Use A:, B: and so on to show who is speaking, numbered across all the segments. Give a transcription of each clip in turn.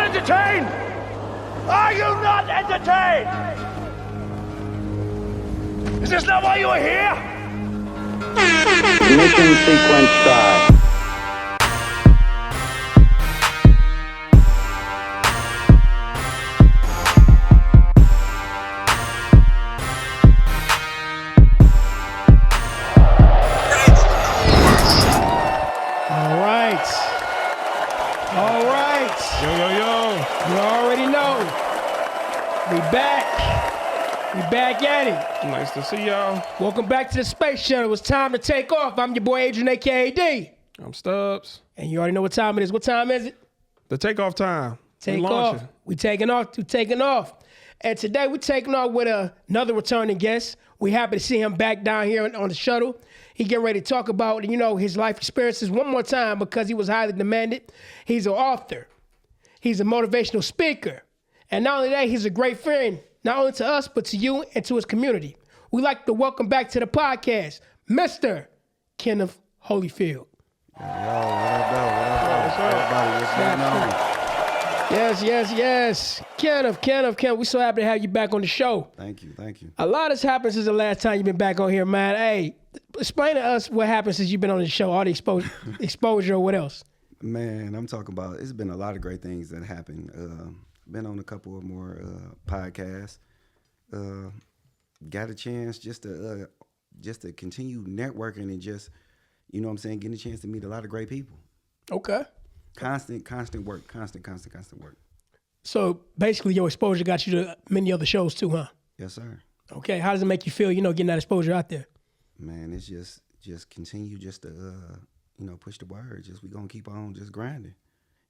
A: entertained? Are you not entertained? Is this not why you are here?
B: Mission sequence start.
C: All right.
D: Yo.
C: You already know. We back. We back at it.
D: Nice to see y'all.
C: Welcome back to the Space Shuttle. It's time to take off. I'm your boy Adrian, a.k.a. D.
D: I'm Stubbs.
C: And you already know what time it is. What time is it?
D: The takeoff time.
C: Take off. We taking off. And today we're taking off with another returning guest. We happy to see him back down here on the shuttle. He getting ready to talk about, his life experiences one more time because he was highly demanded. He's an author. He's a motivational speaker. And not only that, he's a great friend, not only to us, but to you and to his community. We'd like to welcome back to the podcast, Mr. Kenneth Holyfield.
E: Yo, what up, everybody? What's going on?
C: Yes. Kenneth, we so happy to have you back on the show.
E: Thank you.
C: A lot has happened since the last time you've been back on here, man. Hey, explain to us what happened since you've been on the show, all the exposure or what else?
E: Man, I'm talking about, it's been a lot of great things that happened. Been on a couple of more podcasts. Got a chance just to continue networking and just, getting a chance to meet a lot of great people.
C: Okay.
E: Constant work.
C: So basically your exposure got you to many other shows too, huh?
E: Yes, sir.
C: Okay. How does it make you feel, getting that exposure out there?
E: Man, it's just continue just to, push the word. We gonna keep on just grinding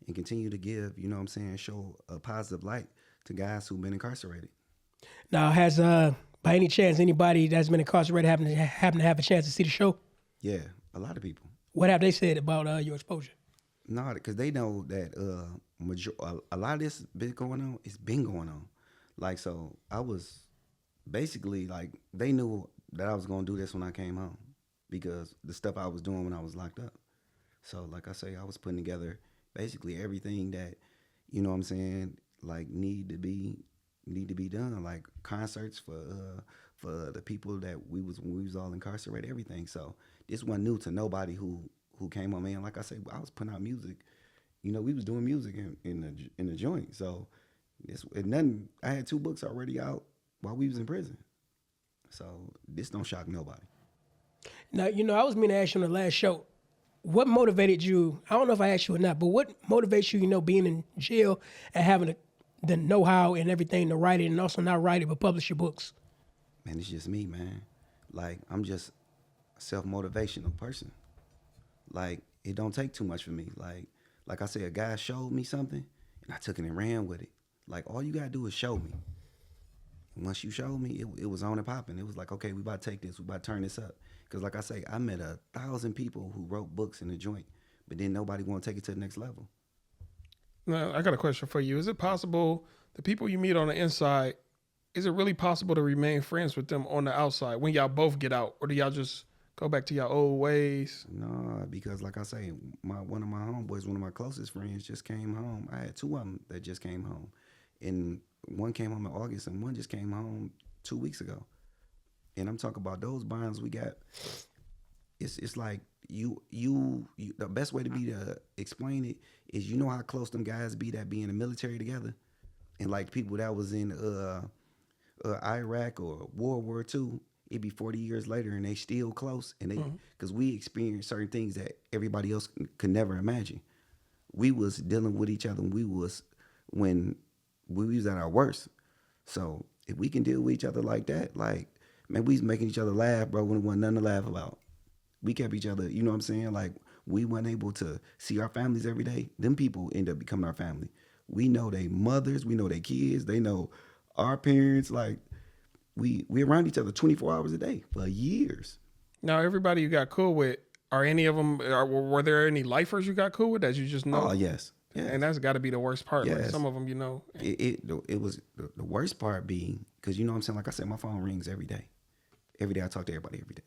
E: and continue to give, show a positive light to guys who've been incarcerated.
C: Now, has, by any chance, anybody that's been incarcerated happen to have a chance to see the show?
E: Yeah, a lot of people.
C: What have they said about your exposure?
E: No, because they know that a lot of this been going on. It's been going on. Like, so I was basically like, they knew that I was going to do this when I came home because the stuff I was doing when I was locked up. So like I say, I was putting together basically everything that, like need to be done, like concerts for the people that when we was all incarcerated, everything. So this wasn't new to nobody who came on, man. Like I said, I was putting out music. We was doing music in the joint. So I had 2 books already out while we was in prison. So this don't shock nobody.
C: Now, I was meaning to ask you on the last show, what motivated you? I don't know if I asked you or not, but what motivates you, being in jail and having the know-how and everything to write it and also not write it, but publish your books?
E: Man, it's just me, man. Like, I'm just a self-motivational person. Like, it don't take too much for me. Like I said, a guy showed me something, and I took it and ran with it. Like, all you got to do is show me. And once you showed me, it was on and popping. It was like, okay, we about to take this. We about to turn this up. Because like I say, I met 1,000 people who wrote books in the joint, but then nobody want to take it to the next level.
D: Now, I got a question for you. Is it possible the people you meet on the inside, is it really possible to remain friends with them on the outside when y'all both get out? Or do y'all just go back to your old ways?
E: No, because like I say, one of my homeboys, one of my closest friends just came home. I had 2 of them that just came home. And one came home in August and one just came home 2 weeks ago. And I'm talking about those bonds we got. It's like you the best way to explain it is, how close them guys be that be in the military together, and like people that was in Iraq or World War II, it'd be 40 years later and they still close, and they because we experienced certain things that everybody else could never imagine. We was dealing with each other when we was at our worst. So if we can deal with each other like that, like, man, we was making each other laugh, bro, when it wasn't nothing to laugh about. We kept each other, you know what I'm saying? Like, we weren't able to see our families every day. Them people end up becoming our family. We know their mothers, we know their kids, they know our parents. Like, we around each other 24 hours a day for years.
D: Now, everybody you got cool with, are any of them, were there any lifers you got cool with that you just know?
E: Oh, yes.
D: And that's got to be the worst part.
E: Yes.
D: Like some of them,
E: It was the worst part being, because you know what I'm saying? Like I said, my phone rings every day. Every day I talk to everybody every day.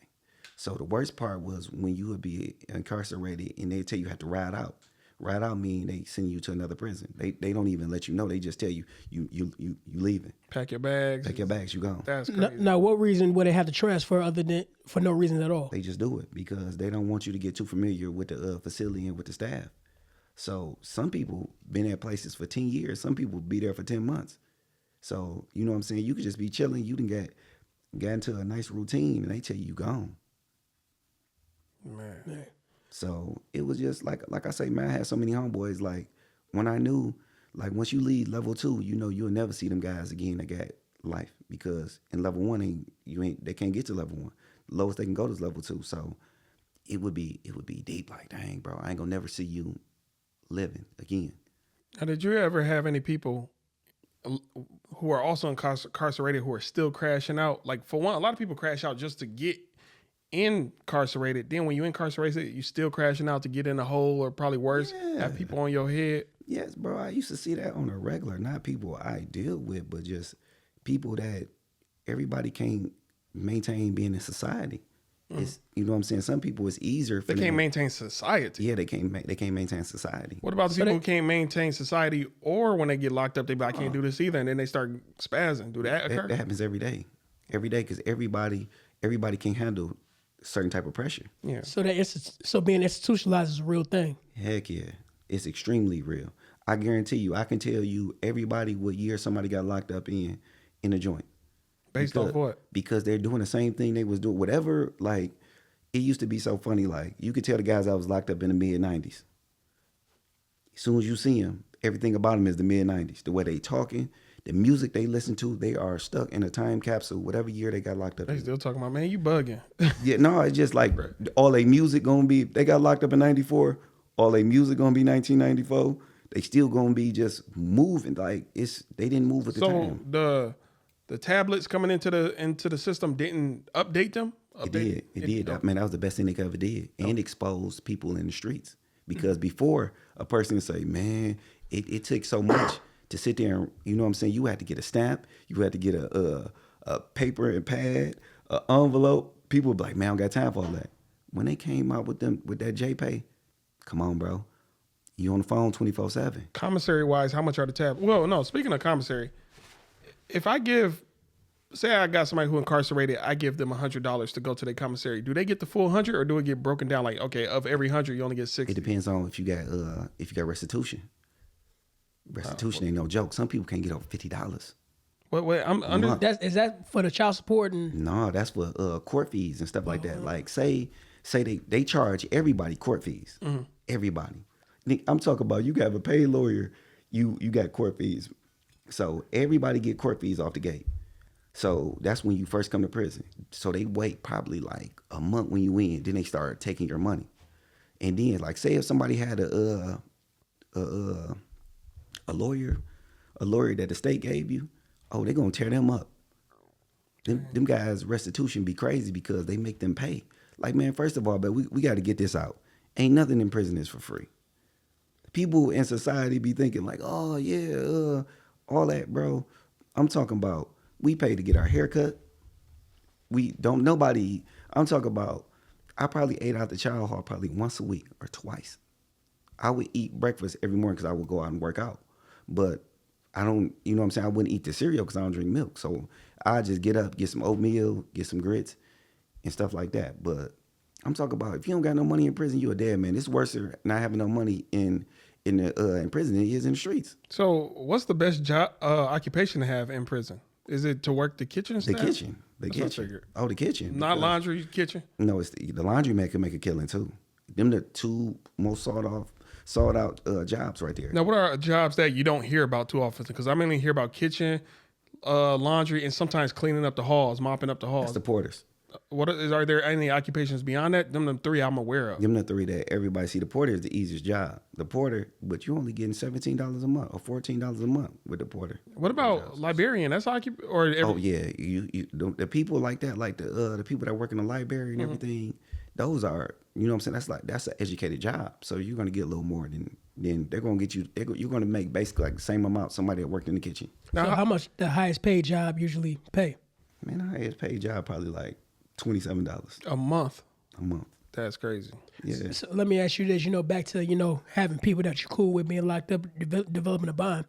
E: So the worst part was when you would be incarcerated and they tell you have to ride out. Rat out mean they send you to another prison. They don't even let you know. They just tell you you leaving.
D: Pack your bags.
E: Pack your bags, you gone.
D: That's crazy.
C: Now, what reason would they have to transfer other than for no reason at all?
E: They just do it because they don't want you to get too familiar with the facility and with the staff. So some people been at places for 10 years. Some people be there for 10 months. So, you know what I'm saying? You could just be chilling. You done got into a nice routine and they tell you gone.
D: Man.
E: So it was just like I say, man, I had so many homeboys. Like when I knew, like once you leave level 2, you know you'll never see them guys again that got life because in level 1 they can't get to level 1. The lowest they can go is level 2. So it would be deep. Like, dang, bro, I ain't gonna never see you living again.
D: Now, did you ever have any people who are also incarcerated who are still crashing out? Like for one, a lot of people crash out just to get incarcerated. Then when you incarcerated, you still crashing out to get in a hole or probably worse, have people on your head.
E: Yes, bro. I used to see that on a regular, not people I deal with, but just people that everybody can't maintain being in society. It's, you know what I'm saying? Some people it's easier for
D: They can't maintain society.
E: Yeah, they can't maintain society.
D: What about the people who can't maintain society, or when they get locked up, they be like, I can't do this either, and then they start spazzing. Do that occur?
E: That happens every day. Every day, because everybody can't handle certain type of pressure.
D: Yeah.
C: So being institutionalized is a real thing.
E: Heck yeah. It's extremely real. I guarantee you, I can tell you everybody what year somebody got locked up in a joint.
D: Based off what?
E: Because they're doing the same thing they was doing. Whatever, like, it used to be so funny. Like, you could tell the guys that was locked up in the mid-90s. As soon as you see them, everything about them is the mid-90s. The way they talking, the music they listen to, they are stuck in a time capsule, whatever year they got locked up
D: They
E: in.
D: still talking about, man, you bugging.
E: Yeah, no, it's just like all their music gonna be, they got locked up in 94, all their music gonna be 1994. They still gonna be just moving. Like, they didn't move with the time.
D: So the tablets coming into the system didn't update them?
E: It did. Man, that was the best thing they could ever did. And expose people in the streets. Because before, a person would say, man, it took so much to sit there and, you know what I'm saying? You had to get a stamp. You had to get a paper and pad, an envelope. People would be like, man, I don't got time for all that. When they came out with that JPay, come on, bro. You on the phone 24/7.
D: Commissary-wise, how much are the tablets? Well, no, speaking of commissary, if I say I got somebody who incarcerated, I give them $100 to go to their commissary. Do they get the full 100, or do it get broken down like, okay, of every 100 you only get 60?
E: It depends on if you got restitution. Restitution ain't no joke. Some people can't get over $50.
D: Wait, I'm under.
C: Is that for the child support and?
E: No, that's for court fees and stuff like that. Like say they charge everybody court fees. Mm-hmm. Everybody. I'm talking about you got a paid lawyer, you got court fees. So everybody get court fees off the gate. So that's when you first come to prison. So they wait probably like a month when you in, then they start taking your money. And then like say if somebody had a lawyer that the state gave you, oh, they're gonna tear them up. Them guys' restitution be crazy because they make them pay. Like, man, first of all, but we got to get this out. Ain't nothing in prison is for free. People in society be thinking like, oh yeah, all that, bro. I'm talking about we pay to get our hair cut. I'm talking about I probably ate out the child hall probably once a week or twice. I would eat breakfast every morning because I would go out and work out. But I don't, you know what I'm saying? I wouldn't eat the cereal because I don't drink milk. So I just get up, get some oatmeal, get some grits and stuff like that. But I'm talking about if you don't got no money in prison, you're a dead man. It's worse than not having no money in prison than it is in the streets.
D: So what's the best job occupation to have in prison? Is it to work the kitchen staff?
E: The kitchen. Oh, the kitchen.
D: Not laundry, kitchen?
E: No, it's the laundromat can make a killing too. Them the two most sought out jobs right there.
D: Now, what are jobs that you don't hear about too often? Because I mainly hear about kitchen, laundry, and sometimes cleaning up the halls, mopping up the halls.
E: That's the porters.
D: Are there any occupations beyond that? Them three I'm aware of.
E: Them the three that everybody see. The porter is the easiest job. The porter, but you only getting $17 a month or $14 a month with the porter.
D: What about librarian? That's
E: oh yeah, you the people like that, like the people that work in the library and everything. Those are, you know what I'm saying? That's an educated job. So you're gonna get a little more than they're gonna get you. You're gonna make basically like the same amount somebody that worked in the kitchen.
C: Now, so how much the highest paid job usually pay?
E: Man, the highest paid job probably like $27
D: a month.
E: A month.
D: That's crazy.
E: Yeah.
C: So let me ask you this, back to, having people that you're cool with being locked up, developing a bond.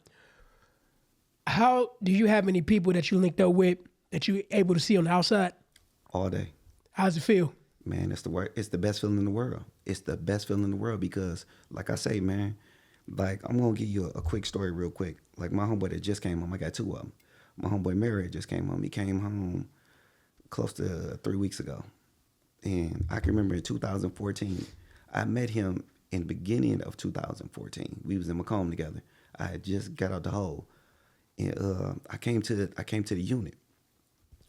C: How do you have any people that you linked up with that you're able to see on the outside?
E: All day.
C: How's it feel?
E: Man, it's the best feeling in the world. It's the best feeling in the world because, like I say, man, like I'm gonna give you a quick story real quick. Like my homeboy that just came home, I got two of them. My homeboy Mary just came home. He came home close to 3 weeks ago. And I can remember in 2014, I met him in the beginning of 2014. We was in Macomb together. I had just got out the hole. And I came to the unit.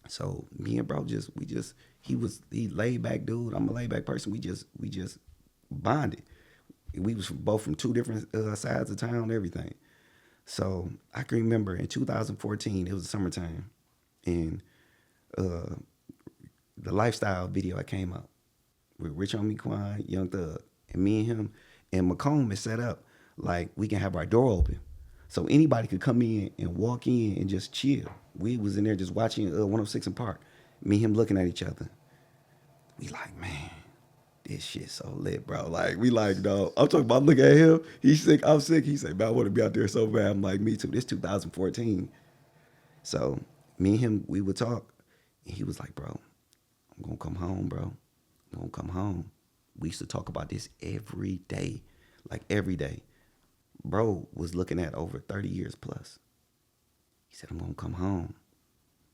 E: So me and bro he laid back dude. I'm a laid back person. We just bonded. We was both from two different sides of town, everything. So I can remember in 2014, it was the summertime, and the lifestyle video that came out with Rich Homie Quan, Young Thug, and me and him, and Macomb is set up like we can have our door open. So anybody could come in and walk in and just chill. We was in there just watching 106 in Park. Me and him looking at each other. We like, man, this shit so lit, bro. Like, we like, dog. I'm talking about looking at him. He's sick, I'm sick. He say, man, I want to be out there so bad. I'm like, me too. This 2014. So me and him, we would talk. And he was like, bro, I'm going to come home, bro. I'm going to come home. We used to talk about this every day. Like, every day. Bro was looking at over 30 years plus. He said, I'm going to come home.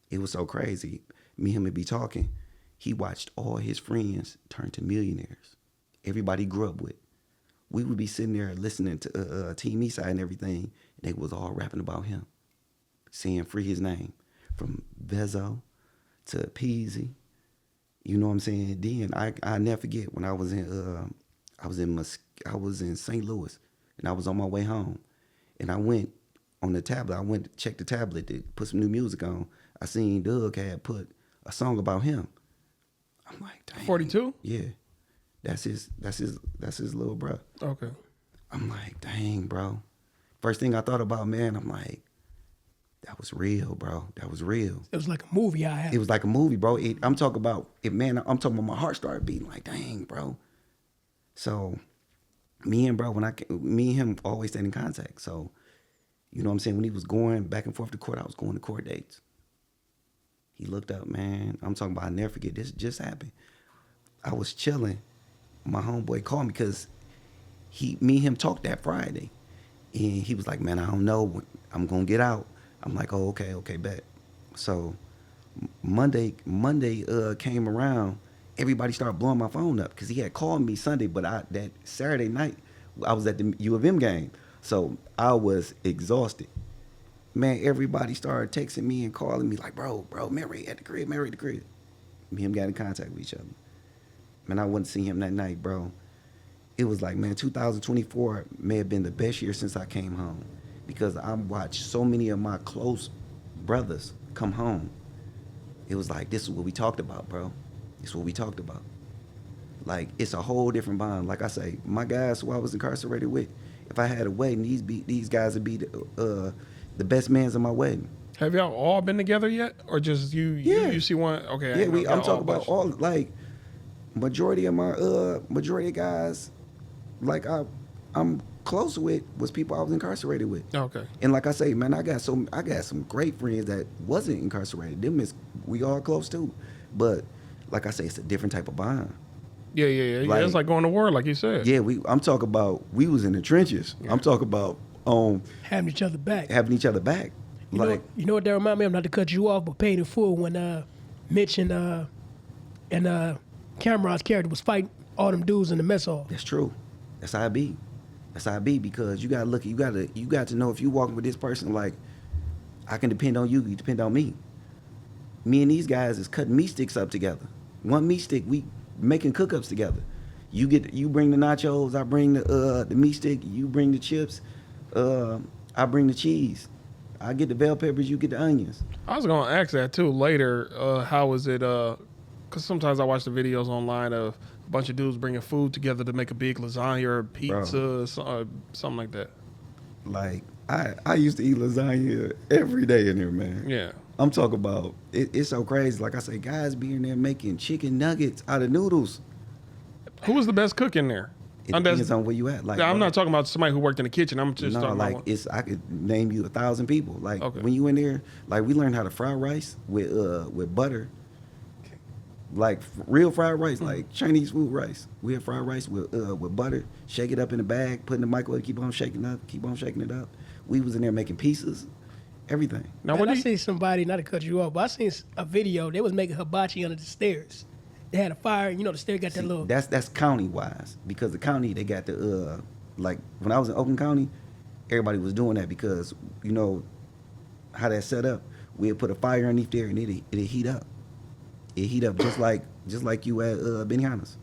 E: It was so crazy. Me and him would be talking. He watched all his friends turn to millionaires. Everybody he grew up with. We would be sitting there listening to Team Eastside and everything. And they was all rapping about him. Saying free his name. From Vezo to Peasy. You know what I'm saying? Then I never forget when I was in St. Louis. And I was on my way home. And I went on the tablet. I went to check the tablet to put some new music on. I seen Doug had put a song about him. I'm like, dang.
D: 42?
E: Yeah. That's his little bro.
D: Okay.
E: I'm like, dang, bro. First thing I thought about, man, I'm like, that was real, bro. That was real.
C: It was like a movie I had.
E: It was like a movie, bro. I'm talking about my heart started beating like, dang, bro. So me and him always stayed in contact. So, you know what I'm saying? When he was going back and forth to court, I was going to court dates. He looked up, man. I'm talking about, I'll never forget. This just happened. I was chilling. My homeboy called me because me and him talked that Friday. And he was like, man, I don't know. I'm going to get out. I'm like, oh, okay, bet. So Monday came around. Everybody started blowing my phone up because he had called me Sunday, but that Saturday night, I was at the U of M game. So I was exhausted. Man, everybody started texting me and calling me like, bro, Mary at the crib. Me and him got in contact with each other. Man, I wouldn't see him that night, bro. It was like, man, 2024 may have been the best year since I came home because I watched so many of my close brothers come home. It was like, this is what we talked about, bro. This is what we talked about. Like, it's a whole different bond. Like I say, my guys who I was incarcerated with, if I had a wedding, these guys would be the best mans of my wedding.
D: Have y'all all been together yet, or just you?
E: Yeah.
D: You see one? Okay.
E: Yeah, I'm talking about all, like, majority of guys, like I'm close with was people I was incarcerated with.
D: Okay.
E: And like I say, man, I got some great friends that wasn't incarcerated. We all close too, but like I say, it's a different type of bond.
D: Yeah. It's like going to war, like you said.
E: Yeah, I'm talking about we was in the trenches. Yeah. I'm talking about
C: having each other back.
E: You
C: know what that remind me of? Not to cut you off, but Paid in Full when Mitch and Cameron's character was fighting all them dudes in the mess hall.
E: That's true. That's how it be. Because you gotta look. You got to know if you walking with this person, like, I can depend on you. You depend on me. Me and these guys is cutting meat sticks up together. One meat stick, we making cook-ups together. You bring the nachos, I bring the meat stick. You bring the chips, I bring the cheese. I get the bell peppers, you get the onions.
D: I was gonna ask that too later. How was it? Because sometimes I watch the videos online of a bunch of dudes bringing food together to make a big lasagna or pizza, something like that.
E: Like, I used to eat lasagna every day in there, man.
D: Yeah.
E: I'm talking about, it's so crazy. Like I say, guys be in there making chicken nuggets out of noodles.
D: Who was the best cook in there?
E: It depends on where you at. Like,
D: I'm not talking about somebody who worked in the kitchen. I'm just talking
E: like
D: about
E: I could name you 1,000 people. Like when you in there, like we learned how to fry rice with butter. Like real fried rice, like Chinese food rice. We had fried rice with butter. Shake it up in a bag, put it in the microwave, keep on shaking it up. We was in there making pieces, everything.
C: Now, when I seen somebody, not to cut you off, but I seen a video. They was making hibachi under the stairs. They had a fire. You know, the stair got that little.
E: That's county wise, because the county they got the like when I was in Oakland County, everybody was doing that because you know how that's set up. We'd put a fire underneath there and it'd heat up. It heat up just like you at Benihana's.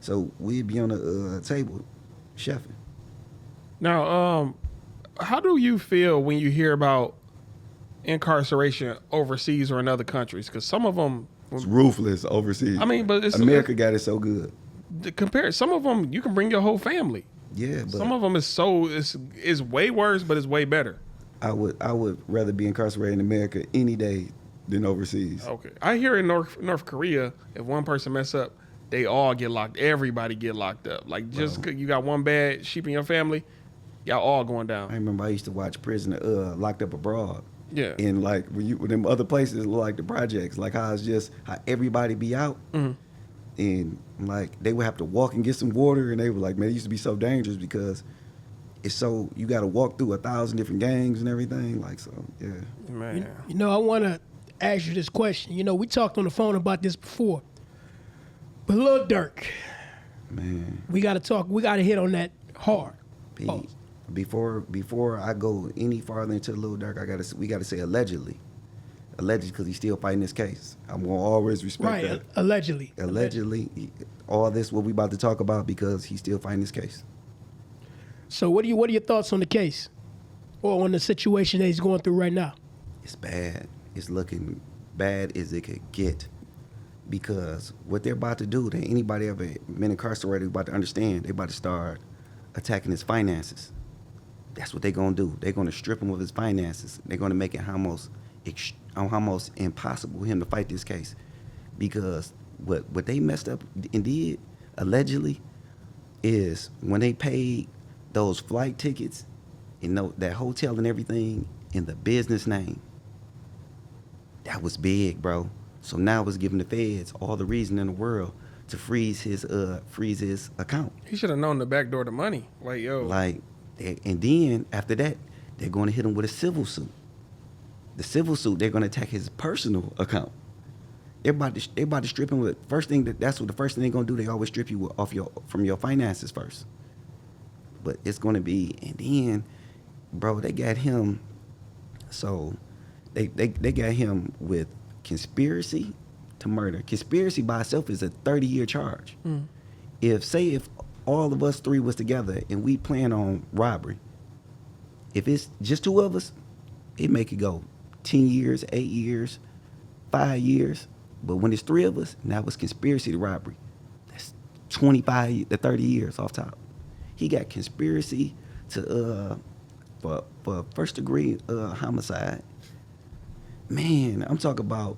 E: So we'd be on the table, chefing.
D: Now, how do you feel when you hear about incarceration overseas or in other countries? Because some of them,
E: it's ruthless overseas.
D: I mean, but
E: America got it so good.
D: Compared, some of them you can bring your whole family.
E: Yeah, but
D: some of them is way worse, but it's way better.
E: I would rather be incarcerated in America any day than overseas.
D: Okay, I hear in North Korea, if one person mess up, they all get locked. Everybody get locked up. Like just 'cause you got one bad sheep in your family, y'all all going down.
E: I remember I used to watch Prisoner Locked Up Abroad.
D: Yeah.
E: And like when them other places look like the projects, like how it's just how everybody be out.
D: Mm-hmm.
E: And like they would have to walk and get some water, and they were like, man, it used to be so dangerous because it's so you got to walk through 1,000 different gangs and everything. Like so, yeah.
D: Man.
C: You know, I want to ask you this question. You know, we talked on the phone about this before, but Lil Durk,
E: man,
C: we got to talk. We got to hit on that hard.
E: Before I go any farther into Lil Durk, we got to say allegedly because he's still fighting this case. I'm gonna always respect that.
C: Allegedly,
E: all this what we about to talk about because he's still fighting this case.
C: So what are your thoughts on the case, or on the situation that he's going through right now?
E: It's bad. It's looking bad as it could get, because what they're about to do, that anybody ever been incarcerated about to understand, they about to start attacking his finances. That's what they're gonna do. They're gonna strip him of his finances. They're gonna make it almost impossible for him to fight this case, because what they messed up and did allegedly is when they paid those flight tickets and that hotel and everything in the business name. That was big, bro. So now it's giving the feds all the reason in the world to freeze his account.
D: He should have known the back door to money. Like, yo.
E: And then after that, they're going to hit him with a civil suit. The civil suit, they're going to attack his personal account. They're about to strip him with that's what the first thing they're going to do. They always strip you from your finances first. But it's going to be, and then, bro, they got him. So they got him with conspiracy to murder. Conspiracy by itself is a 30-year charge. If all of us three was together and we plan on robbery, if it's just two of us, it make it go 10 years, 8 years, 5 years. But when it's three of us, now it's conspiracy to robbery. That's 25 to 30 years off top. He got conspiracy to for first degree homicide. Man, I'm talking about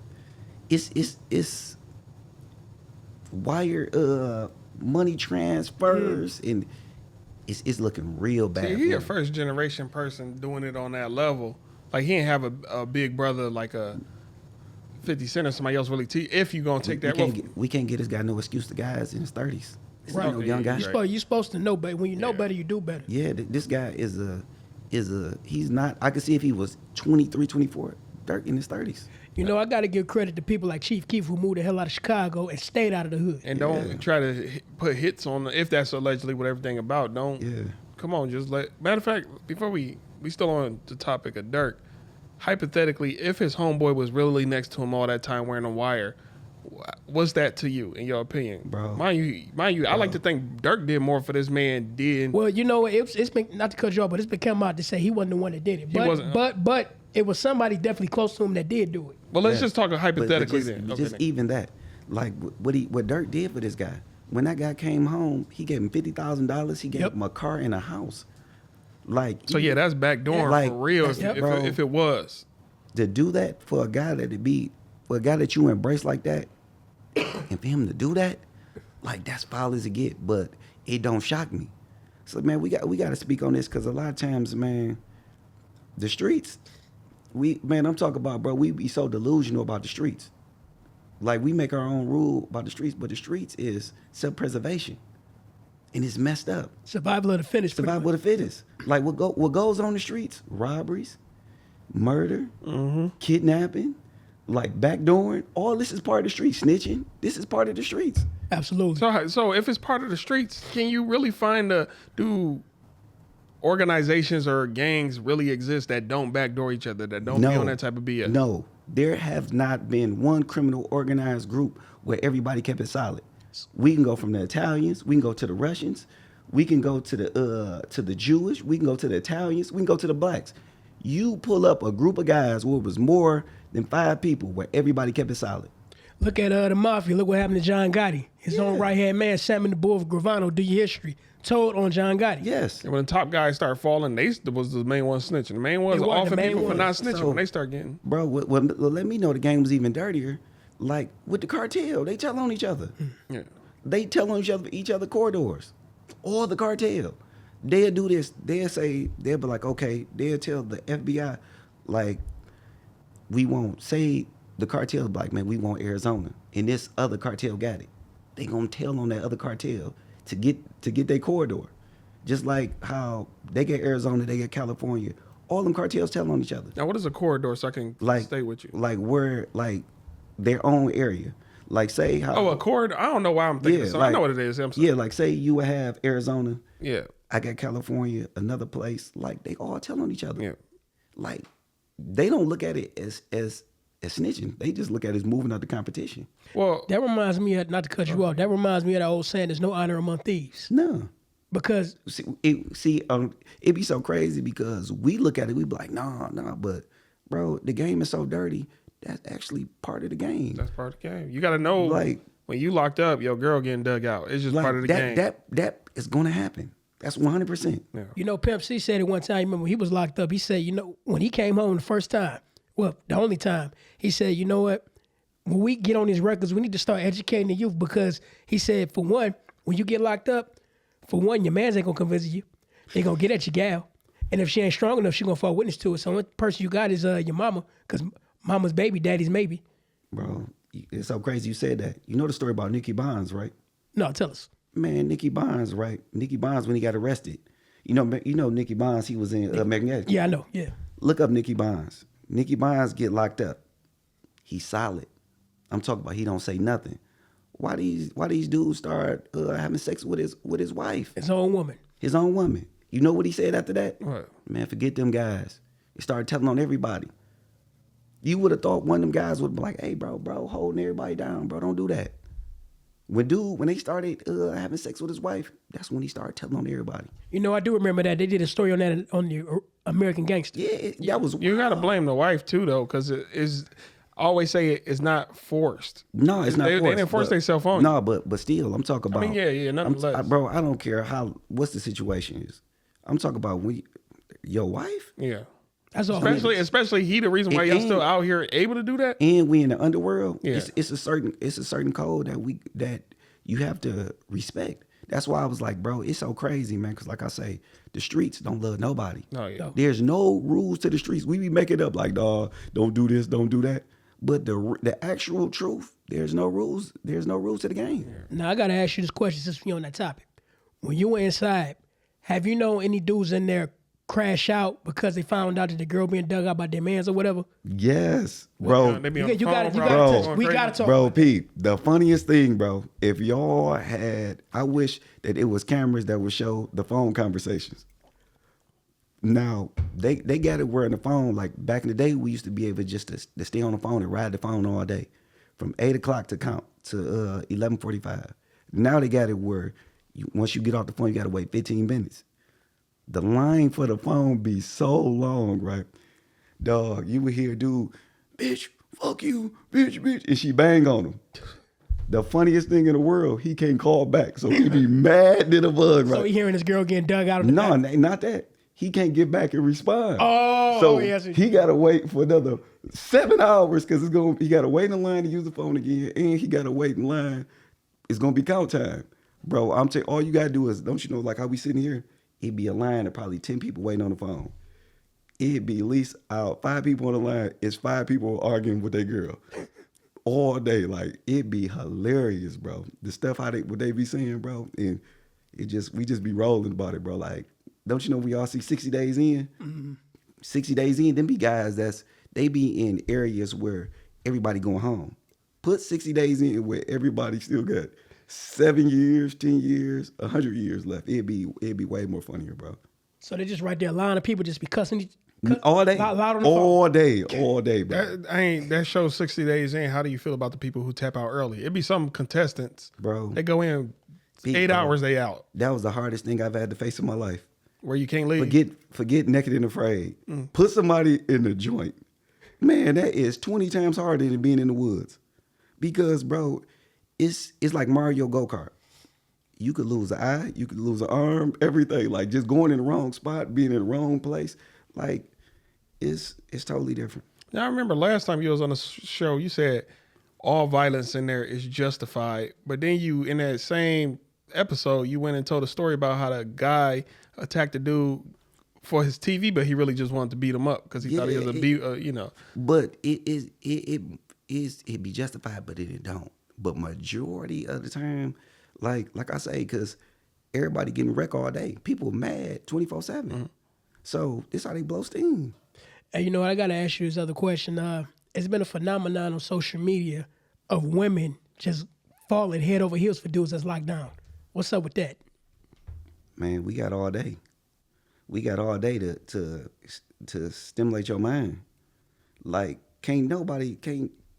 E: it's wire money transfers and it's looking real bad.
D: See, he a first generation person doing it on that level. Like he ain't have a big brother like a 50 Cent or somebody else really if you gonna take that road.
E: We can't get this guy no excuse. The guy's in his 30s.
C: Right.
E: No young guy.
C: You're supposed to know better. When you know better, you do better.
E: Yeah, this guy is he's not. I could see if he was 23, 24, Durk in his 30s.
C: You know, I got to give credit to people like Chief Keef who moved the hell out of Chicago and stayed out of the hood.
D: And don't try to put hits on if that's allegedly what everything about. Don't.
E: Yeah.
D: Come on, just matter of fact, before we still on the topic of Durk, hypothetically, if his homeboy was really next to him all that time wearing a wire, what's that to you, in your opinion,
E: bro?
D: Mind you, I like to think Durk did more for this man did.
C: Well, you know, it's been, not to cut you off, but it's been come out to say he wasn't the one that did it. But it was somebody definitely close to him that did do it.
D: Well, let's just talk hypothetically then.
E: Just even that, like what Durk did for this guy. When that guy came home, he gave him $50,000. He gave him a car and a house. Like,
D: so yeah, that's backdooring for real. If it was
E: to do that for a guy that you embrace like that, and for him to do that, Like that's foul as it get, but it don't shock me. So man, we got to speak on this because a lot of times, man, the streets, I'm talking about, bro. We be so delusional about the streets. Like we make our own rule about the streets, but the streets is self-preservation, and it's messed up.
C: Survival of the fittest.
E: Survival of the fittest. Like what goes on the streets? Robberies, murder, kidnapping, like backdooring. All this is part of the street. Snitching. This is part of the streets.
C: Absolutely.
D: So if it's part of the streets, can you really do organizations or gangs really exist that don't backdoor each other, that don't be on that type of BS?
E: No. There have not been one criminal organized group where everybody kept it solid. We can go from the Italians, we can go to the Russians, we can go to the Jewish, we can go to the Italians, we can go to the blacks. You pull up a group of guys where it was more than 5 people where everybody kept it solid.
C: Look at the mafia. Look what happened to John Gotti. His own right-hand man, Sam the Bull of Gravano, do your history. Told on John Gotti.
E: Yes.
D: And when the top guys start falling, they was the main one snitching. The main ones offing people for not snitching when they start getting.
E: Bro, well, let me know the game was even dirtier. Like with the cartel, they tell on each other.
D: Yeah.
E: They tell on each other corridors. All the cartel. They'll do this. They'll be like, okay, they'll tell the FBI, like, we won't say the cartel, like, man, we want Arizona. And this other cartel got it. They gonna tell on that other cartel to get their corridor. Just like how they get Arizona, they get California. All them cartels tell on each other.
D: Now, what is a corridor so I can stay with you?
E: Like where, like their own area. Like say how.
D: Oh, a corridor? I don't know why I'm thinking so. I know what it is. I'm sorry.
E: Yeah, like say you would have Arizona.
D: Yeah.
E: I got California, another place. Like they all tell on each other.
D: Yeah.
E: Like they don't look at it as snitching. They just look at it as moving out the competition.
D: Well,
C: that reminds me of, not to cut you off, that reminds me of that old saying, there's no honor among thieves.
E: No.
C: Because
E: it be so crazy because we look at it, we be like, nah, but bro, the game is so dirty. That's actually part of the game.
D: That's part of the game. You got to know,
E: like,
D: when you locked up, your girl getting dug out. It's just
E: like
D: part of the game.
E: That is going to happen. That's 100%.
D: Yeah.
C: You know, Pimp C said it one time. Remember, when he was locked up, he said, you know, when he came home the first time, well, the only time, he said, you know what? When we get on these records, we need to start educating the youth because he said, for one, when you get locked up, for one, your mans ain't gonna come visit you. They gonna get at your gal. And if she ain't strong enough, she gonna fall witness to it. So the only person you got is your mama, because mama's baby, daddy's maybe.
E: Bro, it's so crazy you said that. You know the story about Nicky Bonds, right?
C: No, tell us.
E: Man, Nicky Bonds, right? Nicky Bonds when he got arrested. You know Nicky Bonds, he was in Magnetic.
C: Yeah, I know, yeah.
E: Look up Nicky Bonds. Nicky Bonds get locked up. He's solid. I'm talking about he don't say nothing. Why these dudes start having sex with his wife?
C: His own woman.
E: His own woman. You know what he said after that?
D: What?
E: Man, forget them guys. He started telling on everybody. You would have thought one of them guys would be like, hey, bro, holding everybody down, bro. Don't do that. When they started having sex with his wife, that's when he started telling on everybody.
C: You know, I do remember that. They did a story on that on the American Gangster.
E: Yeah, that was.
D: You got to blame the wife, too, though, because it is... I always say it's not forced.
E: No, it's not forced.
D: They didn't force themselves on.
E: No, but still, I'm talking about.
D: I mean, yeah, nonetheless.
E: Bro, I don't care what's the situation is. I'm talking about your wife.
D: Yeah.
C: That's all.
D: Especially he the reason why y'all still out here able to do that.
E: And we in the underworld.
D: Yeah.
E: It's a certain code that you have to respect. That's why I was like, bro, it's so crazy, man. Because like I say, the streets don't love nobody.
D: Oh, yeah.
E: There's no rules to the streets. We be making up like, dawg, don't do this, don't do that. But the actual truth, there's no rules. There's no rules to the game.
C: Now I gotta ask you this question since we on that topic. When you were inside, have you known any dudes in there crash out because they found out that the girl being dug out by their mans or whatever?
E: Yes, bro.
D: They be on
C: You
D: the
C: gotta
D: phone,
C: touch. We gotta talk.
E: Bro, Pete, the funniest thing, bro, if y'all had, I wish that it was cameras that would show the phone conversations. Now, they got it where in the phone, like back in the day, we used to be able just to stay on the phone and ride the phone all day from 8 o'clock to 11:45. Now they got it where once you get off the phone, you got to wait 15 minutes. The line for the phone be so long, right? Dog, you would hear dude, bitch, fuck you, bitch, and she bang on him. The funniest thing in the world, he can't call back, so he be mad to the bug, right?
C: So he hearing this girl getting dug out of the
E: No,
C: back.
E: not that. He can't get back and respond.
C: Oh,
E: so he got to wait for another 7 hours because he got to wait in line to use the phone again, and he got to wait in line it's gonna be count time, bro. I'm telling all you gotta do is, don't you know, like how we sitting here, it'd be a line of probably 10 people waiting on the phone. It'd be at least out 5 people on the line. It's 5 people arguing with their girl all day. Like it'd be hilarious, bro. The stuff what they be saying, bro, and we just be rolling about it, bro. Like, don't you know we all see 60 days in? Mm-hmm. 60 days in, them be guys they be in areas where everybody going home. Put 60 days in where everybody still got 7 years, 10 years, 100 years left. It'd be way more funnier, bro.
C: So they just right there, a line of people just be cussing
E: all day,
C: loud on the
E: all
C: phone.
E: day, bro.
D: That shows 60 days in. How do you feel about the people who tap out early? It'd be some contestants,
E: bro.
D: They go in 8 hours, they out.
E: That was the hardest thing I've had to face in my life.
D: Where you can't leave.
E: Forget naked and afraid. Put somebody in the joint. Man, that is 20 times harder than being in the woods. Because, bro, it's like Mario Go-Kart. You could lose an eye, you could lose an arm, everything. Like just going in the wrong spot, being in the wrong place. Like it's totally different.
D: Now, I remember last time you was on the show, you said all violence in there is justified. But then you, in that same episode, you went and told a story about how the guy attacked the dude for his TV, but he really just wanted to beat him up because he thought he was
E: But it be justified, but it don't. But majority of the time, like I say, because everybody getting wrecked all day. People mad 24/7. Mm-hmm. So this how they blow steam.
C: And you know what? I got to ask you this other question. It's been a phenomenon on social media of women just falling head over heels for dudes that's locked down. What's up with that?
E: Man, we got all day. We got all day to stimulate your mind. Like,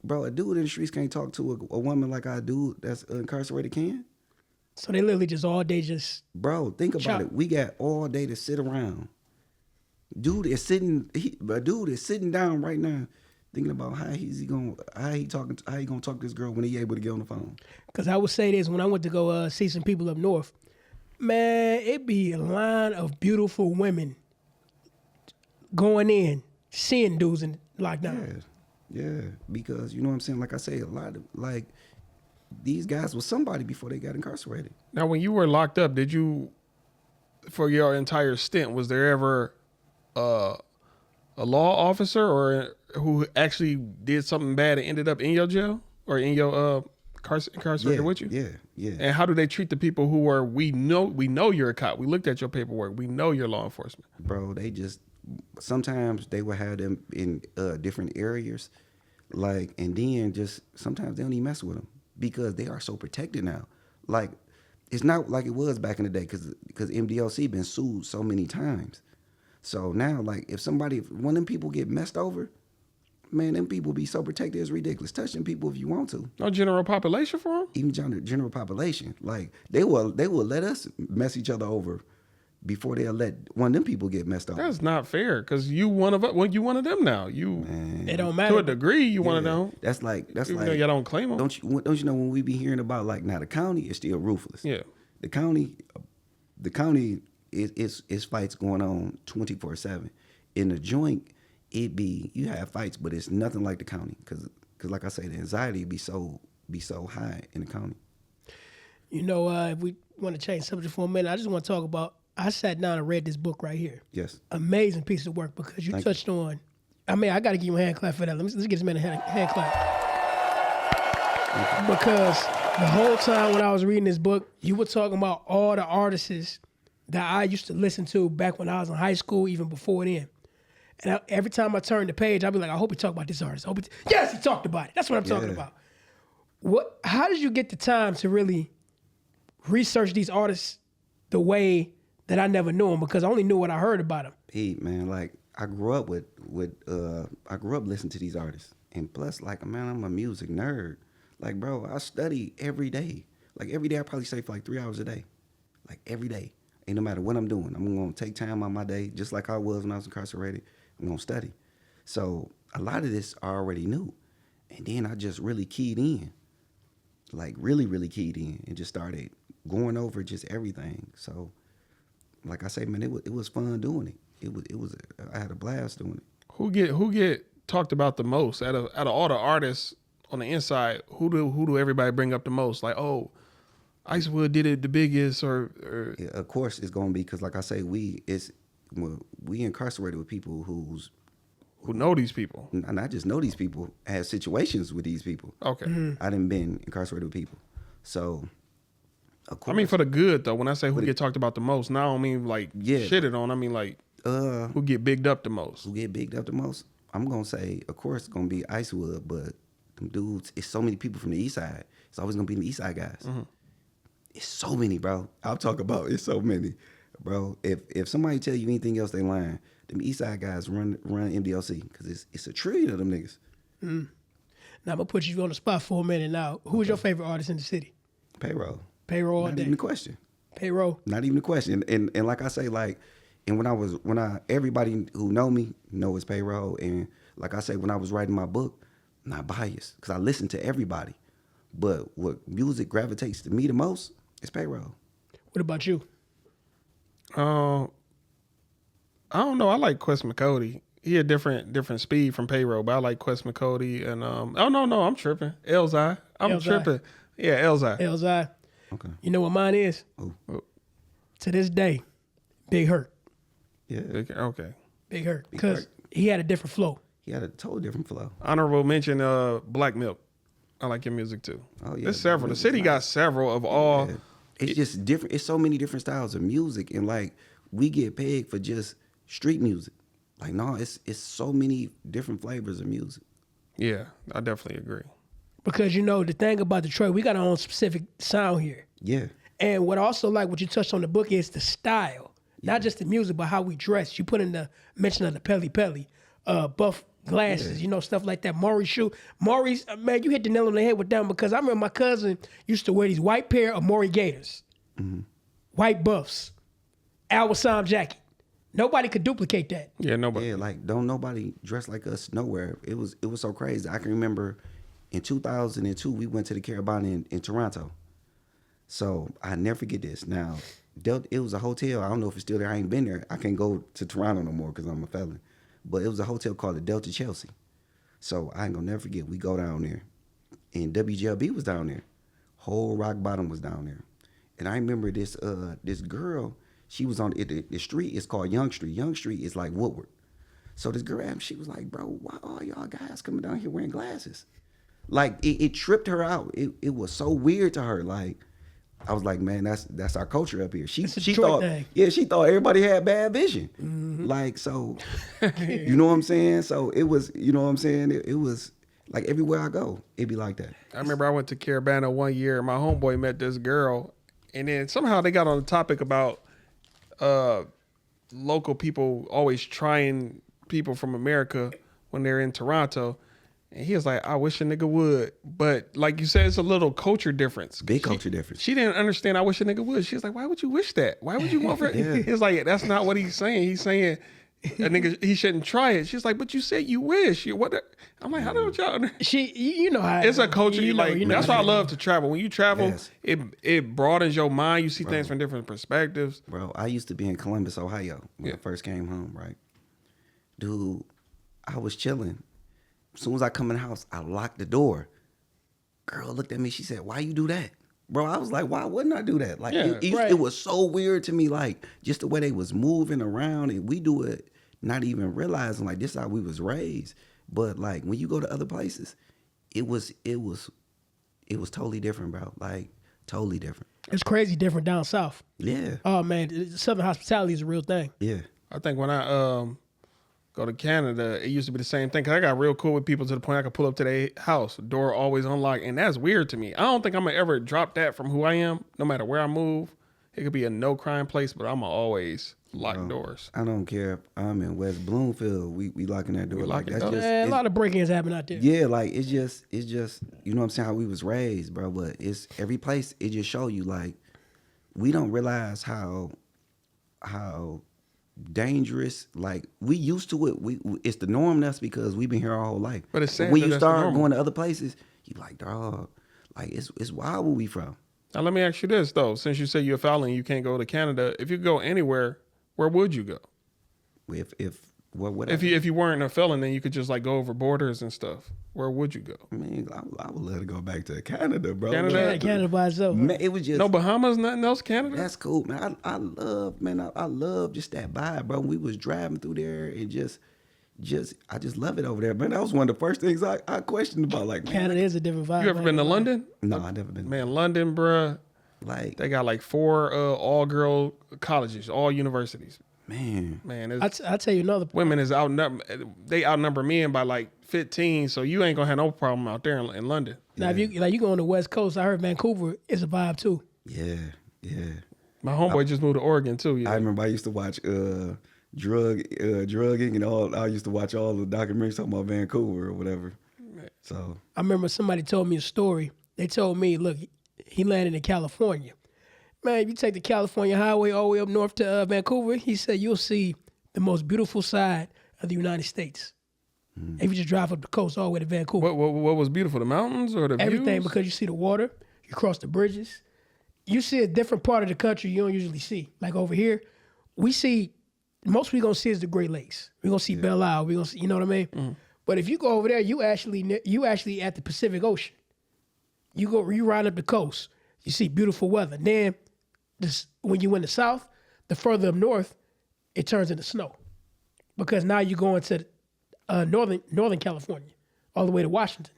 E: bro, a dude in the streets can't talk to a woman like I do that's incarcerated can.
C: So they literally just all day just...
E: Bro, think about it. We got all day to sit around. A dude is sitting down right now thinking about how he gonna talk to this girl when he able to get on the phone.
C: Because I would say this, when I went to go see some people up north, man, it be a line of beautiful women going in, seeing dudes in lockdown.
E: Yeah, because you know what I'm saying? Like I say, a lot of, like, these guys was somebody before they got incarcerated.
D: Now, when you were locked up, did you, for your entire stint, was there ever a law officer or who actually did something bad and ended up in your jail or in your incarcerated with you?
E: Yeah.
D: And how do they treat the people who are, we know you're a cop. We looked at your paperwork. We know you're law enforcement.
E: Bro, sometimes they will have them in different areas, like, and then just sometimes they don't even mess with them because they are so protected now. Like, it's not like it was back in the day because MDLC been sued so many times. So now, like, if one of them people get messed over, man, them people be so protected, it's ridiculous. Touch them people if you want to.
D: No general population for them?
E: Even general population. Like, they will let us mess each other over before they'll let one of them people get messed over.
D: That's not fair, because you one of them now.
C: It don't matter.
D: To a degree, you one of them.
E: That's like
D: even though y'all don't claim them.
E: Don't you know when we be hearing about, like, now the county is still ruthless.
D: Yeah.
E: The county is fights going on 24/7. In the joint, you have fights, but it's nothing like the county because like I say, the anxiety be so high in the county. You know,
C: if we want to change subject for a minute, I just want to talk about. I sat down and read this book right here.
E: Yes.
C: Amazing piece of work because you touched on. I mean, I got to give you a hand clap for that. Let's give this man a hand clap. Because the whole time when I was reading this book, you were talking about all the artists that I used to listen to back when I was in high school, even before then. And every time I turned the page, I'd be like, I hope he talked about this artist. Yes, he talked about it. That's what I'm talking about. How did you get the time to really research these artists the way that I never knew them? Because I only knew what I heard about them.
E: Man, like, I grew up listening to these artists. And plus, like, man, I'm a music nerd. Like, bro, I study every day. Like, every day I probably stay for like 3 hours a day. Like, every day. And no matter what I'm doing, I'm going to take time out my day, just like I was when I was incarcerated. I'm going to study. So a lot of this I already knew. And then I just really keyed in. Like, really, really keyed in and just started going over just everything. So, like I say, man, it was fun doing it. I had a blast doing it.
D: Who get talked about the most out of all the artists on the inside? Who do everybody bring up the most? Like, oh, Icewood did it the biggest, or
E: Yeah, of course, it's gonna be because, like I say, we incarcerated with people who
D: know these people.
E: not just know these people, have situations with these people.
D: Okay.
E: I done been incarcerated with people, so of course.
D: I mean, for the good though. When I say who get talked about the most, now I don't mean like shitted on. I mean like who get bigged up the most.
E: Who get bigged up the most? I'm gonna say, of course, it's gonna be Icewood, but them dudes, it's so many people from the East Side. It's always gonna be the East Side guys. It's so many, bro. I'll talk about it's so many, bro. If somebody tell you anything else, they lying. Them East Side guys run MDLC because it's a trillion of them niggas.
C: Now I'm gonna put you on the spot for a minute. Now, who is your favorite artist in the city?
E: Payroll.
C: Payroll all
E: Not
C: day.
E: even a question.
C: Payroll.
E: Not even a question. And like I say, like, and when I everybody who know me know it's Payroll. And like I say, when I was writing my book, I'm not biased because I listen to everybody. But what music gravitates to me the most is Payroll.
C: What about you?
D: I don't know. I like Quest McCody. He a different speed from Payroll, but I like Quest McCody and oh no, I'm tripping. Elzai. I'm
C: Elzai.
D: tripping. Yeah, Elzai.
C: Elzai.
E: Okay.
C: You know what mine is?
E: Oh.
C: To this day, Big Hurt.
E: Yeah.
D: Okay.
C: Big Hurt. Because he had a different flow.
E: He had a totally different flow.
D: Honorable mention Black Milk. I like your music too.
E: Oh yeah.
D: There's several. The city got several of all.
E: Yeah. It's just different. It's so many different styles of music, and like we get paid for just street music. Like no, it's so many different flavors of music.
D: Yeah, I definitely agree.
C: Because you know the thing about Detroit, we got our own specific sound here.
E: Yeah.
C: And what I also like what you touched on the book is the style, not just the music, but how we dress. You put in the mention of the Pelly, buff glasses, you know, stuff like that. Maury's shoe. Maury's, man, you hit the nail on the head with them because I remember my cousin used to wear these white pair of Maury Gators, white buffs, Al Wassam jacket. Nobody could duplicate that.
D: Yeah, nobody.
E: Yeah, like don't nobody dress like us nowhere. It was so crazy. I can remember in 2002 we went to the Carabana in Toronto. So I never forget this. Now, it was a hotel. I don't know if it's still there. I ain't been there. I can't go to Toronto no more because I'm a felon. But it was a hotel called the Delta Chelsea. So I ain't gonna never forget. We go down there, and WGLB was down there. Whole Rock Bottom was down there, and I remember this girl. She was on the street. It's called Young Street. Young Street is like Woodward. So this girl, she was like, "Bro, why are y'all guys coming down here wearing glasses?" Like it tripped her out. It was so weird to her. Like I was like, man, that's our culture up here. She thought, she thought everybody had bad vision. Like so, you know what I'm saying? So it was, you know what I'm saying? It was like everywhere I go, it'd be like that.
D: I remember I went to Carabana one year and my homeboy met this girl, and then somehow they got on the topic about local people always trying people from America when they're in Toronto. And he was like, I wish a nigga would. But like you said, it's a little culture difference.
E: Big culture difference.
D: She didn't understand I wish a nigga would. She was like, why would you wish that? Why would you want for it?
E: Yeah.
D: He was like, that's not what he's saying. He's saying a nigga, he shouldn't try it. She's like, but you said you wish. I'm like, how don't y'all?
C: You know how
D: It's a culture. That's why I love to travel. When you travel,
E: Yes.
D: it broadens your mind. You see things from different perspectives.
E: Bro, I used to be in Columbus, Ohio when I first came home, right? Dude, I was chilling. As soon as I come in the house, I locked the door. Girl looked at me. She said, why you do that? Bro, I was like, why wouldn't I do that? Like, it was so weird to me, like, just the way they was moving around. And we do it not even realizing, like, this is how we was raised. But, like, when you go to other places, it was totally different, bro. Like, totally different.
C: It's crazy different down south.
E: Yeah.
C: Oh, man, Southern hospitality is a real thing.
E: Yeah.
D: I think when I go to Canada, it used to be the same thing. Cause I got real cool with people to the point I could pull up to their house, door always unlocked, and that's weird to me. I don't think I'm gonna ever drop that from who I am, no matter where I move. It could be a no crime place, but I'm always lock doors.
E: I don't care if I'm in West Bloomfield. We locking that door. Like that's just
C: A lot of break-ins happen out there.
E: Yeah, like it's just you know what I'm saying, how we was raised, bro. But it's every place. It just show you like we don't realize how dangerous. Like we used to it. It's the norm to us because we've been here our whole life.
D: But it's sad
E: when
C: that
E: you
D: that's
E: start
D: the normal.
E: going to other places, you like, dog, like it's wild where we from.
D: Now let me ask you this though, since you say you're a felon, you can't go to Canada. If you go anywhere, where would you go?
E: If What
D: If you weren't a felon, then you could just like go over borders and stuff. Where would you go?
E: I mean, I would love to go back to Canada, bro.
D: Canada?
C: Yeah, Canada by itself.
E: Man, it was just
D: No Bahamas, nothing else. Canada.
E: that's cool, man. I love just that vibe, bro. We was driving through there and I just love it over there, man. That was one of the first things I questioned about. Like, man,
C: Canada is a different vibe.
D: You ever been to London?
E: no, I never been.
D: Man, London, bruh.
E: Like,
D: They got like 4 all-girl colleges, all universities.
E: man,
D: it's,
C: I'll tell you another.
D: women is they outnumber men by like 15, so you ain't gonna have no problem out there in London.
C: Now, if you go on the West Coast, I heard Vancouver is a vibe too.
E: yeah.
D: My homeboy just moved to Oregon too.
E: I
D: Yeah.
E: remember I used to watch drugging and all. I used to watch all the documentaries talking about Vancouver or whatever. So
C: I remember somebody told me a story. They told me, look, he landed in California. Man, if you take the California highway all the way up north to Vancouver, he said you'll see the most beautiful side of the United States. If you just drive up the coast all the way to Vancouver.
D: What was beautiful? The mountains or the
C: Everything,
D: views?
C: because you see the water, you cross the bridges. You see a different part of the country you don't usually see. Like over here, we see, most we're going to see is the Great Lakes. We're going to see Belle Isle. We're going to see, you know what I mean? But if you go over there, you actually at the Pacific Ocean. You ride up the coast, you see beautiful weather. Then when you in the south, the further up north, it turns into snow. Because now you're going to Northern California, all the way to Washington,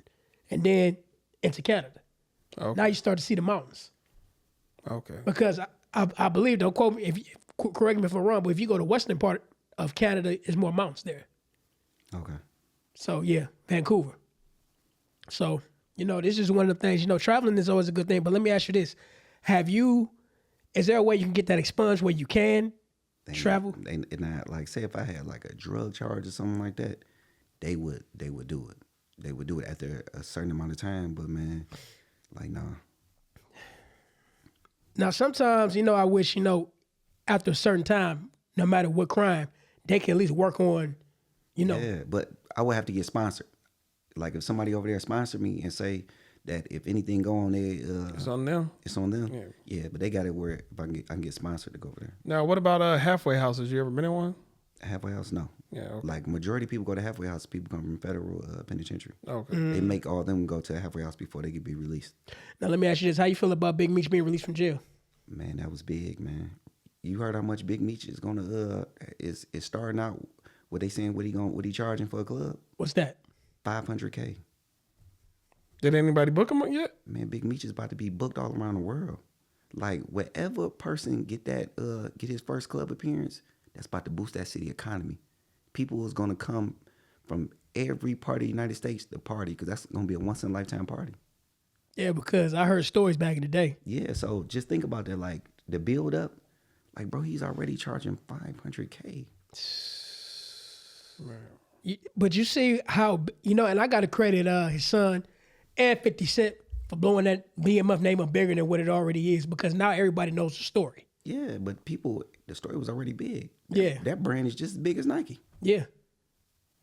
C: and then into Canada.
D: Okay.
C: Now you start to see the mountains.
D: Okay.
C: Because I believe, don't quote me, correct me if I'm wrong, but if you go to the western part of Canada, there's more mountains there.
E: okay.
C: So yeah, Vancouver. So, this is one of the things, traveling is always a good thing. But let me ask you this. Is there a way you can get that expunged where you can travel?
E: And like, say if I had like a drug charge or something like that, they would do it. They would do it after a certain amount of time. But man, like, nah.
C: Now, sometimes, I wish, after a certain time, no matter what crime, they can at least work on,
E: Yeah, but I would have to get sponsored. Like if somebody over there sponsored me and say that if anything go on there,
D: It's on them.
E: it's on them.
D: Yeah.
E: Yeah, but they got it where if I can get sponsored to go over there.
D: Now, what about halfway houses? You ever been in one?
E: Halfway house, no.
D: Yeah. Okay.
E: Like majority of people go to halfway house. People come from federal penitentiary.
D: Okay.
E: They make all them go to a halfway house before they could be released.
C: Now, let me ask you this. How you feel about Big Meech being released from jail?
E: Man, that was big, man. You heard how much Big Meech is gonna is starting out? What they saying? What he charging for a club?
C: What's that?
E: $500K.
D: Did anybody book him yet?
E: Man, Big Meech is about to be booked all around the world. Like whatever person get his first club appearance, that's about to boost that city economy. People is gonna come from every part of the United States to party because that's gonna be a once in a lifetime party.
C: Yeah, because I heard stories back in the day.
E: Yeah, so just think about that. Like the build up, like bro, he's already charging $500K.
C: But you see how, and I got to credit his son and 50 Cent for blowing that BMF name up bigger than what it already is, because now everybody knows the story.
E: Yeah, but the story was already big.
C: Yeah.
E: That brand is just as big as Nike.
C: Yeah.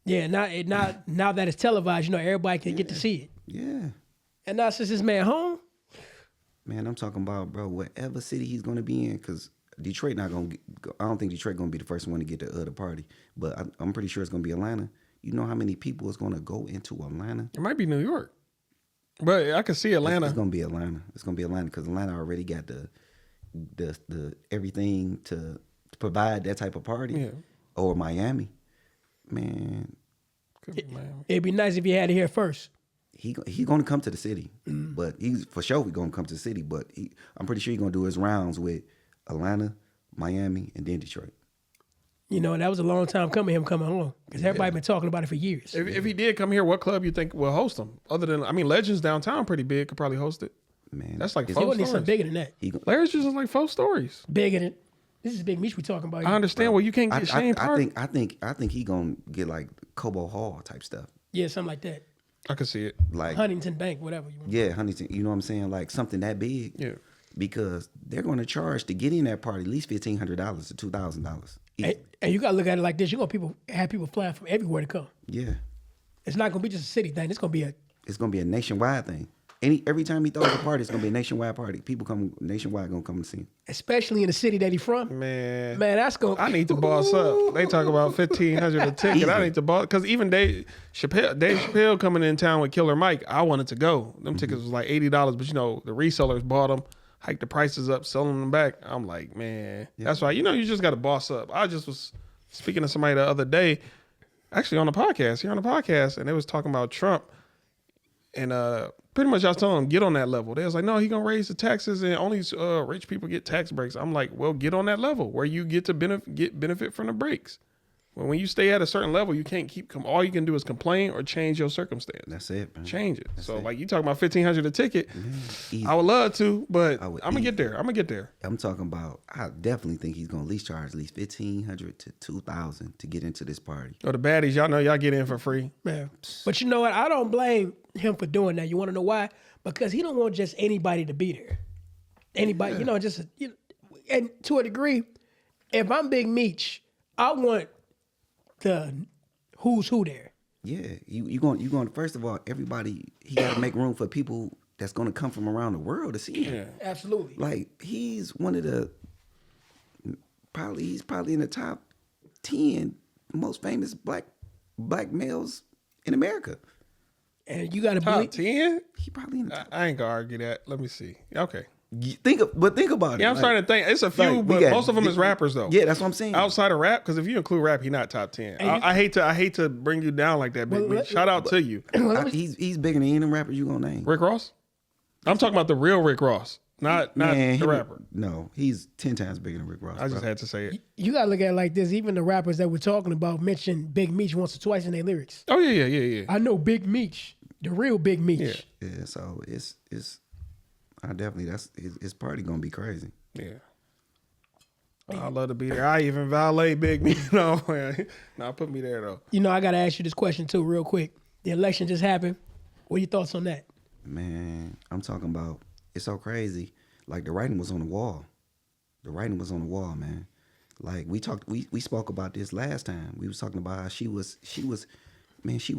C: Yeah, now that it's televised, everybody can get to see it.
E: Yeah.
C: And now since this man home,
E: Man, I'm talking about, bro, whatever city he's going to be in, because Detroit not going to I don't think Detroit going to be the first one to get the party, but I'm pretty sure it's going to be Atlanta. You know how many people is going to go into Atlanta?
D: It might be New York, but I can see Atlanta.
E: It's going to be Atlanta. It's going to be Atlanta because Atlanta already got the everything to provide that type of party.
C: Yeah.
E: Or Miami. Man,
D: Could be Miami.
C: It'd be nice if you had it here first.
E: He going to come to the city, but he's for sure going to come to the city. But I'm pretty sure he's going to do his rounds with Atlanta, Miami, and then Detroit.
C: And that was a long time coming, him coming home, because everybody been talking about it for years.
D: If he did come here, what club you think will host him? Other than, Legends downtown pretty big, could probably host it.
E: Man,
D: That's like
C: He
D: 4
C: would need something
D: stories.
C: bigger than that.
D: Legends is like 4 stories.
C: Bigger than this is Big Meech we talking about.
D: I understand. Well, you can't get Shane Park.
E: I think he gonna get like Cobo Hall type stuff.
C: Yeah, something like that.
D: I could see it.
E: Like
C: Huntington Bank, whatever you want.
E: Yeah, Huntington. You know what I'm saying? Like something that big.
D: Yeah.
E: Because they're going to charge to get in that party at least $1,500 to $2,000.
C: And you got to look at it like this. You're going to have people flying from everywhere to come.
E: Yeah.
C: It's not going to be just a city thing. It's going to be
E: a nationwide thing. Every time he throws a party, it's gonna be a nationwide party. People come nationwide gonna come and see him.
C: Especially in the city that he from.
D: Man,
C: that's going.
D: I need to boss up. They talk about $1,500 a ticket. I need to boss because even Dave Chappelle coming in town with Killer Mike. I wanted to go. Them tickets was like $80, but the resellers bought them, hiked the prices up, selling them back. I'm like, man, that's why you just got to boss up. I just was speaking to somebody the other day, actually on a podcast, and they was talking about Trump, and pretty much I was telling them, get on that level. They was like, no, he gonna raise the taxes and only rich people get tax breaks. I'm like, well, get on that level where you get to benefit from the breaks. When you stay at a certain level, you can't all you can do is complain or change your circumstance.
E: That's it, man.
D: Change it. Like you talking about $1,500 a ticket. I would love to, but I'm gonna get there.
E: I'm talking about, I definitely think he's gonna at least charge at least $1,500 to $2,000 to get into this party.
D: Or the baddies, y'all know y'all get in for free.
C: Man. But you know what? I don't blame him for doing that. You want to know why? Because he don't want just anybody to be there. Anybody, and to a degree, if I'm Big Meech, I want the who's who there.
E: Yeah, you going. First of all, everybody, he got to make room for people that's going to come from around the world to see him.
D: Yeah,
C: absolutely.
E: Like he's one of the he's probably in the top 10 most famous black males in America.
C: And you got to
D: top 10.
E: He probably in the top.
D: I ain't gonna argue that. Let me see. Okay.
E: Think about it.
D: Yeah, I'm starting to think. It's a few, but most of them is rappers though.
E: Yeah, that's what I'm saying.
D: Outside of rap, because if you include rap, he's not top 10. I hate to bring you down like that, Big Meech. Shout out to you.
E: He's bigger than any of them rappers you gonna name.
D: Rick Ross. I'm talking about the real Rick Ross, not the rapper.
E: No, he's 10 times bigger than Rick Ross.
D: I just had to say it.
C: You gotta look at it like this. Even the rappers that we're talking about mention Big Meech once or twice in their lyrics.
D: Oh yeah.
C: I know Big Meech, the real Big Meech.
E: Yeah. So it's. I definitely, his party gonna be crazy.
D: Yeah. I love to be there. I even valet Big Meech. No, put me there though.
C: I gotta ask you this question too, real quick. The election just happened. What are your thoughts on that?
E: Man, I'm talking about, it's so crazy. Like the writing was on the wall. The writing was on the wall, man. Like we spoke about this last time. We was talking about how she was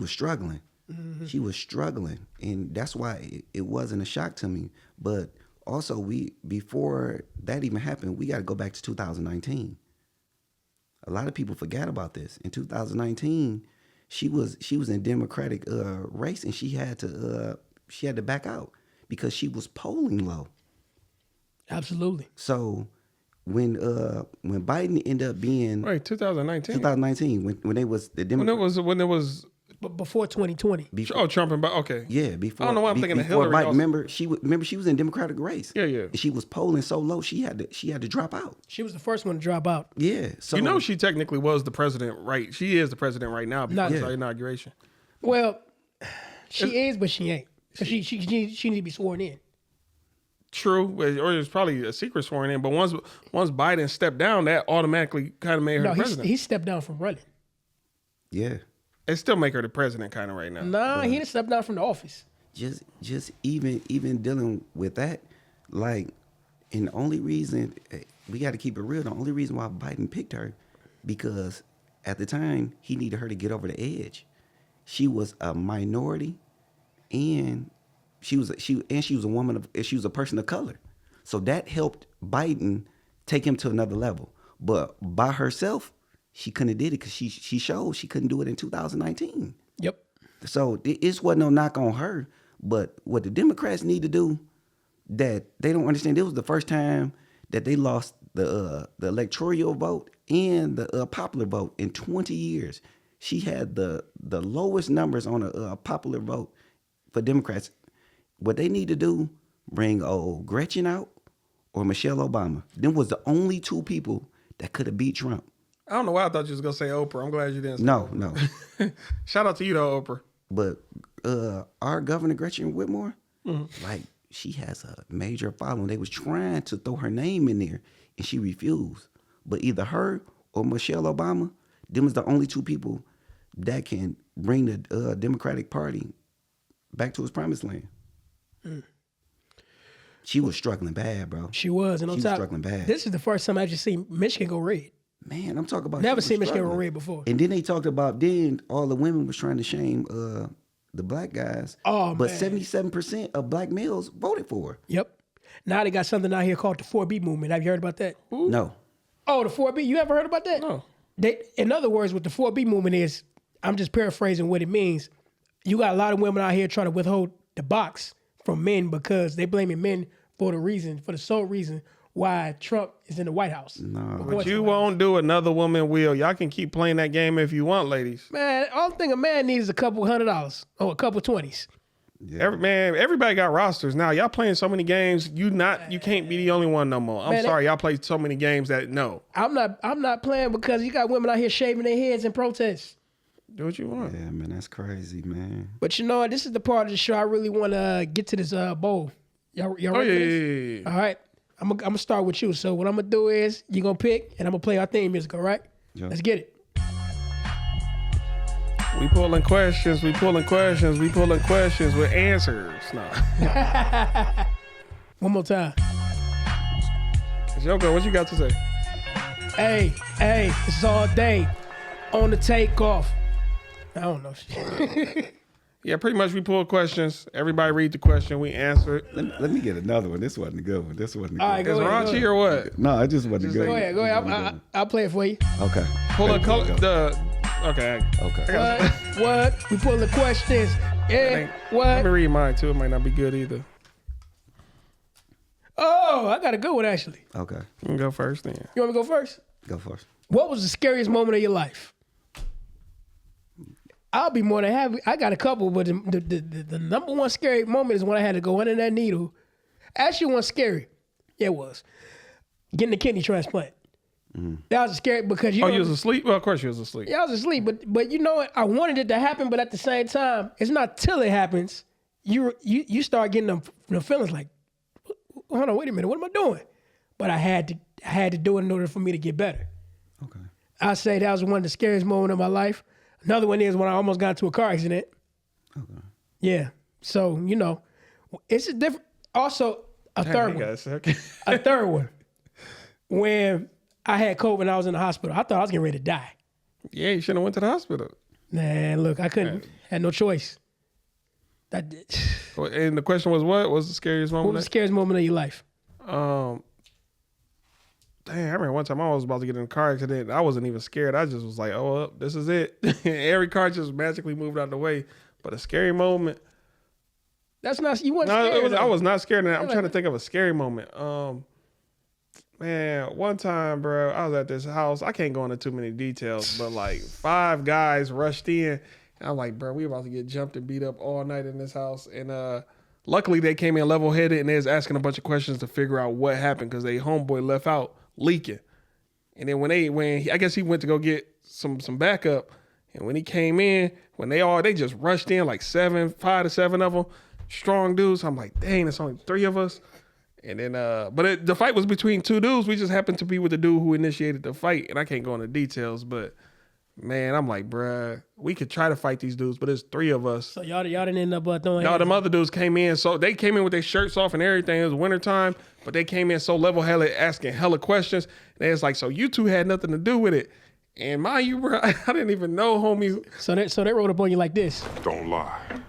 E: struggling. Mm-hmm. She was struggling, and that's why it wasn't a shock to me. But also, before that even happened, we got to go back to 2019. A lot of people forgot about this. In 2019, she was in Democratic race, and she had to back out because she was polling low.
C: Absolutely.
E: So when Biden ended up being
D: 2019
E: when they was the Democrat
D: when it was.
C: But before 2020.
D: Trump and Biden. Okay.
E: Yeah, before.
D: I don't know why I'm thinking of Hillary.
E: Biden, remember she was in Democratic race.
D: Yeah.
E: And she was polling so low she had to drop out.
C: She was the first one to drop out.
E: Yeah. So
D: she technically was the president, right? She is the president right now before her inauguration.
C: Well, she is, but she ain't. So she need to be sworn in.
D: True, or it's probably a secret sworn in. But once Biden stepped down, that automatically kind of made her the president.
C: He stepped down from running.
E: Yeah.
D: It still make her the president kind of right now.
C: Nah, he didn't step down from the office.
E: Just even dealing with that, like, and the only reason, we got to keep it real, the only reason why Biden picked her, because at the time he needed her to get over the edge. She was a minority, and she was a woman she was a person of color, so that helped Biden take him to another level. But by herself, she couldn't have did it because she showed she couldn't do it in 2019.
C: Yep. So
E: it wasn't no knock on her, but what the Democrats need to do that they don't understand, it was the first time that they lost the electoral vote and the popular vote in 20 years. She had the lowest numbers on a popular vote for Democrats. What they need to do, bring old Gretchen out or Michelle Obama. Them was the only two people that could have beat Trump.
D: I don't know why I thought you was going to say Oprah. I'm glad you didn't say
E: No.
D: Shout out to you, though, Oprah.
E: But our Governor Gretchen Whitmer, like, she has a major following. They was trying to throw her name in there, and she refused. But either her or Michelle Obama, them is the only two people that can bring the Democratic Party back to its promised land. She was struggling bad, bro.
C: She was. And on top,
E: struggling bad.
C: This is the first time I just seen Michigan go red.
E: Man, I'm talking about
C: never seen Michigan go red before.
E: And then they talked about all the women was trying to shame the black guys.
C: Oh,
E: but
C: man.
E: 77% of black males voted for her.
C: Yep. Now they got something out here called the 4B movement. Have you heard about that?
E: No.
C: Oh, the 4B. You ever heard about that?
D: No.
C: In other words, what the 4B movement is, I'm just paraphrasing what it means. You got a lot of women out here trying to withhold the box from men because they blaming men for the sole reason why Trump is in the White House.
E: No.
D: But you won't do another woman will. Y'all can keep playing that game if you want, ladies.
C: Man, all thing a man needs is a couple $100 or a couple 20s.
E: Yeah.
D: Everybody got rosters now. Y'all playing so many games. You can't be the only one no more. I'm sorry, y'all play so many games that no.
C: I'm not playing because you got women out here shaving their heads in protest.
D: Do what you want.
E: Yeah, man, that's crazy, man.
C: But you know what? This is the part of the show I really want to get to this bowl. Y'all ready for this?
D: Yeah.
C: All right. I'm gonna start with you. So what I'm gonna do is you're gonna pick and I'm gonna play our theme music. All right?
E: Yeah.
C: Let's get it.
D: We pulling questions with answers. No.
C: One more time.
D: Joko, what you got to say?
C: Hey, this is all day on the takeoff. I don't know.
D: Yeah, pretty much we pull questions. Everybody read the question. We answer it.
E: Let me get another one. This wasn't a good one.
C: All right,
D: Is
C: go ahead.
D: raunchy or what?
E: No, it just wasn't good.
C: Go ahead. I'll play it for you.
E: Okay.
D: Pull a
E: There
D: color.
E: you go.
D: Okay.
E: Okay.
C: What? We pull the questions. Yeah.
D: Let me
C: What?
D: read mine too. It might not be good either.
C: Oh, I got a good one actually.
E: Okay.
D: You can go first then.
C: You want me to go first?
E: Go first.
C: What was the scariest moment of your life? I'll be more than happy. I got a couple, but the number one scary moment is when I had to go under that needle. Actually, wasn't scary. Yeah, it was. Getting a kidney transplant. That was scary because you know.
D: You was asleep? Well, of course you was asleep.
C: Yeah, I was asleep, but you know what? I wanted it to happen, but at the same time, it's not till it happens. You start getting them feelings like, hold on, wait a minute, what am I doing? But I had to do it in order for me to get better.
E: Okay.
C: I say that was one of the scariest moments of my life. Another one is when I almost got into a car accident.
E: Okay.
C: Yeah. So, you know, it's a different. Also, a third one. A third one. When I had COVID and I was in the hospital, I thought I was getting ready to die.
D: Yeah, you shouldn't have went to the hospital.
C: Man, look, I couldn't. Had no choice. And
D: the question was, what was the scariest moment?
C: What was the scariest moment of your life?
D: Damn, I remember one time I was about to get in a car accident. I wasn't even scared. I just was like, oh, well, this is it. Every car just magically moved out of the way. But a scary moment.
C: That's not, you weren't scared.
D: I was not scared. I'm trying to think of a scary moment. Man, one time, bro, I was at this house. I can't go into too many details, but like 5 guys rushed in. And I'm like, bro, we about to get jumped and beat up all night in this house. And luckily they came in level-headed and they was asking a bunch of questions to figure out what happened because they homeboy left out leaking. And then when I guess he went to go get some backup, and when he came in, they just rushed in like 5 to 7 of them, strong dudes. I'm like, dang, it's only 3 of us. And then, the fight was between 2 dudes. We just happened to be with the dude who initiated the fight, and I can't go into details, but man, I'm like, bruh, we could try to fight these dudes, but it's 3 of us.
C: So y'all didn't end up throwing
D: No,
C: hands?
D: them other dudes came in. So they came in with their shirts off and everything. It was wintertime, but they came in so level-headed, asking hella questions. And it's like, so you 2 had nothing to do with it. And mind you, bro, I didn't even know, homies.
C: So they rolled up on you like this.
A: Don't lie.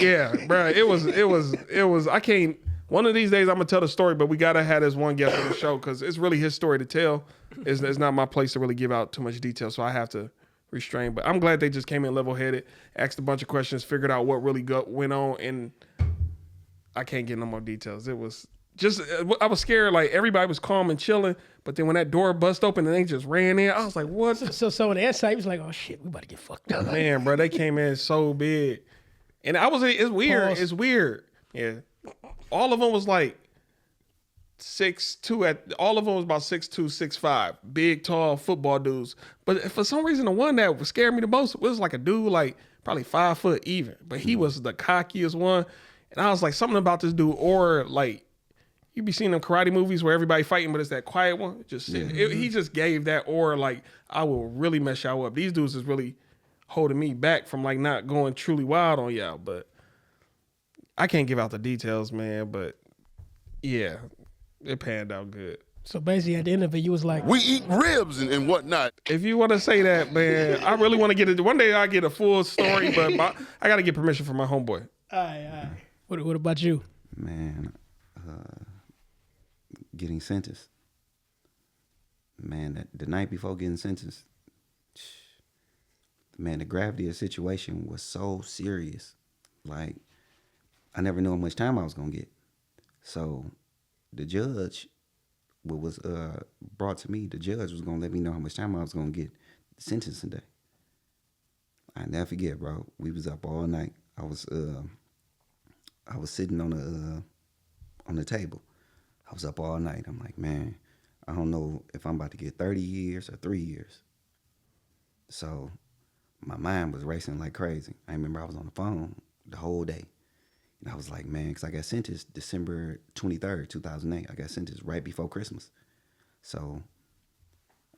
D: Yeah, bro, it was, I can't, one of these days I'm going to tell the story, but we got to have this one guest on the show because it's really his story to tell. It's not my place to really give out too much detail, so I have to restrain. But I'm glad they just came in level-headed, asked a bunch of questions, figured out what really went on, and I can't get no more details. It was just, I was scared. Like, everybody was calm and chilling, but then when that door bust open and they just ran in, I was like, what?
C: So on the inside, he was like, oh, shit, we about to get fucked up.
D: Man, bro, they came in so big. And it's weird.
C: Pause.
D: It's weird. Yeah. All of them was like 6'2", all of them was about 6'2", 6'5", big, tall football dudes. But for some reason, the one that scared me the most was like a dude like probably 5 foot even. But he was the cockiest one. And I was like, something about this dude, or like, you be seeing them karate movies where everybody fighting, but it's that quiet one. He just gave that aura like, I will really mess y'all up. These dudes is really holding me back from like not going truly wild on y'all. But I can't give out the details, man. But yeah, it panned out good.
C: So basically, at the end of it, you was like,
F: We eat ribs and whatnot.
D: If you want to say that, man, I really want to get it. One day I get a full story, but I got to get permission from my homeboy.
C: all right. What about you?
E: Man, getting sentenced. Man, the night before getting sentenced, man, the gravity of the situation was so serious. Like, I never knew how much time I was gonna get. So, the judge, what was brought to me, the judge was gonna let me know how much time I was gonna get sentencing day. I never forget, bro. We was up all night. I was sitting on the table. I was up all night. I'm like, man, I don't know if I'm about to get 30 years or 3 years. So my mind was racing like crazy. I remember I was on the phone the whole day. And I was like, man, because I got sentenced December 23rd, 2008. I got sentenced right before Christmas. So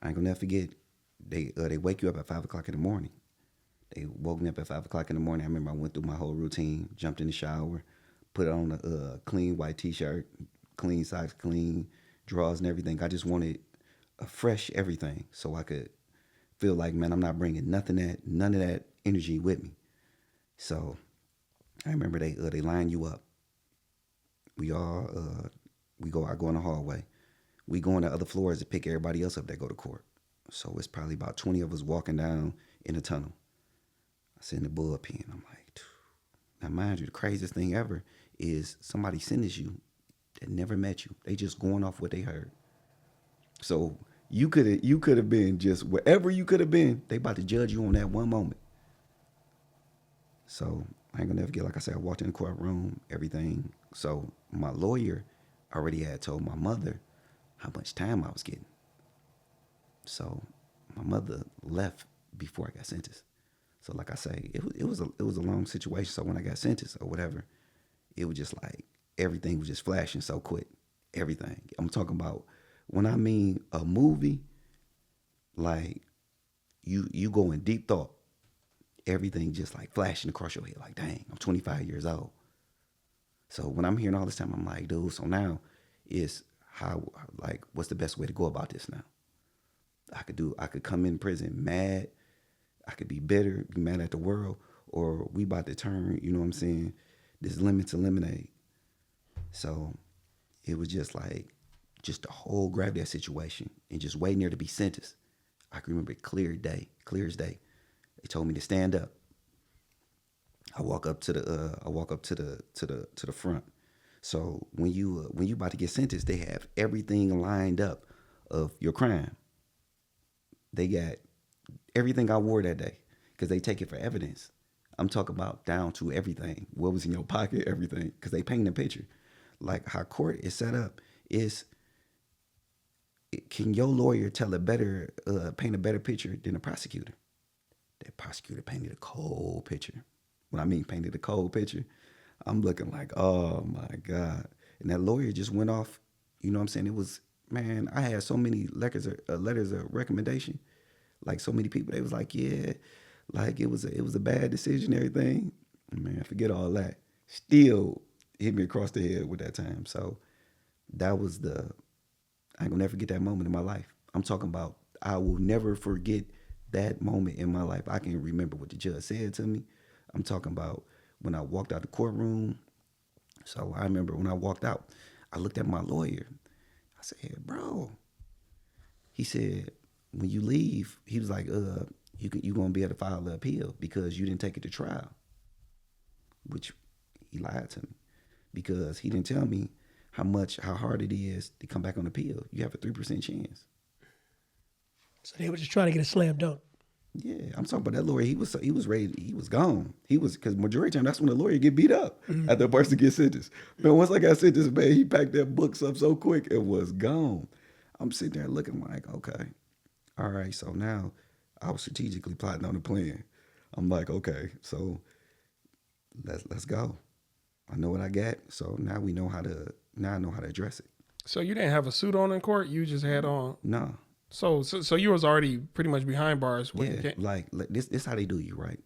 E: I ain't gonna never forget, they wake you up at 5 o'clock in the morning. They woke me up at 5 o'clock in the morning. I remember I went through my whole routine, jumped in the shower, put on a clean white t-shirt, clean socks, clean drawers and everything. I just wanted a fresh everything so I could feel like, man, I'm not bringing none of that energy with me. So I remember they line you up. I go in the hallway. We go on the other floors to pick everybody else up that go to court. So it's probably about 20 of us walking down in the tunnel. I sit in the bullpen. I'm like, now mind you, the craziest thing ever is somebody sentenced you that never met you. They just going off what they heard. So you could have been just wherever you could have been. They about to judge you on that one moment. So I ain't gonna never forget. Like I said, I walked in the courtroom, everything. So my lawyer already had told my mother how much time I was getting. So my mother left before I got sentenced. So like I say, it was a long situation. So when I got sentenced or whatever, it was just like everything was just flashing so quick. Everything. I'm talking about when I mean a movie, like you go in deep thought. Everything just like flashing across your head. Like, dang, I'm 25 years old. So when I'm hearing all this time, I'm like, dude. So now is what's the best way to go about this now? I could come in prison mad. I could be bitter, be mad at the world, or we about to turn, you know what I'm saying, this lemon to lemonade. So it was just like, just the whole gravity of that situation and just waiting there to be sentenced. I can remember it clear as day. They told me to stand up. I walk up to the front. So when you about to get sentenced, they have everything lined up of your crime. They got everything I wore that day because they take it for evidence. I'm talking about down to everything. What was in your pocket, everything, because they paint a picture. Like how court is set up is, can your lawyer paint a better picture than the prosecutor? That prosecutor painted a cold picture. When I mean painted a cold picture, I'm looking like, oh my God. And that lawyer just went off, you know what I'm saying? It was, man, I had so many letters of recommendation. Like so many people, they was like, yeah, like it was a bad decision, everything. Man, forget all that. Still hit me across the head with that time. So that was I ain't gonna never forget that moment in my life. I'm talking about, I will never forget that moment in my life. I can remember what the judge said to me. I'm talking about when I walked out the courtroom. So I remember when I walked out, I looked at my lawyer. I said, bro, he said, when you leave, he was like, you gonna be able to file the appeal because you didn't take it to trial. Which he lied to me because he didn't tell me how hard it is to come back on appeal. You have a 3% chance.
C: So they were just trying to get a slam dunk.
E: Yeah, I'm talking about that lawyer. He was ready. He was gone. Because majority of the time, that's when the lawyer get beat up after the person gets sentenced. Man, once I got sentenced, man, he packed that books up so quick and was gone. I'm sitting there looking like, okay, all right. So now I was strategically plotting on the plan. I'm like, okay, so let's go. I know what I got. So now I know how to address it.
D: So you didn't have a suit on in court? You just had on?
E: No.
D: So you was already pretty much behind bars when you came?
E: Like this how they do you, right?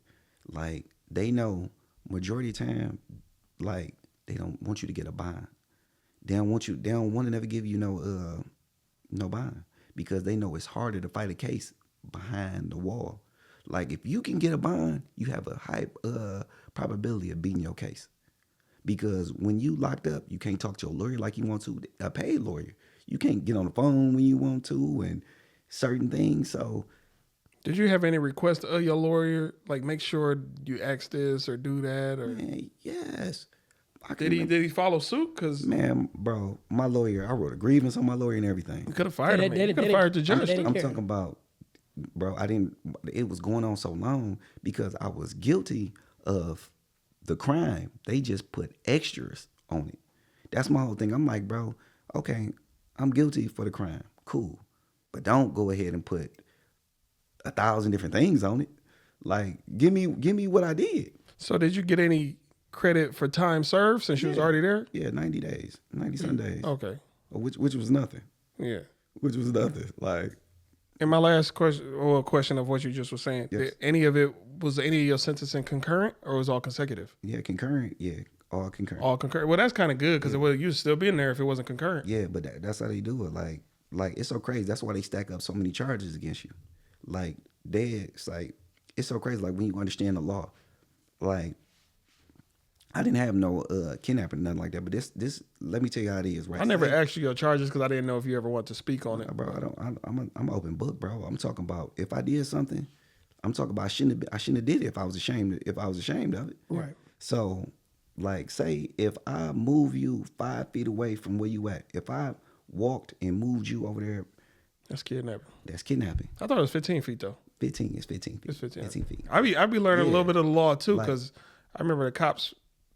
E: Like they know majority of the time, like they don't want you to get a bond. They don't want to never give you no No bond. Because they know it's harder to fight a case behind the wall. Like, if you can get a bond, you have a high probability of beating your case. Because when you locked up, you can't talk to a lawyer like you want to, a paid lawyer. You can't get on the phone when you want to and certain things. So,
D: did you have any requests of your lawyer, like make sure you ask this or do that? Or
E: man, yes.
D: did he follow suit? Because
E: man, bro, my lawyer, I wrote a grievance on my lawyer and everything.
D: you could have fired him.
C: They
D: You could have fired the judge.
E: I'm talking about, bro, it was going on so long because I was guilty of the crime. They just put extras on it. That's my whole thing. I'm like, bro, okay, I'm guilty for the crime. Cool. But don't go ahead and put 1,000 different things on it. Like, give me what I did.
D: So did you get any credit for time served since you was already there?
E: Yeah, 90 days, 90 some days.
D: Okay.
E: Which was nothing.
D: Yeah.
E: Which was nothing. Like,
D: And my last question, or a question of what you just were saying,
E: yes.
D: was any of your sentencing concurrent or was all consecutive?
E: yeah, concurrent. Yeah, all concurrent.
D: All concurrent. Well, that's kind of good because you'd still be in there if it wasn't concurrent.
E: Yeah, but that's how they do it. Like it's so crazy. That's why they stack up so many charges against you. Like, it's so crazy. Like, when you understand the law, like, I didn't have no kidnapping, nothing like that. But this, let me tell you how it is, right?
D: I never asked you your charges because I didn't know if you ever want to speak on it.
E: Bro, I'm an open book, bro. I'm talking about if I did something, I'm talking about I shouldn't have did it if I was ashamed of it.
C: Right.
E: So, like, say if I move you 5 feet away from where you at, if I walked and moved you over there,
D: That's kidnapping.
E: that's kidnapping.
D: I thought it was 15 feet though.
E: 15 is 15 feet.
D: It's 15.
E: 15 feet.
D: I be learning a
E: Yeah.
D: little bit of the law too
E: Like-
D: because I remember the cops.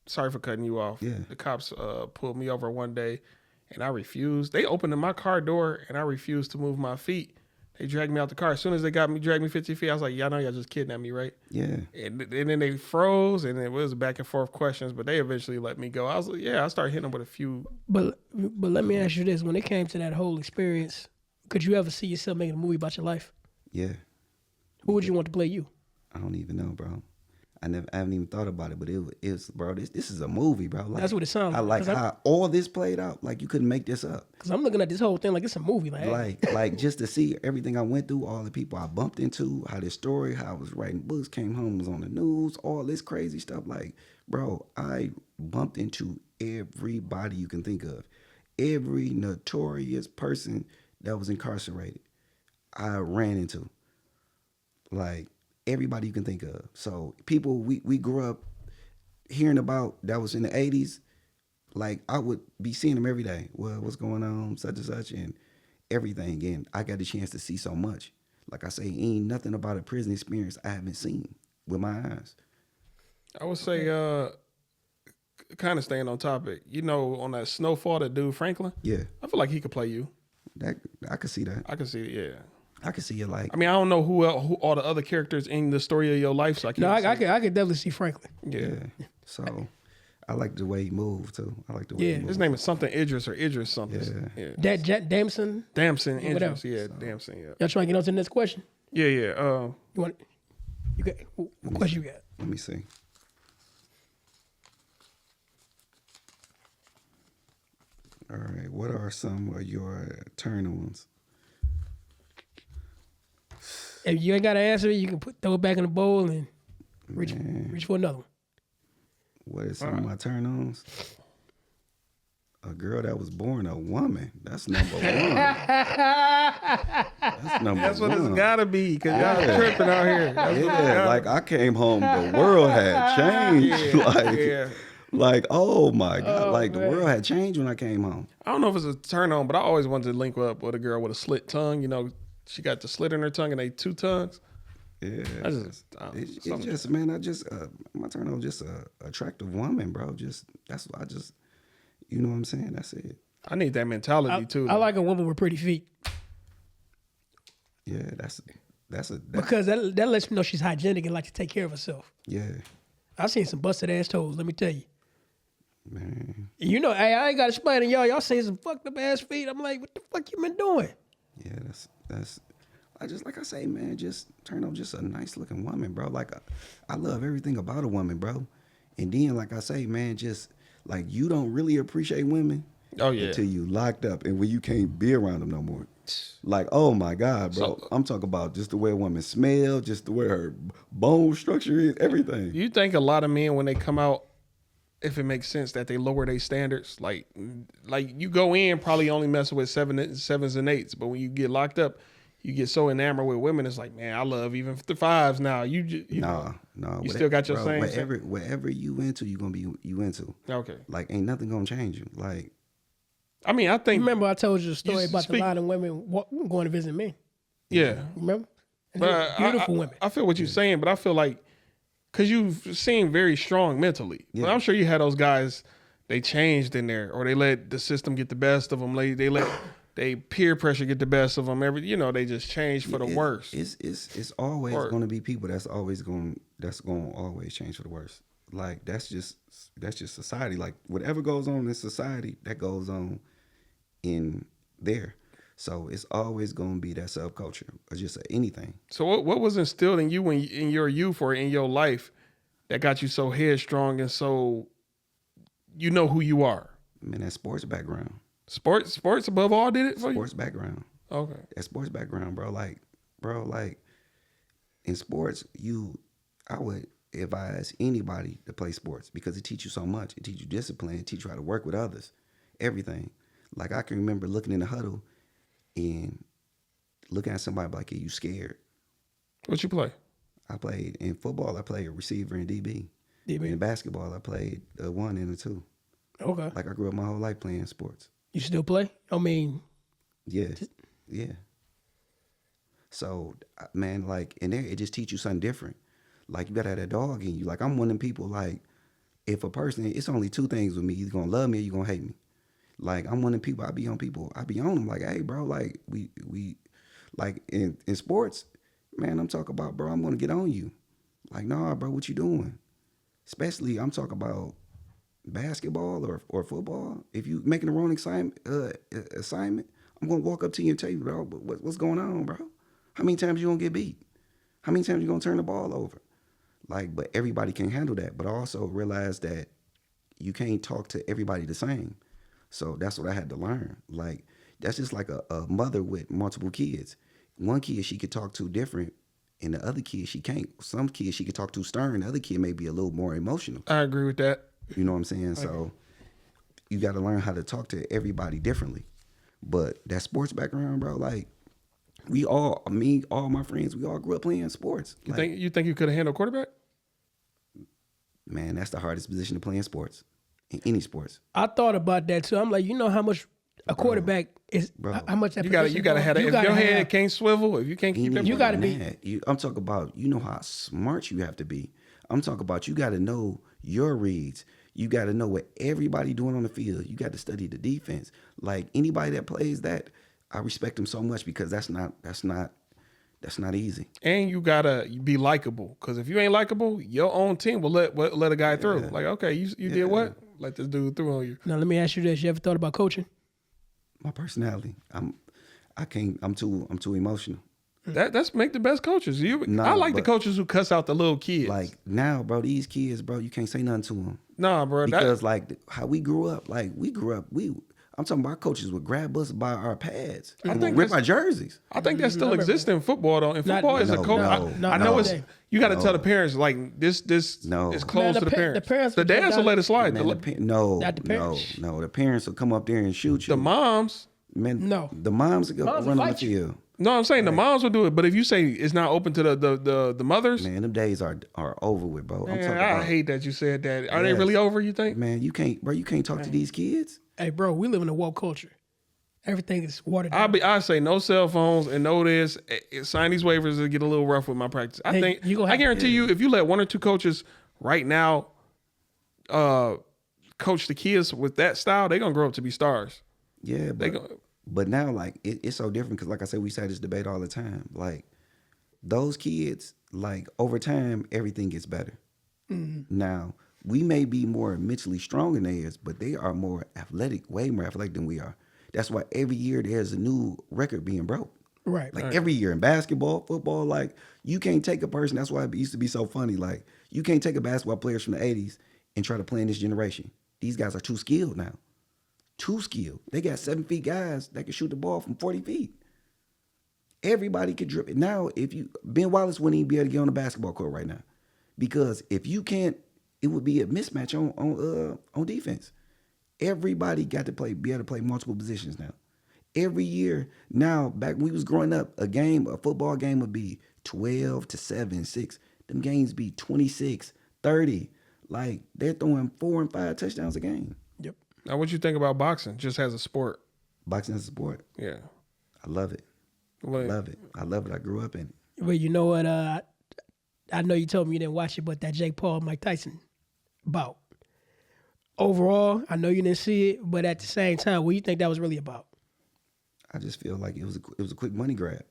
D: Sorry for cutting you off.
E: Yeah.
D: The cops pulled me over one day, and I refused. They opened my car door, and I refused to move my feet. They dragged me out the car. As soon as they dragged me 50 feet, I was like, y'all know y'all just kidnapped me, right?
E: Yeah.
D: And then they froze, and it was back and forth questions, but they eventually let me go. I was like, yeah, I started hitting them with a few.
C: But let me ask you this: when it came to that whole experience, could you ever see yourself making a movie about your life?
E: Yeah.
C: Who would you want to play you?
E: I don't even know, bro. I haven't even thought about it, but it was, bro. This is a movie, bro. Like,
C: That's what it sounds
E: I
C: like,
E: like
C: 'cause
E: how all this played out. Like, you couldn't make this up.
C: Because I'm looking at this whole thing like it's a movie.
E: Like just to see everything I went through, all the people I bumped into, how this story, how I was writing books, came home, was on the news, all this crazy stuff. Like, bro, I bumped into everybody you can think of. Every notorious person that was incarcerated, I ran into. Like, everybody you can think of. So people we grew up hearing about that was in the 80s, like, I would be seeing them every day. Well, what's going on, such and such, and everything. And I got the chance to see so much. Like I say, ain't nothing about a prison experience I haven't seen with my eyes.
D: I would say, kind of staying on topic. You know, on that Snowfall, that dude Franklin.
E: Yeah,
D: I feel like he could play you.
E: that I could see that.
D: I can see it. Yeah.
E: I could see it. Like,
D: I mean, I don't know who all the other characters in the story of your life. So I can't.
C: No, I
D: say.
C: could definitely see Franklin.
D: Yeah.
E: so I like the way he moved too. I like the way
C: Yeah.
E: he moved.
D: His name is something Idris or Idris something.
E: Yeah.
D: Yeah.
C: That Damson.
D: Damson
C: whatever.
D: Idris. Yeah. Damson. Yeah.
C: Y'all trying to get on to the next question?
D: Yeah. Yeah.
C: You want? You got what question you got?
E: Let me see. All right. What are some of your turn-ons?
C: If you ain't got to answer it, you can throw it back in the bowl and reach for another one.
E: What is some of my turn-ons? A girl that was born a woman. That's number one. That's number
D: That's what
E: one.
D: it's gotta be, cause y'all tripping out here. That's what it's
E: Yeah,
D: gotta
E: like I came home, the world had changed.
D: Yeah.
E: like, oh my God,
C: Oh,
E: like
C: man.
E: the world had changed when I came home.
D: I don't know if it's a turn on, but I always wanted to link up with a girl with a slit tongue. You know, she got the slit in her tongue and they 2 tongues.
E: Yeah,
D: I just,
E: it
D: something-
E: just, man, I just my turn on just a attractive woman, bro. Just that's what I just, you know what I'm saying? That's it.
D: I need that mentality too.
C: I like a woman with pretty feet
E: Yeah, that's
C: because that lets me know she's hygienic and like to take care of herself.
E: yeah,
C: I've seen some busted ass toes. Let me tell you.
E: man.
C: You know, hey, I ain't got to explain to y'all. Y'all seen some fucked up ass feet. I'm like, what the fuck you been doing?
E: Yeah, that's. I just like I say, man. Just turn on just a nice looking woman, bro. Like I love everything about a woman, bro. And then, like I say, man, just like you don't really appreciate women
D: Oh, yeah.
E: Until you locked up, and when you can't be around them no more. Like, oh my God, bro!
D: So-
E: I'm talking about just the way a woman smell, just the way her bone structure is, everything.
D: You think a lot of men when they come out, if it makes sense, that they lower their standards? Like you go in probably only messing with sevens and eights, but when you get locked up, you get so enamored with women. It's like, man, I love even the fives now. You still got your same.
E: Whatever you into, you gonna be you into.
D: Okay.
E: Like, ain't nothing gonna change you. Like,
D: I mean, I think.
C: Remember, I told you the story about the
D: speak-
C: line of women going to visit me.
D: Yeah.
C: Remember? And
D: But
C: they were beautiful women.
D: I feel what you're saying, but I feel like because you seem very strong mentally.
E: Yeah.
D: But I'm sure you had those guys. They changed in there, or they let the system get the best of them. They let they peer pressure get the best of them. They just change for the worst.
E: It's always
D: Or-
E: going to be people that's going to always change for the worse. Like, that's just society. Like, whatever goes on in society, that goes on in there. So it's always going to be that subculture or just anything.
D: So what was instilled in you in your youth or in your life that got you so headstrong and so you know who you are?
E: Man, that sports background.
D: Sports above all did it for you?
E: Sports background.
D: Okay.
E: That sports background, bro. Like in sports, I would advise anybody to play sports because it teaches you so much. It teaches you discipline. It teaches you how to work with others. Everything. Like, I can remember looking in the huddle and looking at somebody like, "Are you scared?"
D: What you play?
E: I played in football. I played receiver and DB.
C: DB.
E: In basketball, I played a 1 and a 2.
C: Okay.
E: Like, I grew up my whole life playing sports.
C: You still play? I mean,
E: Yeah, yeah. So, man, like, in there, it just teach you something different. Like, you gotta have that dog in you. Like, I'm one of them people, like, if a person, it's only two things with me. You're gonna love me or you're gonna hate me. Like, I'm one of them people, I be on them, like, hey, bro, like, we like, in sports, man, I'm talking about, bro, I'm gonna get on you. Like, nah, bro, what you doing? Especially, I'm talking about basketball or football. If you making the wrong assignment, I'm gonna walk up to you and tell you, bro, what's going on, bro? How many times you gonna get beat? How many times you gonna turn the ball over? Like, but everybody can handle that. But I also realize that you can't talk to everybody the same. So that's what I had to learn. Like, that's just like a mother with multiple kids. One kid she could talk to different, and the other kid she can't. Some kids she could talk to stern. The other kid may be a little more emotional.
D: I agree with that.
E: You know what I'm saying? So you got to learn how to talk to everybody differently. But that sports background, bro, like, all my friends, we all grew up playing sports.
D: You
E: Like,
D: think you could have handled quarterback?
E: man, that's the hardest position to play in sports, in any sports.
C: I thought about that too. I'm like, you know how much a quarterback is, how much that
D: You gotta have that. If your head can't swivel, if you can't keep that,
C: You gotta be-
E: mad. I'm talking about, you know how smart you have to be. I'm talking about, you got to know your reads. You got to know what everybody doing on the field. You got to study the defense. Like, anybody that plays that, I respect them so much because that's not easy.
D: and you gotta be likable. Because if you ain't likable, your own team will let a guy through. Like, okay, you did what? Let this dude through on you.
C: Now let me ask you this: you ever thought about coaching?
E: My personality, I'm too emotional.
D: That's make the best coaches.
E: Nah,
D: I like the
E: but-
D: coaches who cuss out the little kids.
E: Like, now, bro, these kids, bro, you can't say nothing to them.
D: nah, bro.
E: Because like how we grew up, I'm talking about coaches would grab us by our pads and
D: think
E: rip
D: that's-
E: our jerseys.
D: I think that still exists in football though. In
C: Not-
D: football, as a
E: No,
D: coach,
E: no,
D: I know
C: no.
D: it's you got to tell the parents like this
E: No.
D: is close
C: Man,
D: to
C: the
D: the
C: pa-
D: parents.
C: the parents
D: The
C: would jump
D: dads will
C: down-
D: let it slide.
E: Man,
D: The
C: Not the parents.
E: The parents will come up there and shoot you.
D: moms.
E: Man,
C: No.
E: the moms will go
C: Moms will
E: run on the
C: fight you.
E: field.
D: No, I'm saying the moms will do it, but if you say it's not open to the mothers,
E: Man, them days are over with, bro. I'm
D: man,
E: talking
D: I
E: about,
D: hate that you said that. Are they
E: Yes.
D: really over? You think?
E: man, you can't talk to these kids.
C: Hey, bro, we live in a woke culture. Everything is watered down.
D: I say no cell phones and no this. Sign these waivers and get a little rough with my practice. I
C: Hey,
D: think
C: you gonna
D: I
C: have-
D: guarantee you, if you let one or two coaches right now, coach the kids with that style, they're gonna grow up to be stars.
E: Yeah,
D: They
E: but
D: go,
E: But now, like, it's so different because, like I said, we say this debate all the time. Like, those kids, like, over time, everything gets better. Now, we may be more mentally strong than theirs, but they are more athletic, way more athletic than we are. That's why every year there's a new record being broke.
C: Right.
E: Like, every year in basketball, football, like, you can't take a person. That's why it used to be so funny. Like, you can't take a basketball players from the 80s and try to play in this generation. These guys are too skilled now. too skilled. They got 7 feet guys that can shoot the ball from 40 feet. Everybody can dribble. Now, Ben Wallace wouldn't even be able to get on the basketball court right now, because if you can't, it would be a mismatch on defense. Everybody got to be able to play multiple positions now. Every year now, back when we was growing up, a football game would be 12 to 7, 6. Them games be 26, 30. Like, they're throwing 4 and 5 touchdowns a game.
D: Yep. Now, what you think about boxing, just as a sport?
E: Boxing as a sport?
D: Yeah.
E: I love it. I love it. I grew up in it.
C: But you know what? I know you told me you didn't watch it, but that Jake Paul, Mike Tyson bout. Overall, I know you didn't see it, but at the same time, what do you think that was really about?
E: I just feel like it was a quick money grab.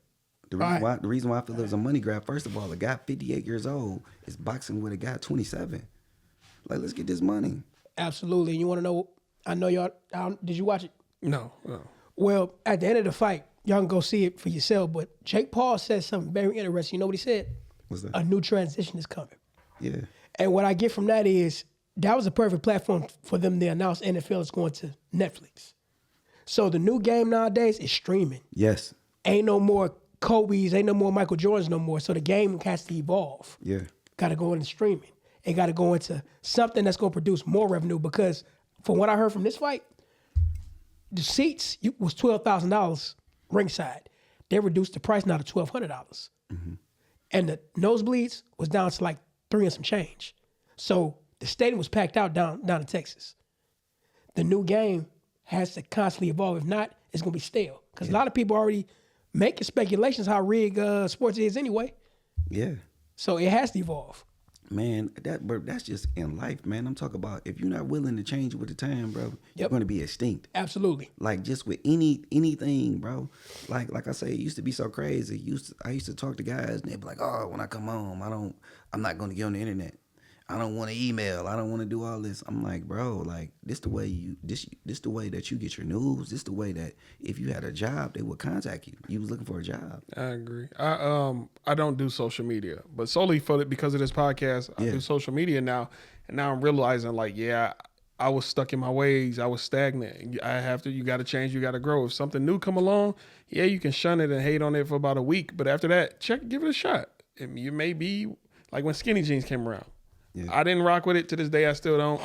E: The reason why I feel it was a money grab, first of all, a guy 58 years old is boxing with a guy 27. Like, let's get this money.
C: Absolutely. And you want to know, I know y'all, did you watch it?
D: No.
C: Well, at the end of the fight, y'all can go see it for yourself, but Jake Paul said something very interesting. You know what he said?
E: What's that?
C: A new transition is coming.
E: Yeah.
C: And what I get from that is that was a perfect platform for them to announce NFL is going to Netflix. So the new game nowadays is streaming.
E: Yes.
C: Ain't no more Kobe's, ain't no more Michael Jordans no more. So the game has to evolve.
E: Yeah.
C: Got to go into streaming. It got to go into something that's going to produce more revenue, because from what I heard from this fight, the seats was $12,000 ringside. They reduced the price now to $1,200. Mm-hmm. And the nosebleeds was down to like $3 and some change. So the stadium was packed out down in Texas. The new game has to constantly evolve. If not, it's going to be stale. Because a lot of people already making speculations how rigged sports is anyway.
E: Yeah.
C: So it has to evolve.
E: Man, that's just in life, man. I'm talking about if you're not willing to change with the time, bro, you're going to be extinct.
C: Absolutely.
E: Like, just with anything, bro. Like I say, it used to be so crazy. I used to talk to guys and they'd be like, oh, when I come home, I'm not going to get on the internet. I don't want to email. I don't want to do all this. I'm like, bro, like, this the way that you get your news. This the way that if you had a job, they would contact you. You was looking for a job.
D: I agree. I don't do social media, but solely because of this podcast, I do social media now. And now I'm realizing, like, I was stuck in my ways. I was stagnant. You got to change. You got to grow. If something new come along, you can shun it and hate on it for about a week. But after that, give it a shot. You may be like when skinny jeans came around. Yeah. I didn't rock with it. To this day, I still don't.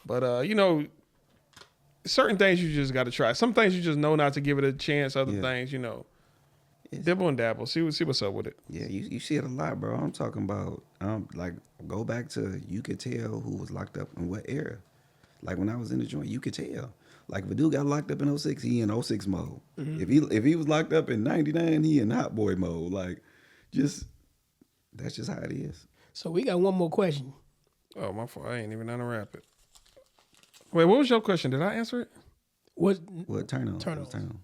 D: But, certain things you just got to try. Some things you just know not to give it a chance. Other things, dibble and dabble. See what's up with it.
E: Yeah, you see it a lot, bro. I'm talking about, like, go back to, you could tell who was locked up in what era. Like, when I was in the joint, you could tell. Like, if a dude got locked up in 06, he in 06 mode. Mm-hmm. If he was locked up in 99, he in hot boy mode. Like, that's just how it is.
C: So we got one more question.
D: Oh, my fault. I ain't even unwrap it. Wait, what was your question? Did I answer it?
E: What turn on?
C: Turn on.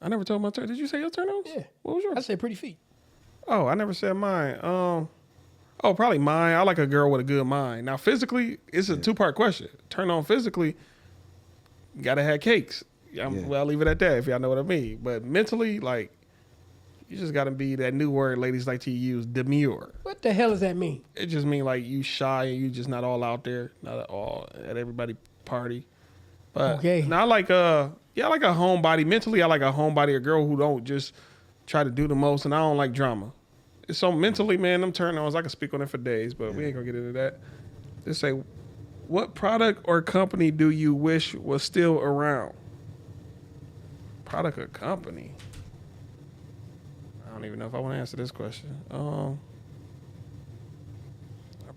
D: I never told my turn. Did you say your turn ons?
C: Yeah.
D: What was yours?
C: I said pretty feet.
D: Oh, I never said mine. Probably mine. I like a girl with a good mind. Now, physically, it's a two-part question. Turn on physically, you gotta have cakes. Well, I'll leave it at that if y'all know what I mean. But mentally, like, you just gotta be that new word ladies like to use, demure.
C: What the hell does that mean?
D: It just means like you shy and you just not all out there, not at all at everybody party. But now I like a homebody. Mentally, I like a homebody, a girl who don't just try to do the most, and I don't like drama. So mentally, man, them turn-ons, I can speak on it for days, but we ain't gonna get into that. Just say, what product or company do you wish was still around? Product or company? I don't even know if I want to answer this question. A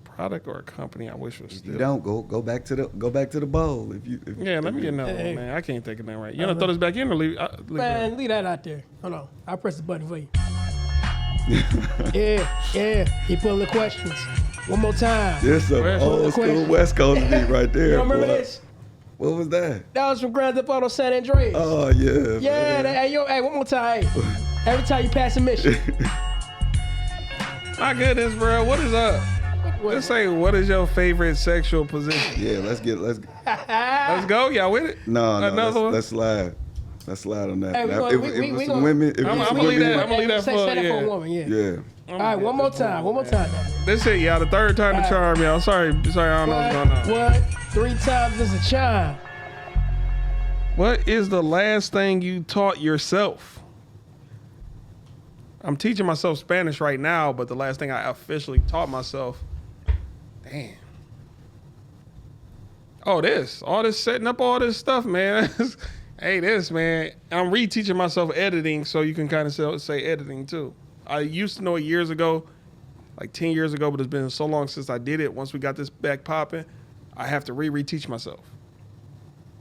D: product or a company I wish was still.
E: You don't go back to the bowl.
D: Let me get another one, man. I can't think of that right. You want to throw this back in or leave?
C: Leave that out there. Hold on, I'll press the button for you. Yeah. He pulling the questions. One more time.
E: There's some old school West Coast beat right there.
C: You remember this?
E: What was that?
C: That was from Grand Theft Auto San Andreas.
E: Oh yeah.
C: Yeah. Hey, one more time. Hey. Every time you pass a mission.
D: My goodness, bro. What is up? Let's say, what is your favorite sexual position?
E: Yeah, let's
D: go. Y'all with it?
E: No. Let's slide. Let's slide on that.
C: Hey,
E: if it's some women,
D: I'm gonna leave that for
C: a woman. Yeah. All right, one more time.
D: This it, y'all. The third time to charm, y'all. Sorry, I don't know what's going on.
C: What? 3 times is a charm.
D: What is the last thing you taught yourself? I'm teaching myself Spanish right now, but the last thing I officially taught myself, damn. Oh, all this setting up all this stuff, man. Hey, man. I'm reteaching myself editing, so you can kind of say editing too. I used to know it years ago, like 10 years ago, but it's been so long since I did it. Once we got this back popping, I have to reteach myself.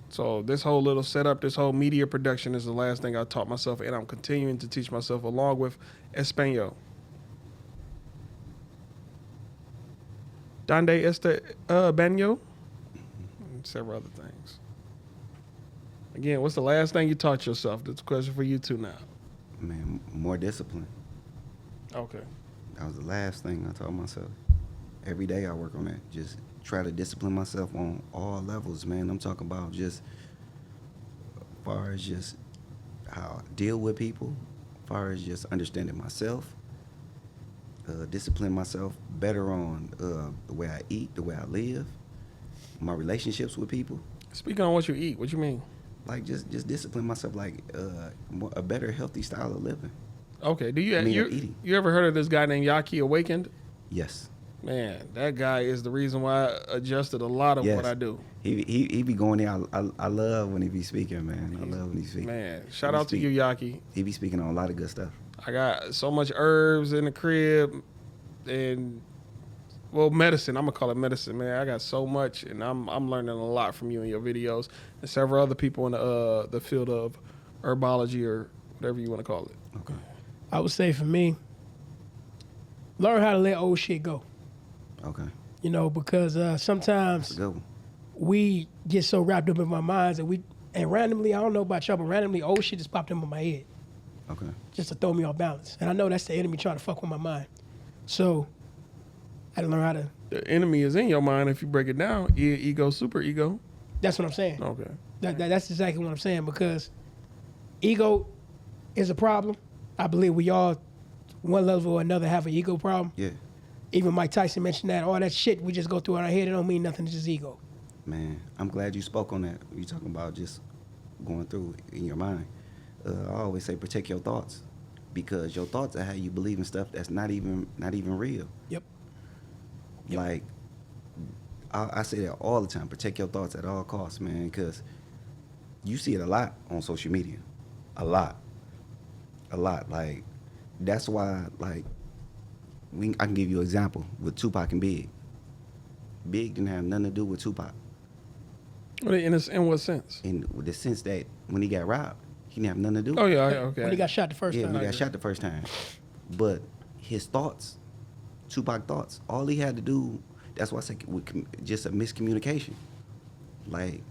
D: So this whole little setup, this whole media production is the last thing I taught myself, and I'm continuing to teach myself along with Espanol. Donde este baño? And several other things. Again, what's the last thing you taught yourself? That's a question for you two now.
E: Man, more discipline.
D: Okay.
E: That was the last thing I taught myself. Every day I work on that. Just try to discipline myself on all levels, man. I'm talking about just as far as just how I deal with people, as far as just understanding myself, discipline myself better on the way I eat, the way I live, my relationships with people.
D: Speaking on what you eat, what you mean?
E: Like just discipline myself, like a better, healthy style of living.
D: Okay. Do
E: eating.
D: you ever heard of this guy named Yaki Awakened?
E: Yes.
D: Man, that guy is the reason why I adjusted a lot of what I do.
E: He be going there. I love when he be speaking, man. I love when he speaks.
D: Man, shout out to you, Yaki.
E: He be speaking on a lot of good stuff.
D: I got so much herbs in the crib and, well, medicine. I'm going to call it medicine, man. I got so much, and I'm learning a lot from you and your videos and several other people in the field of herbology or whatever you want to call it.
E: Okay.
C: I would say for me, learn how to let old shit go.
E: Okay.
C: You know, because sometimes
E: That's a good one.
C: we get so wrapped up in our minds and randomly, I don't know about y'all, but randomly old shit just popped into my head
E: Okay.
C: just to throw me off balance. And I know that's the enemy trying to fuck with my mind. So I had to learn how to.
D: The enemy is in your mind if you break it down. Ego, super ego.
C: That's what I'm saying.
D: Okay.
C: That's exactly what I'm saying, because ego is a problem. I believe we all, one level or another, have an ego problem.
E: Yeah.
C: Even Mike Tyson mentioned that. All that shit we just go through in our head, it don't mean nothing. It's just ego.
E: Man, I'm glad you spoke on that. You talking about just going through in your mind. I always say protect your thoughts, because your thoughts are how you believe in stuff that's not even real.
C: Yep.
E: Like I say that all the time. Protect your thoughts at all costs, man, because you see it a lot on social media. A lot. Like that's why, like, I can give you an example with Tupac and Big. Big didn't have nothing to do with Tupac.
D: In what sense?
E: In the sense that when he got robbed, he didn't have nothing to do with
D: Oh,
E: it.
D: yeah, okay.
C: When he got shot the first
E: Yeah,
C: time.
E: when he got shot the first time. But his thoughts, Tupac thoughts, all he had to do, that's why I say just a miscommunication. Like,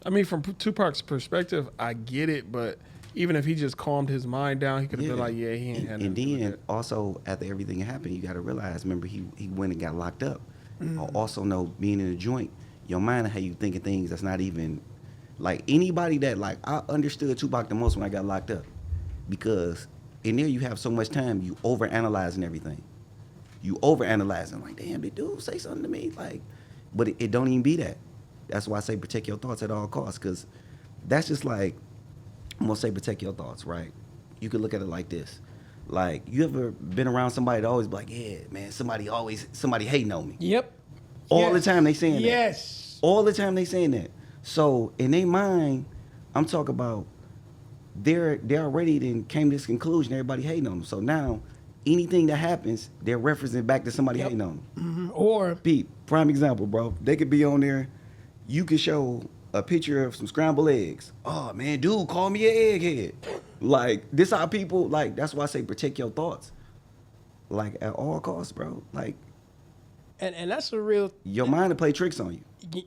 D: I mean, from Tupac's perspective, I get it, but even if he just calmed his mind down, he could have been like, yeah, he ain't had nothing
E: and
D: to do with
E: then
D: that.
E: also after everything happened, you got to realize, remember, he went and got locked up. I also know, being in a joint, your mind how you thinking things that's not even, like, anybody that, like, I understood Tupac the most when I got locked up, because in there you have so much time, you overanalyzing everything. You overanalyzing, like, damn, did dude say something to me? Like, but it don't even be that. That's why I say protect your thoughts at all costs, because that's just like, I'm gonna say protect your thoughts, right? You could look at it like this. Like, you ever been around somebody that always be like, yeah, man, somebody hating on me.
C: Yep.
E: All the time they saying that.
C: Yes.
E: All the time they saying that. So in their mind, I'm talking about they're already then came to this conclusion, everybody hating on them. So now anything that happens, they're referencing back to somebody hating on them.
C: Or
E: Pete, prime example, bro. They could be on there, you could show a picture of some scrambled eggs. Oh man, dude, call me an egghead. Like, this how people, like, that's why I say protect your thoughts. Like, at all costs, bro. Like,
C: and that's a real,
E: your mind will play tricks on you.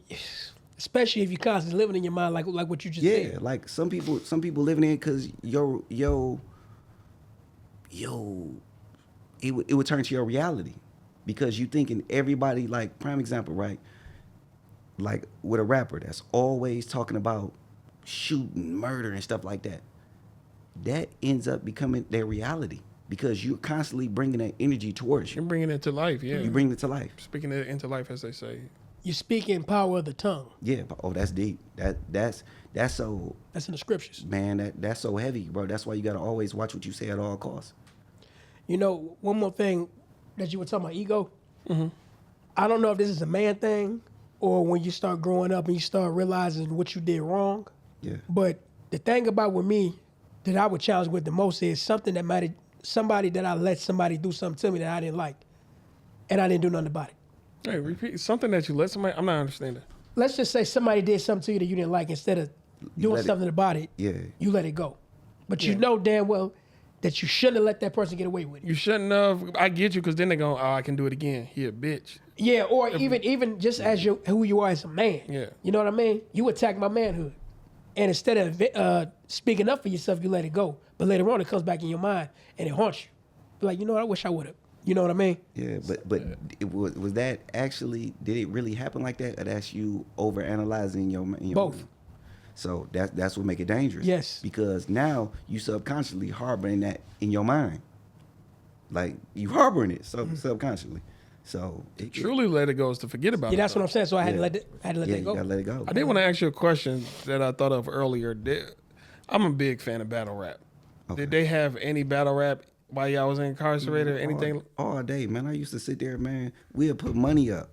C: especially if you constantly living in your mind like what you just
E: Yeah,
C: said.
E: like some people living in, because it would turn to your reality, because you thinking everybody, like, prime example, right? Like with a rapper that's always talking about shooting, murder, and stuff like that. That ends up becoming their reality, because you're constantly bringing that energy towards
D: You're
E: you.
D: bringing it to life, yeah.
E: You bring it to life.
D: Speaking it into life, as they say.
C: You speak in power of the tongue.
E: Yeah. Oh, that's deep. That's so.
C: That's in the scriptures.
E: Man, that's so heavy, bro. That's why you gotta always watch what you say at all costs.
C: You know, one more thing that you were talking about, ego. I don't know if this is a man thing or when you start growing up and you start realizing what you did wrong.
E: Yeah.
C: But the thing about with me that I would challenge with the most is something that might somebody that I let somebody do something to me that I didn't like, and I didn't do nothing about it.
D: Hey, repeat something that you let somebody. I'm not understanding.
C: Let's just say somebody did something to you that you didn't like. Instead of doing something about it,
E: Yeah.
C: you let it go. But you know damn well that you shouldn't have let that person get away with it.
D: You shouldn't have. I get you, because then they go, oh, I can do it again. He a bitch.
C: Yeah, or even just as who you are as a man.
D: Yeah.
C: You know what I mean? You attack my manhood. And instead of speaking up for yourself, you let it go. But later on, it comes back in your mind and it haunts you. Be like, you know what? I wish I would have. You know what I mean?
E: Yeah, but it was that actually, did it really happen like that, or that's you overanalyzing your
C: Both.
E: mind? So that's what make it dangerous.
C: Yes.
E: Because now you subconsciously harboring that in your mind, like you harboring it subconsciously. So
D: Truly let it go is to forget about it.
C: Yeah, that's what I'm saying. So I had to
E: Yeah.
C: let it, I had to let
E: yeah,
C: that
E: you
C: go.
E: gotta let it go.
D: I did want to ask you a question that I thought of earlier. I'm a big fan of battle rap.
E: Okay.
D: Did they have any battle rap while y'all was incarcerated or anything?
E: all day, man. I used to sit there, man. We'll put money up.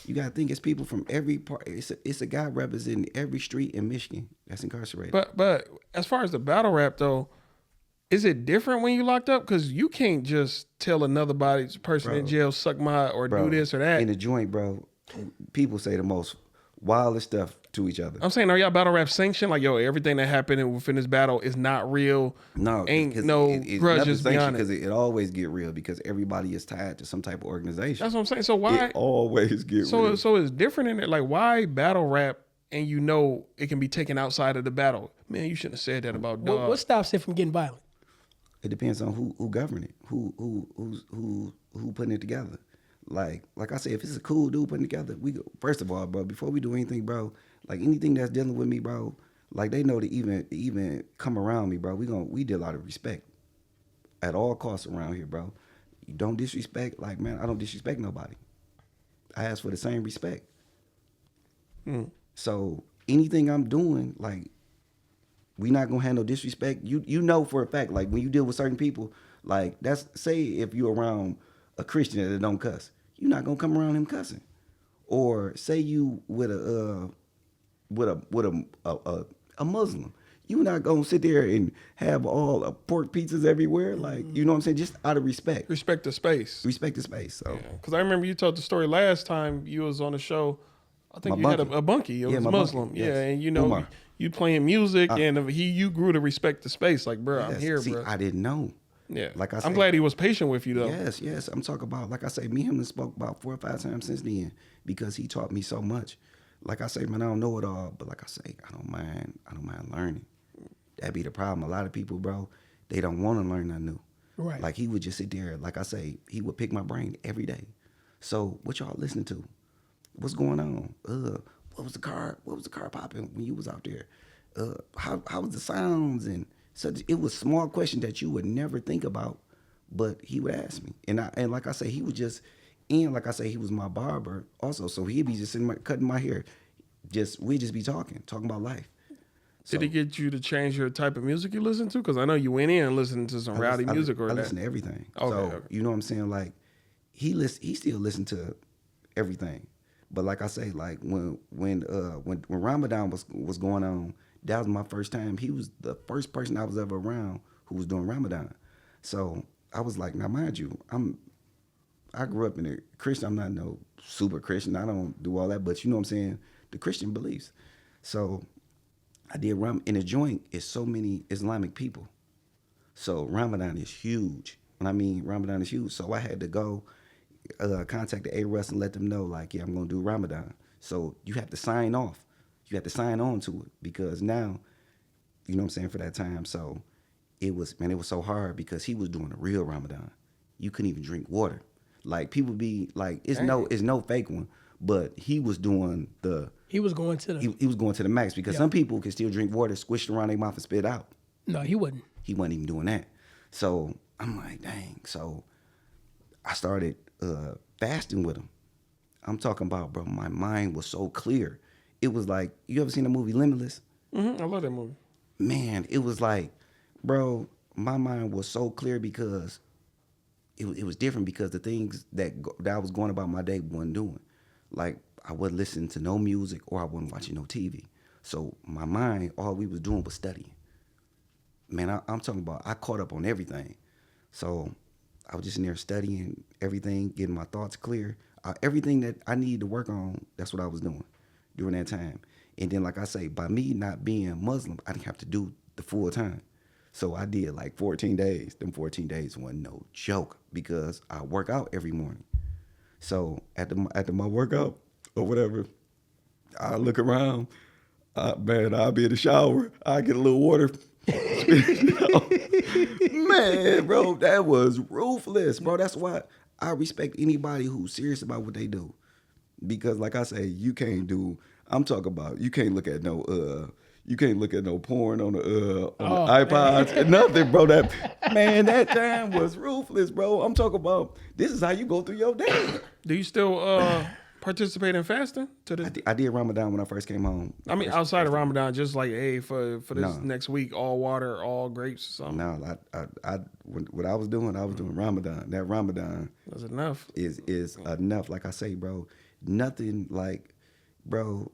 E: You gotta think it's people from every part. It's a guy representing every street in Michigan that's incarcerated.
D: But as far as the battle rap though, is it different when you locked up? Because you can't just tell another person in jail suck my or
E: Bro,
D: do this or that.
E: in the joint, bro, people say the most wildest stuff to each other.
D: I'm saying, are y'all battle rap sanctioned? Like, yo, everything that happened within this battle is not real.
E: No,
D: ain't no grudges beyond it.
E: because it always get real because everybody is tied to some type of organization.
D: That's what I'm saying. So why?
E: It always get real.
D: So it's different in it. Like, why battle rap and you know it can be taken outside of the battle? Man, you shouldn't have said that about dog.
C: What stops it from getting violent?
E: It depends on who govern it, who putting it together. Like I said, if it's a cool dude putting it together, we go. First of all, bro, before we do anything, bro, like anything that's dealing with me, bro, like they know to even come around me, bro. We deal out of respect at all costs around here, bro. You don't disrespect, like man, I don't disrespect nobody. I ask for the same respect. So anything I'm doing, like. We not gonna handle disrespect. You know for a fact, like when you deal with certain people, like that's say if you're around a Christian that don't cuss, you're not gonna come around him cussing. Or say you with a Muslim, you're not gonna sit there and have all pork pizzas everywhere. Like you know what I'm saying? Just out of respect.
D: Respect the space.
E: Respect the space. So
D: Because I remember you told the story last time you was on the show. I think
E: My
D: you
E: bunkie.
D: had a bunkie. It
E: Yeah,
D: was
E: my
D: Muslim.
E: bunkie,
D: Yeah,
E: yes.
D: and you know
E: Umar.
D: you playing music and you grew to respect the space. Like, bro, I'm
E: yes.
D: here,
E: See,
D: bro.
E: I didn't know.
D: Yeah,
E: Like I
D: I'm
E: said-
D: glad he was patient with you though.
E: Yes. I'm talking about, like I say, me and him spoke about 4 or 5 times since then because he taught me so much. Like I say, man, I don't know it all, but like I say, I don't mind learning. That be the problem. A lot of people, bro, they don't want to learn nothing new.
C: Right.
E: Like he would just sit there, like I say, he would pick my brain every day. So what y'all listening to? What's going on? What was the car popping when you was out there? How was the sounds? And so it was small questions that you would never think about, but he would ask me. And like I say, he would just, and like I say, he was my barber also. So he'd be just sitting cutting my hair. We'd just be talking about life.
D: Did he get you to change your type of music you listen to? Because I know you went in and listened to some rowdy music or
E: I
D: that.
E: listen to everything.
D: Okay,
E: So
D: okay.
E: you know what I'm saying? Like he still listened to everything. But like I say, like when Ramadan was going on, that was my first time. He was the first person I was ever around who was doing Ramadan. So I was like, now mind you, I grew up in a Christian. I'm not no super Christian. I don't do all that, but you know what I'm saying? The Christian beliefs. So I did in the joint is so many Islamic people. So Ramadan is huge. When I mean Ramadan is huge. So I had to go contact the A-Russ and let them know, like, yeah, I'm going to do Ramadan. So you have to sign off. You have to sign on to it because now, you know what I'm saying, for that time. So it was so hard because he was doing a real Ramadan. You couldn't even drink water. Like people be like, it's no fake one, but he was doing
C: He was going to the.
E: he was going to the max because some people can still drink water, squish it around their mouth and spit it out.
C: No, he wasn't.
E: He wasn't even doing that. So I'm like, dang. So I started fasting with him. I'm talking about, bro, my mind was so clear. It was like, you ever seen the movie Limitless?
D: I love that movie.
E: Man, it was like, bro, my mind was so clear because it was different because the things that I was going about my day wasn't doing. Like, I wasn't listening to no music or I wasn't watching no TV. So my mind, all we was doing was studying. Man, I'm talking about, I caught up on everything. So I was just in there studying everything, getting my thoughts clear. Everything that I needed to work on, that's what I was doing during that time. And then, like I say, by me not being Muslim, I didn't have to do the full time. So I did like 14 days. Them 14 days wasn't no joke because I work out every morning. So after my workout or whatever, I look around, man, I'll be in the shower, I get a little water. Man, bro, that was ruthless, bro. That's why I respect anybody who's serious about what they do. Because like I say, you can't look at no porn on the iPods and nothing, bro. That time was ruthless, bro. I'm talking about this is how you go through your day.
D: Do you still participate in fasting?
E: I did Ramadan when I first came home.
D: I mean, outside of Ramadan, just like, hey, for this next week, all water, all grapes, or something.
E: No, what I was doing Ramadan. That Ramadan
D: that's enough.
E: Is enough. Like I say, bro, nothing like, bro.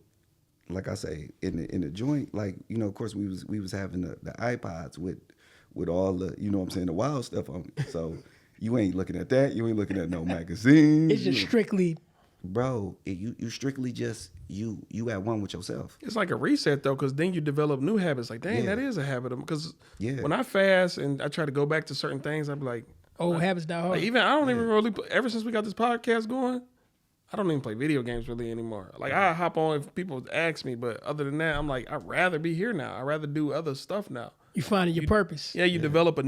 E: Like I say, in the joint, like, you know, of course we was having the iPods with all the, you know what I'm saying, the wild stuff on it. So you ain't looking at that. You ain't looking at no magazines.
C: It's just strictly,
E: bro. You strictly just you at one with yourself.
D: It's like a reset though, because then you develop new habits. Like, dang, that is a habit. Because when I fast and I try to go back to certain things, I be like,
C: old habits die hard.
D: Like, even I don't even really. Ever since we got this podcast going, I don't even play video games really anymore. Like, I hop on if people ask me, but other than that, I'm like, I'd rather be here now. I'd rather do other stuff now.
C: You finding your purpose.
D: Yeah, you develop a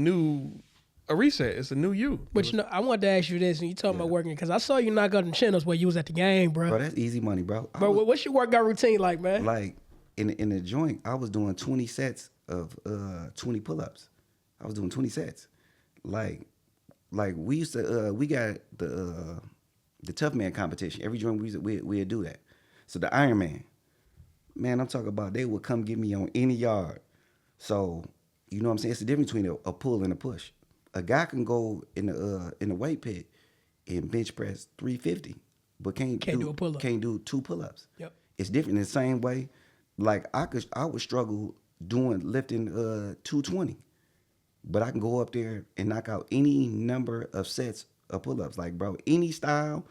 D: reset. It's a new you.
C: But you know, I wanted to ask you this, and you talking about working, because I saw you knock out the channels where you was at the game, bro.
E: Bro, that's easy money, bro.
C: Bro, what's your workout routine like, man?
E: Like, in the joint, I was doing 20 sets of 20 pull-ups. I was doing 20 sets. Like we used to, we got the Tough Man competition. Every joint we'd do that. So the Iron Man, I'm talking about, they would come get me on any yard. So, you know what I'm saying? It's the difference between a pull and a push. A guy can go in the weight pit and bench press 350, but can't do a pull-up. Can't do 2 pull-ups.
C: Yep.
E: It's different. In the same way, like I would struggle lifting 220, but I can go up there and knock out any number of sets of pull-ups. Like, bro, any style,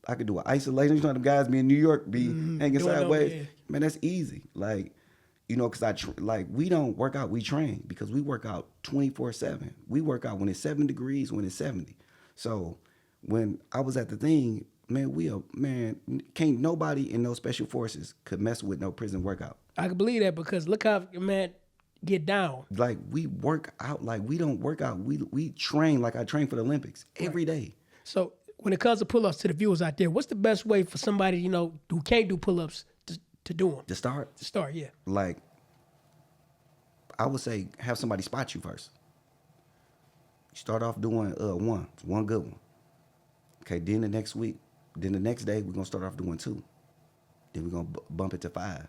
E: I could do an isolation. You know, them guys be in New York be hanging sideways. Yeah. Man, that's easy. Like, you know, because we don't work out, we train, because we work out 24/7. We work out when it's 7 degrees, when it's 70. So when I was at the thing, man, can't nobody in those special forces could mess with no prison workout.
C: I can believe that, because look how, man, get down.
E: Like, we work out, like we don't work out. We train like I train for the Olympics every day.
C: So when it comes to pull-ups, to the viewers out there, what's the best way for somebody, you know, who can't do pull-ups to do them?
E: To start?
C: To start, yeah.
E: Like, I would say have somebody spot you first. You start off doing one good one. Okay, then the next day, we're going to start off doing 2. Then we're going to bump it to 5.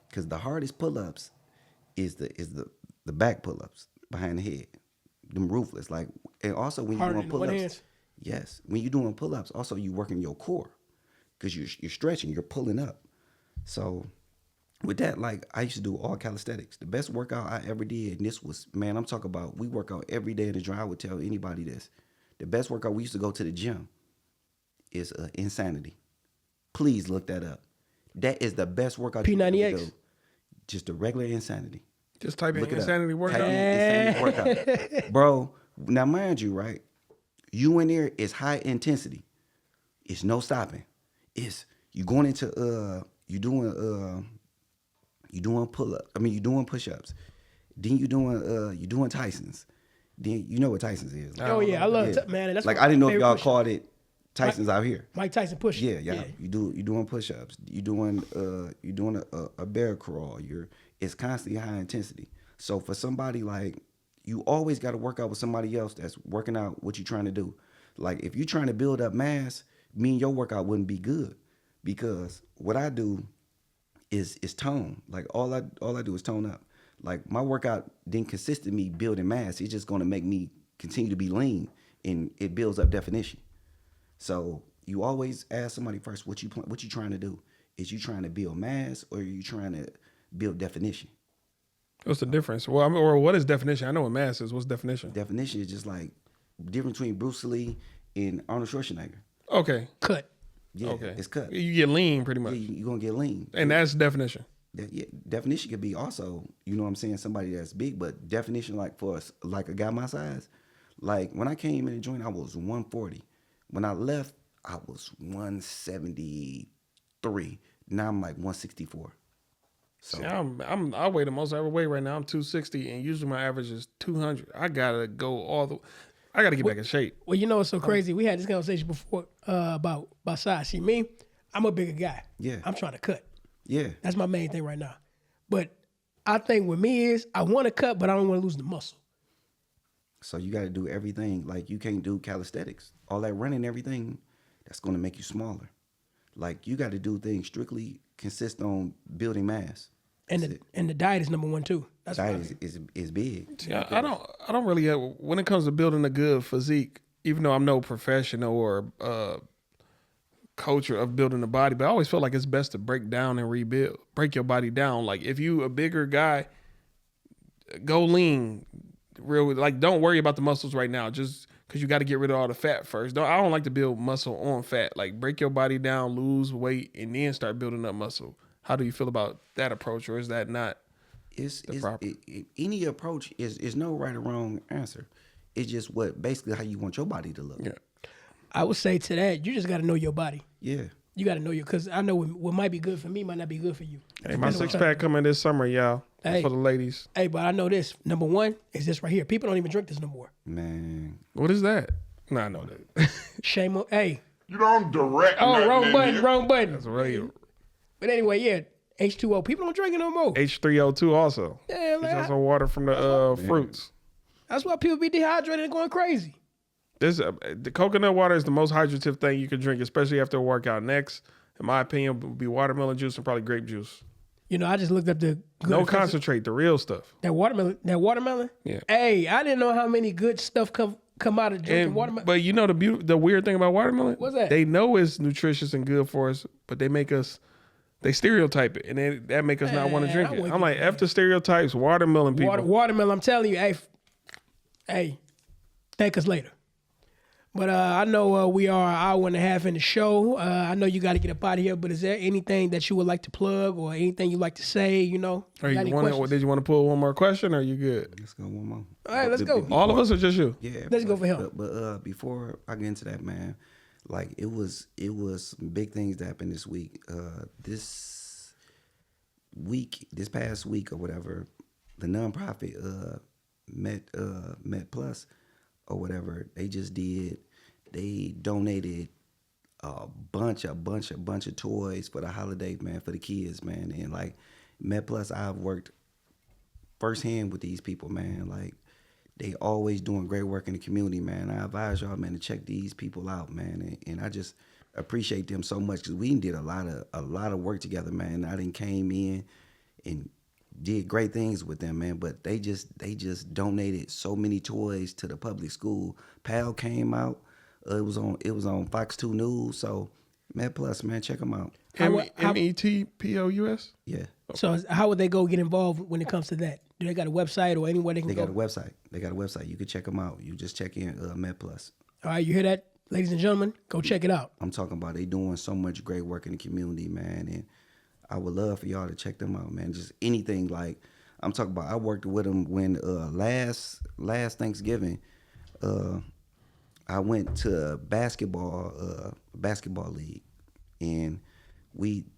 E: Because the hardest pull-ups is the back pull-ups behind the head. Them ruthless. Like, and also when you're doing pull-ups. Yes. When you're doing pull-ups, also you working your core. Because you're stretching, you're pulling up. So with that, like, I used to do all calisthenics. The best workout I ever did, and this was, man, I'm talking about, we work out every day in the gym. I would tell anybody this. The best workout, we used to go to the gym, is Insanity. Please look that up. That is the best workout you can do. Just a regular Insanity.
D: Just type in Insanity workout.
E: Type in Insanity workout. Bro, now mind you, right? You in there is high intensity. It's no stopping. It's you going into you doing pull-up. I mean, you doing push-ups. Then you doing Tyson's. Then you know what Tyson's is.
C: Like, oh yeah, I love man. That's
E: like, I didn't know if y'all called it Tyson's out here.
C: Mike Tyson push.
E: Yeah. You doing push-ups. You doing a bear crawl. It's constantly high intensity. So for somebody, like, you always got to work out with somebody else that's working out what you're trying to do. Like, if you're trying to build up mass, me and your workout wouldn't be good because what I do is tone. Like all I do is tone up. Like my workout didn't consist of me building mass. It's just gonna make me continue to be lean, and it builds up definition. So you always ask somebody first, what you trying to do? Is you trying to build mass or are you trying to build definition?
D: What's the difference? Well, or what is definition? I know what mass is. What's definition?
E: Definition is just like difference between Bruce Lee and Arnold Schwarzenegger.
D: Okay.
C: Cut.
E: Yeah,
D: Okay.
E: it's cut.
D: You get lean pretty much.
E: Yeah, you're gonna get lean.
D: And that's definition.
E: Definition could be also, you know what I'm saying, somebody that's big, but definition like for us, like a guy my size, like when I came in the joint, I was 140. When I left, I was 173. Now I'm like 164. So
D: See, I weigh the most I ever weigh right now. I'm 260, and usually my average is 200. I gotta go I gotta get back in shape.
C: Well, you know what's so crazy? We had this conversation before about size. See, me, I'm a bigger guy.
E: Yeah.
C: I'm trying to cut.
E: yeah,
C: That's my main thing right now. But I think with me is I want to cut, but I don't want to lose the muscle.
E: so you got to do everything. Like you can't do calisthenics, all that running, everything. That's gonna make you smaller. Like you got to do things strictly consist on building mass.
C: And the diet is number one too. That's what I
E: Diet
C: mean.
E: is big.
D: See, I don't really when it comes to building a good physique, even though I'm no professional or coach of building a body, but I always feel like it's best to break down and rebuild. Break your body down. Like if you a bigger guy, go lean. Don't worry about the muscles right now. Just because you got to get rid of all the fat first. I don't like to build muscle on fat. Like break your body down, lose weight, and then start building up muscle. How do you feel about that approach, or is that not
E: Any approach is no right or wrong answer. It's just basically how you want your body to look.
D: Yeah.
C: I would say to that, you just got to know your body.
E: Yeah.
C: You got to know because I know what might be good for me might not be good for you.
D: Hey, my six pack coming this summer, y'all.
C: Hey.
D: For the ladies.
C: Hey, but I know this. Number one is this right here. People don't even drink this no more.
E: Man.
D: What is that? No, I know that.
C: Shame on. Hey.
F: You don't direct.
C: Oh,
F: nothing
C: wrong
F: in
C: button.
F: here.
C: Wrong button.
D: That's right.
C: But anyway, yeah. H2O. People don't drink it no more.
D: H3O2 also.
C: Yeah,
D: It's
C: man.
D: also water from the fruits.
C: That's why people be dehydrated and going crazy.
D: The coconut water is the most hydrative thing you can drink, especially after a workout. Next, in my opinion, would be watermelon juice and probably grape juice.
C: You know, I just looked up the good
D: No
C: effects-
D: concentrate, the real stuff.
C: That watermelon.
D: Yeah.
C: Hey, I didn't know how many good stuff come out of drinking watermelon.
D: But you know the weird thing about watermelon?
C: What's that?
D: They know it's nutritious and good for us, but they stereotype it, and that make us not want to
C: Man,
D: drink
C: I'm
D: it.
C: with
D: I'm
C: you,
D: like,
C: man.
D: F the stereotypes, watermelon people.
C: Watermelon. I'm telling you, hey, thank us later. But I know we are an hour and a half in the show. I know you got to get up out of here. But is there anything that you would like to plug or anything you'd like to say? You know,
D: Did
C: any
D: you
C: questions?
D: want to pull one more question, or are you good?
E: Let's go one more.
C: All right, let's go.
D: All of us or just you?
E: Yeah.
C: Let's go for him.
E: But before I get into that, man, like it was some big things that happened this week. This past week or whatever, the nonprofit Met Plus or whatever, they donated a bunch of toys for the holiday, man, for the kids, man. And like Met Plus, I've worked firsthand with these people, man. Like they always doing great work in the community, man. I advise y'all, man, to check these people out, man. And I just appreciate them so much because we did a lot of work together, man. I done came in and did great things with them, man. But they just donated so many toys to the public school. PAL came out. It was on Fox 2 News. So Med Plus, man, check them out.
D: METPOUS?
E: Yeah.
C: So how would they go get involved when it comes to that? Do they got a website or anywhere they can
E: They
C: go?
E: got a website. You can check them out. You just check in Med Plus.
C: All right, you hear that, ladies and gentlemen? Go check it out.
E: I'm talking about they doing so much great work in the community, man. And I would love for y'all to check them out, man. Just anything like I'm talking about. I worked with them when last Thanksgiving, I went to basketball league, and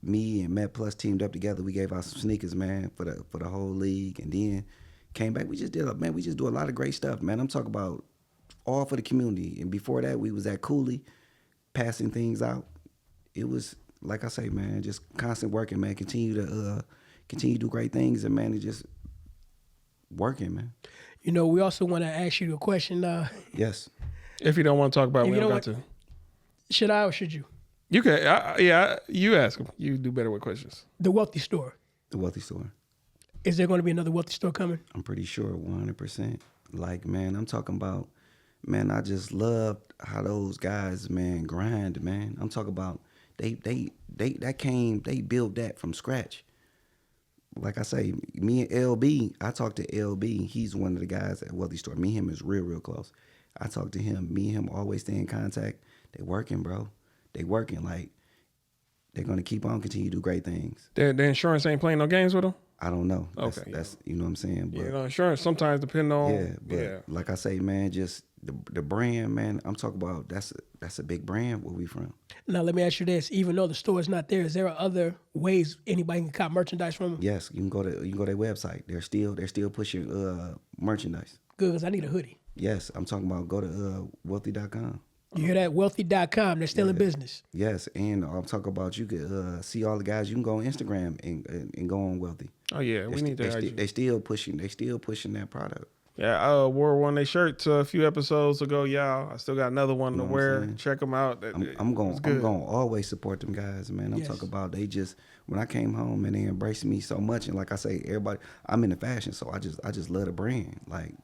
E: me and Met Plus teamed up together. We gave out some sneakers, man, for the whole league, and then came back. We just do a lot of great stuff, man. I'm talking about all for the community. And before that, we was at Cooley, passing things out. It was like I say, man, just constant working, man. Continue to do great things, and man, it's just working, man.
C: You know, we also want to ask you a question.
E: Yes.
D: If you don't want to talk about it,
C: If
D: we
C: you
D: don't
C: don't
D: got to.
C: Should I or should you?
D: You can, you ask them. You do better with questions.
C: The Wealthy Store.
E: The Wealthy Store.
C: Is there going to be another Wealthy Store coming?
E: I'm pretty sure 100%. Like, man, I'm talking about, man, I just love how those guys, man, grind, man. I'm talking about they built that from scratch. Like I say, me and LB, I talked to LB. He's one of the guys at Wealthy Store. Me and him is real close. I talked to him. Me and him always stay in contact. They working, bro. They working. Like, they're going to keep on continue to do great things.
D: The insurance ain't playing no games with them?
E: I don't know.
D: Okay.
E: That's you know what I'm saying? But,
D: Insurance sometimes depend on.
E: yeah, but like I say, man, just the brand, man, I'm talking about that's a big brand where we from.
C: Now, let me ask you this. Even though the store is not there, is there other ways anybody can cop merchandise from them?
E: Yes, you can go to their website. They're still pushing merchandise.
C: Good, because I need a hoodie.
E: Yes, I'm talking about go to wealthy.com.
C: You hear that? Wealthy.com. They're still in business.
E: Yes, and I'm talking about you could see all the guys. You can go on Instagram and go on Wealthy.
D: Oh yeah, we need that.
E: They still pushing that product.
D: Yeah, I wore one of their shirts a few episodes ago, y'all. I still got another one to wear. Check them out.
E: I'm going to always support them guys, man. I'm talking about they just, when I came home and they embraced me so much, and like I say, everybody, I'm into fashion, so I just love the brand. Like,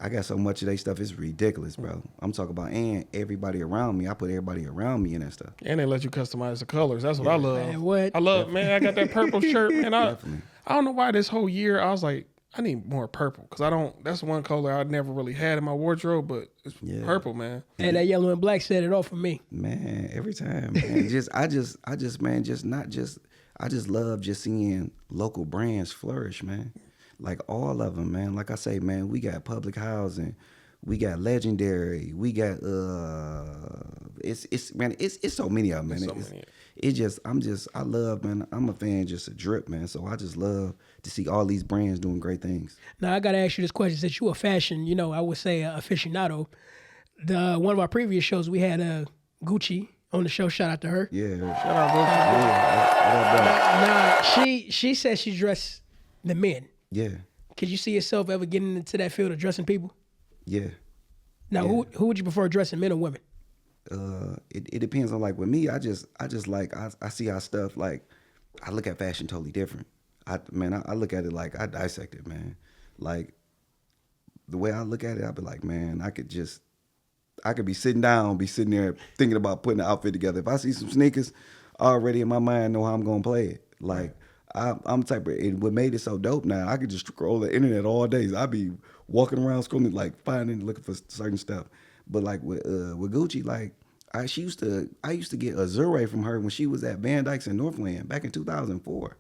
E: I got so much of their stuff, it's ridiculous, bro. I'm talking about, and everybody around me, I put everybody around me in that stuff.
D: And they let you customize the colors. That's what I love.
C: Man, what?
D: I love, man, I got that purple shirt, man. I
E: Definitely.
D: don't know why this whole year I was like, I need more purple, because that's one color I never really had in my wardrobe, but it's purple, man.
C: And that yellow and black set it off for me.
E: Man, every time, man. I just love just seeing local brands flourish, man. Like all of them, man. Like I say, man, we got Public Housing, we got Legendary, we got it's so many of them, man. I love, man. I'm a fan, just a drip, man. So I just love to see all these brands doing great things.
C: Now, I got to ask you this question. Since you a fashion, I would say aficionado. One of our previous shows, we had Gucci on the show. Shout out to her.
E: Yeah.
D: Shout out, Gucci.
C: Now, she says she dressed the men.
E: Yeah.
C: Could you see yourself ever getting into that field of dressing people?
E: Yeah.
C: Now, who would you prefer dressing, men or women?
E: It depends on, like, with me, I just like, I see our stuff, like, I look at fashion totally different. I look at it like, I dissect it, man. Like, the way I look at it, I be like, man, I could be sitting there thinking about putting an outfit together. If I see some sneakers, I already in my mind know how I'm gonna play it. Like, I'm type of, what made it so dope now, I could just scroll the internet all day. I be walking around scrolling, like, looking for certain stuff. But like with Gucci, like, I used to get Azure from her when she was at Van Dyke's in Northland back in 2004.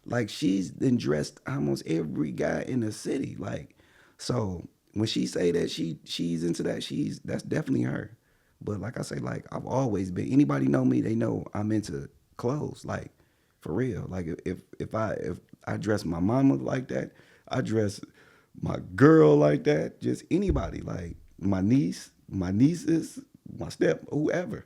E: Like, she's been dressed almost every guy in the city. Like, so when she say that she's into that, that's definitely her. But like I say, like, I've always been, anybody know me, they know I'm into clothes, like, for real. Like, if I dress my mama like that, I dress my girl like that, just anybody, like my nieces, my whoever.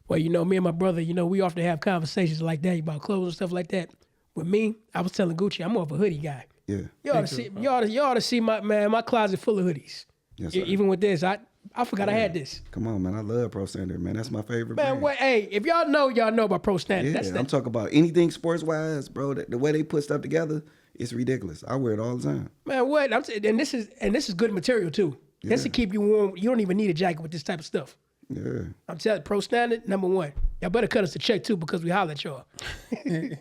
C: Well, me and my brother, we often have conversations like that about clothes and stuff like that. With me, I was telling Gucci, I'm more of a hoodie guy.
E: Yeah.
C: You ought to see my closet full of hoodies.
E: Yes,
C: even with this, I forgot I had this.
E: Come on, man. I love Pro Standard, man. That's my favorite
C: Man,
E: brand.
C: hey, if y'all know about Pro Standard.
E: Yeah, I'm talking about anything sports-wise, bro. The way they put stuff together, it's ridiculous. I wear it all the time.
C: Man, what? And this is good material too. This will keep you warm. You don't even need a jacket with this type of stuff.
E: Yeah.
C: I'm telling you, Pro Standard, number one. Y'all better cut us a check too, because we holler at y'all.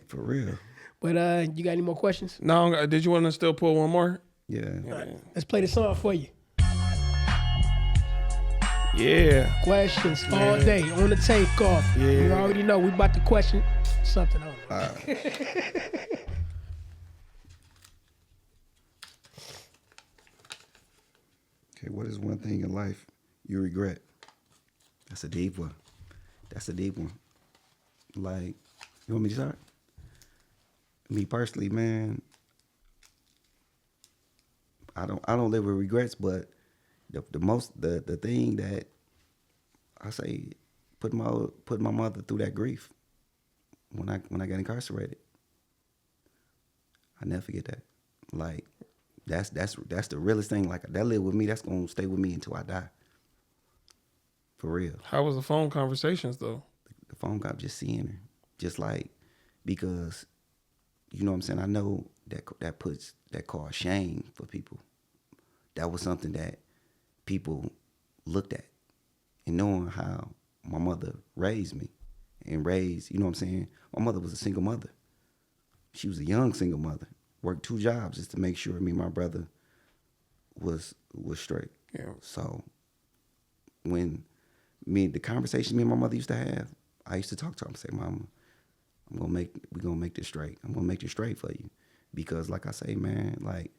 E: For real.
C: But you got any more questions?
D: No, did you want to still pull one more?
E: Yeah.
C: Right, let's play the song for you.
D: Yeah.
C: Questions all day on the takeoff.
D: Yeah.
C: You already know we about to question something on it.
E: Okay, what is one thing in life you regret? That's a deep one. Like, you want me to start? Me personally, man, I don't live with regrets, but the thing that I say, put my mother through that grief when I got incarcerated. I never forget that. Like, that's the realest thing. Like, that lived with me. That's gonna stay with me until I die. For real.
D: How was the phone conversations though?
E: The phone got just seeing her. Just like, because, you know what I'm saying? I know that puts, that cause shame for people. That was something that people looked at. And knowing how my mother raised me and raised, you know what I'm saying? My mother was a single mother. She was a young single mother. Worked 2 jobs just to make sure me and my brother was straight.
D: Yeah.
E: So when the conversation me and my mother used to have, I used to talk to her and say, Mama, we're gonna make this straight. I'm gonna make this straight for you. Because like I say, man, like,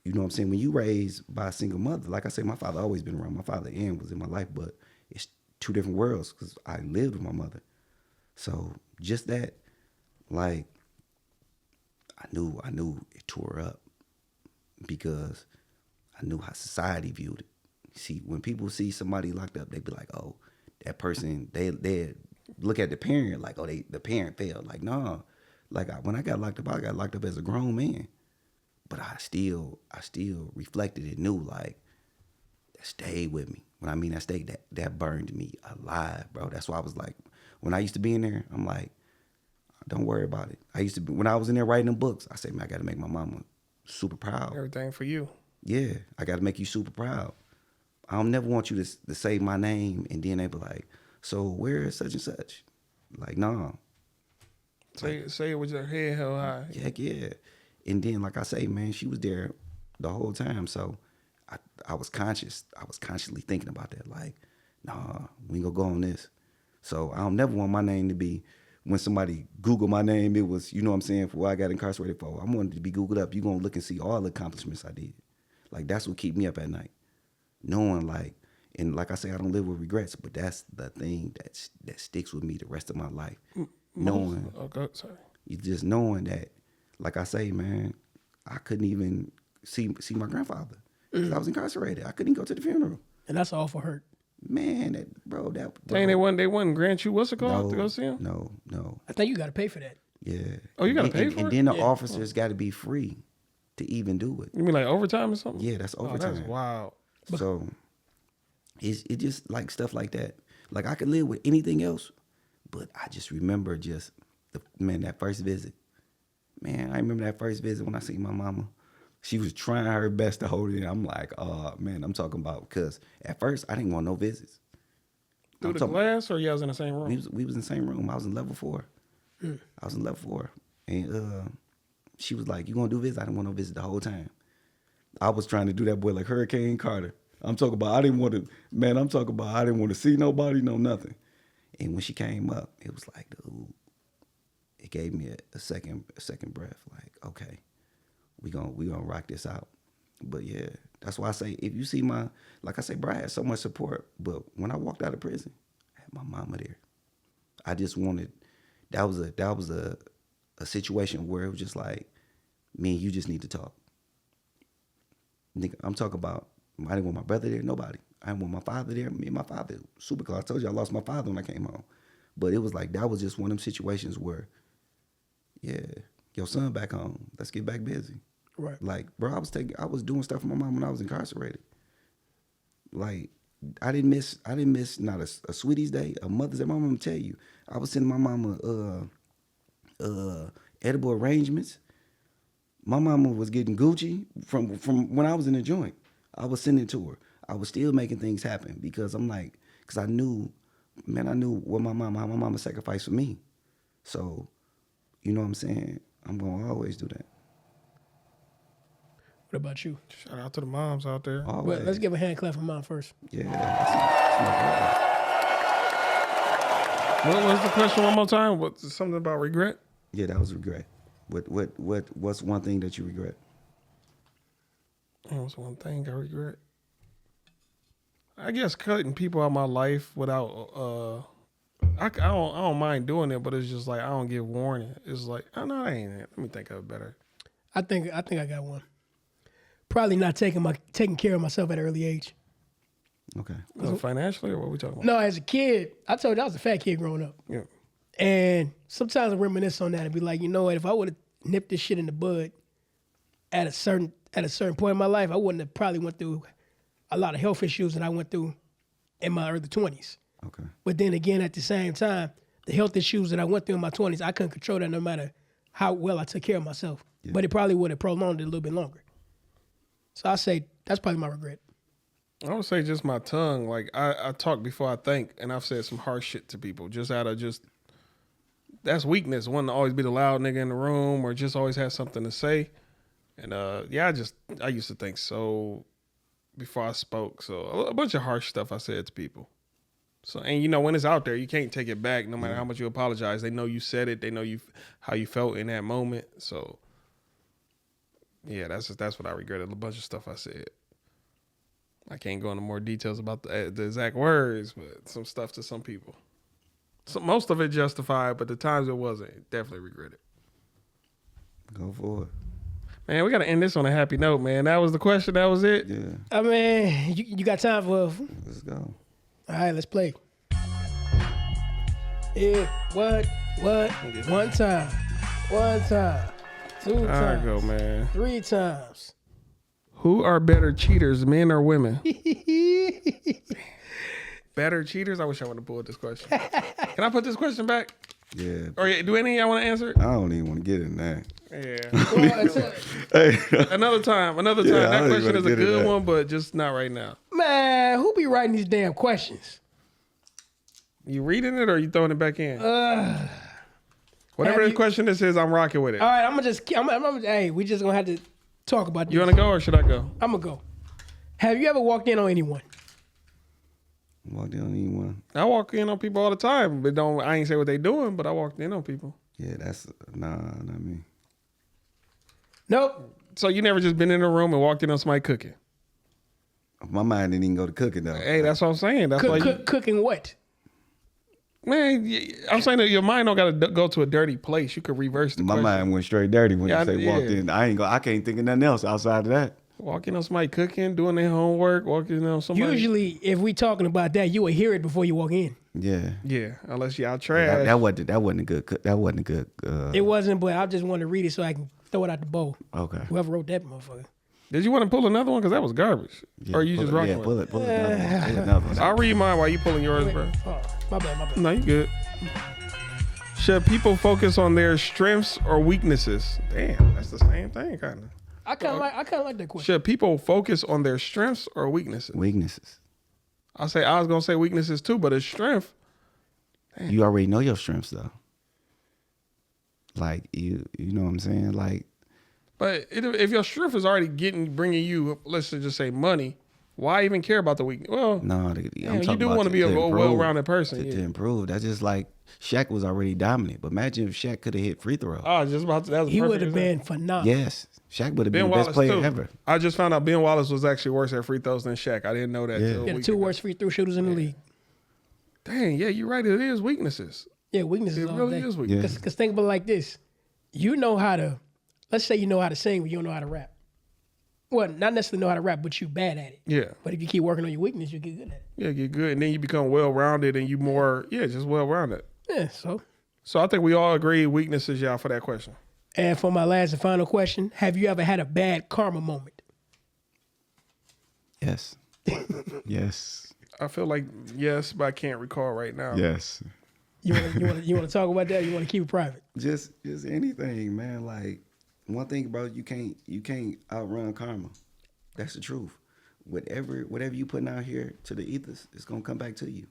E: you know what I'm saying? When you raised by a single mother, like I say, my father always been around. My father Ian was in my life, but it's 2 different worlds because I lived with my mother. So just that, like, I knew it tore her up because I knew how society viewed it. See, when people see somebody locked up, they be like, oh, that person, they look at the parent like, oh, the parent failed. Like, nah. Like, when I got locked up as a grown man. But I still reflected and knew, like, that stayed with me. When I mean that stayed, that burned me alive, bro. That's why I was like, when I used to be in there, I'm like, don't worry about it. I used to be, when I was in there writing them books, I said, man, I got to make my mama super proud.
D: Everything for you.
E: Yeah, I got to make you super proud. I don't never want you to say my name and then they be like, so where is such and such? Like, nah.
D: Say it with your head held high.
E: Heck yeah. And then, like I say, man, she was there the whole time. So I was conscious. I was consciously thinking about that. Like, nah, we ain't gonna go on this. So I don't never want my name to be, when somebody Google my name, it was, you know what I'm saying, for what I got incarcerated for. I wanted to be Googled up. You're gonna look and see all the accomplishments I did. Like, that's what keep me up at night. Knowing, like, and like I say, I don't live with regrets, but that's the thing that sticks with me the rest of my life. Knowing,
D: Sorry.
E: you just knowing that, like I say, man, I couldn't even see my grandfather because I was incarcerated. I couldn't go to the funeral.
C: And that's awful hurt.
E: Man, bro.
D: Dang, they wouldn't grant you what's it called to go see him?
E: No.
C: I think you got to pay for that.
E: Yeah.
D: Oh, you got to pay for it?
E: And then the officers got to be free to even do it.
D: You mean like overtime or something?
E: Yeah, that's overtime.
D: Oh, that's wild.
E: So it just like stuff like that. Like, I could live with anything else, but I just remember just that first visit. Man, I remember that first visit when I seen my mama. She was trying her best to hold it in. I'm like, oh, man, I'm talking about, because at first I didn't want no visits.
D: Through the glass, or you was in the same room?
E: We was in the same room. I was in level 4. I was in level 4. And she was like, you gonna do visits? I didn't want no visit the whole time. I was trying to do that boy like Hurricane Carter. I'm talking about I didn't want to see nobody, no nothing. And when she came up, it was like, dude, it gave me a second breath. Like, okay, we gonna rock this out. But yeah, that's why I say, if you see like I say, bro, I had so much support. But when I walked out of prison, I had my mama there. I just wanted, that was a situation where it was just like, me and you just need to talk. Nigga, I'm talking about, I didn't want my brother there, nobody. I didn't want my father there. Me and my father, super close. I told you I lost my father when I came home. But it was like, that was just one of them situations where, yeah, your son back home. Let's get back busy.
C: Right.
E: Like, bro, I was doing stuff for my mom when I was incarcerated. Like, I didn't miss not a Sweeties Day, a Mother's Day. My mom tell you, I was sending my mama edible arrangements. My mama was getting Gucci from when I was in the joint. I was sending it to her. I was still making things happen because I'm like, because I knew what how my mama sacrificed for me. So, you know what I'm saying? I'm gonna always do that.
C: What about you?
D: Shout out to the moms out there.
E: Always.
C: Well, let's give a hand clap for mom first.
E: Yeah, that's my
D: What was the question one more time? What's something about regret?
E: yeah, that was regret. What's one thing that you regret?
D: What's one thing I regret? I guess cutting people out of my life without I don't mind doing it, but it's just like I don't get warning. It's like, oh no, that ain't it. Let me think of it better.
C: I think I got one. Probably not taking care of myself at an early age.
E: Okay.
D: Is it financially, or what are we talking about?
C: No, as a kid, I told you I was a fat kid growing up.
D: Yeah.
C: And sometimes I reminisce on that and be like, you know what, if I would have nipped this shit in the bud at a certain point in my life, I wouldn't have probably went through a lot of health issues that I went through in my early 20s.
E: Okay.
C: But then again, at the same time, the health issues that I went through in my 20s, I couldn't control that no matter how well I took care of myself.
E: Yeah.
C: But it probably would have prolonged it a little bit longer. So I say that's probably my regret.
D: I would say just my tongue. Like I talk before I think, and I've said some harsh shit to people just out of that's weakness. Wanting to always be the loud nigga in the room or just always have something to say. And I used to think so before I spoke. So a bunch of harsh stuff I said to people. So, and when it's out there, you can't take it back no matter how much you apologize. They know you said it. They know how you felt in that moment. So yeah, that's what I regretted. A bunch of stuff I said. I can't go into more details about the exact words, but some stuff to some people. So most of it justified, but the times it wasn't, definitely regret it.
E: Go for it.
D: Man, we got to end this on a happy note, man. That was the question. That was it.
E: Yeah.
C: I mean, you got time for...
E: Let's go.
C: All right, let's play. Yeah, what? One time. Two
D: All right,
C: times.
D: go, man.
C: 3 times.
D: Who are better cheaters, men or women? Better cheaters? I wish I would have pulled this question. Can I put this question back?
E: Yeah.
D: Or do any of y'all want to answer it?
E: I don't even want to get in that.
D: Yeah.
E: Hey.
D: Another time.
E: I
D: That
E: don't
D: question
E: even
D: is a
E: get in
D: good
E: that.
D: one, but just not right now.
C: Man, who be writing these damn questions?
D: You reading it or you throwing it back in? Whatever the question this is, I'm rocking with it.
C: All right, hey, we just gonna have to talk about this.
D: You want to go or should I go?
C: I'm gonna go. Have you ever walked in on anyone?
E: Walked in on anyone?
D: I walk in on people all the time, but I ain't say what they doing, but I walked in on people.
E: Yeah, that's not me.
C: Nope.
D: So you never just been in a room and walked in on somebody cooking?
E: My mind didn't even go to cooking though.
D: Hey, that's what I'm saying. That's why
C: Cooking what?
D: Man, I'm saying that your mind don't got to go to a dirty place. You could reverse the
E: My
D: question.
E: mind went straight dirty when you say walked
D: yeah.
E: in. I can't think of nothing else outside of that.
D: Walking on somebody cooking, doing their homework, walking on somebody.
C: Usually, if we talking about that, you will hear it before you walk in.
E: Yeah.
D: Yeah, unless y'all trash.
E: That wasn't a good. That wasn't a good.
C: It wasn't, but I just want to read it so I can throw it out the bowl.
E: Okay.
C: Whoever wrote that motherfucker.
D: Did you want to pull another one? Because that was garbage.
E: Yeah,
D: or you just rocking
E: pull
D: with
E: it. Pull another one.
D: I'll read mine while you pulling yours, bro.
C: Oh, my bad.
D: No, you good. Should people focus on their strengths or weaknesses? Damn, that's the same thing, kind of.
C: I kind of like that question.
D: Should people focus on their strengths or weaknesses?
E: Weaknesses.
D: I was gonna say weaknesses too, but it's strength. Damn.
E: You already know your strengths though. Like you know what I'm saying? Like,
D: But if your strength is already bringing you, let's just say money, why even care about the weakness? Well,
E: no,
D: you do want to be a well-rounded person.
E: To improve. That's just like Shaq was already dominant. But imagine if Shaq could have hit free throws.
D: I was just about to. That was
C: He would have been phenomenal.
E: Yes, Shaq would have been the best player ever.
D: I just found out Ben Wallace was actually worse at free throws than Shaq. I didn't know that.
E: Yeah.
D: Till a
C: Yeah, the
D: week
C: 2
D: ago.
C: worst free throw shooters in the league.
D: Dang, yeah, you're right. It is weaknesses.
C: Yeah, weaknesses
D: It
C: all
D: really
C: day.
D: is weaknesses.
C: Because think about it like this. You know how to, let's say you know how to sing, but you don't know how to rap. Well, not necessarily know how to rap, but you bad at it.
D: Yeah.
C: But if you keep working on your weakness, you get good at it.
D: Yeah, get good, and then you become well-rounded, and you more, just well-rounded.
C: Yeah, so.
D: So I think we all agree weaknesses, y'all, for that question.
C: And for my last and final question, have you ever had a bad karma moment?
E: Yes. Yes.
D: I feel like yes, but I can't recall right now.
E: Yes.
C: You want to talk about that? Or you want to keep it private?
E: Just anything, man. Like one thing about you can't outrun karma. That's the truth. Whatever you putting out here to the ethers, it's gonna come back to you.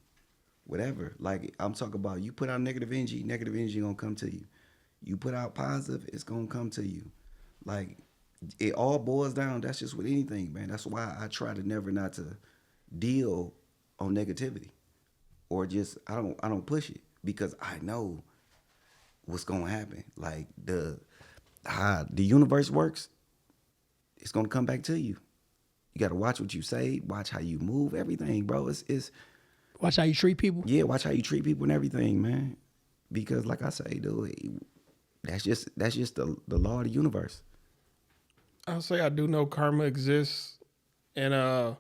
E: Whatever. Like I'm talking about, you put out negative energy gonna come to you. You put out positive, it's gonna come to you. Like it all boils down. That's just with anything, man. That's why I try to never not to deal on negativity, or just I don't push it because I know what's gonna happen. Like how the universe works, it's gonna come back to you. You gotta watch what you say, watch how you move, everything, bro. It's
C: Watch how you treat people.
E: yeah, watch how you treat people and everything, man. Because like I say, dude, that's just the law of the universe.
D: I'll say I do know karma exists, and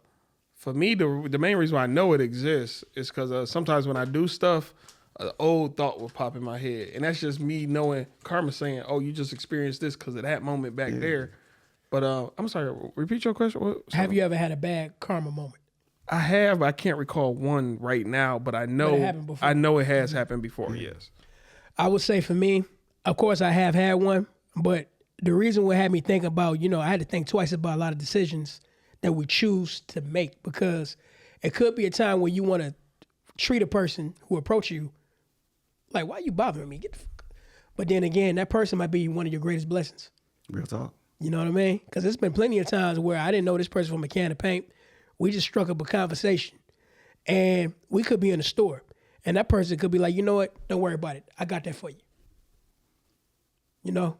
D: for me, the main reason why I know it exists is because sometimes when I do stuff, an old thought will pop in my head, and that's just me knowing karma saying, "Oh, you just experienced this because of that moment back there." But I'm sorry, repeat your question.
C: Have you ever had a bad karma moment?
D: I have. I can't recall one right now, but I
C: it
D: know.
C: happened before.
D: I know it has happened before. Yes.
C: I would say for me, of course, I have had one, but the reason what had me think about, I had to think twice about a lot of decisions that we choose to make, because it could be a time where you want to treat a person who approach you like, why are you bothering me? Get the fuck. But then again, that person might be one of your greatest blessings.
E: Real talk.
C: You know what I mean? Because there's been plenty of times where I didn't know this person from a can of paint. We just struck up a conversation, and we could be in a store, and that person could be like, you know what? Don't worry about it. I got that for you.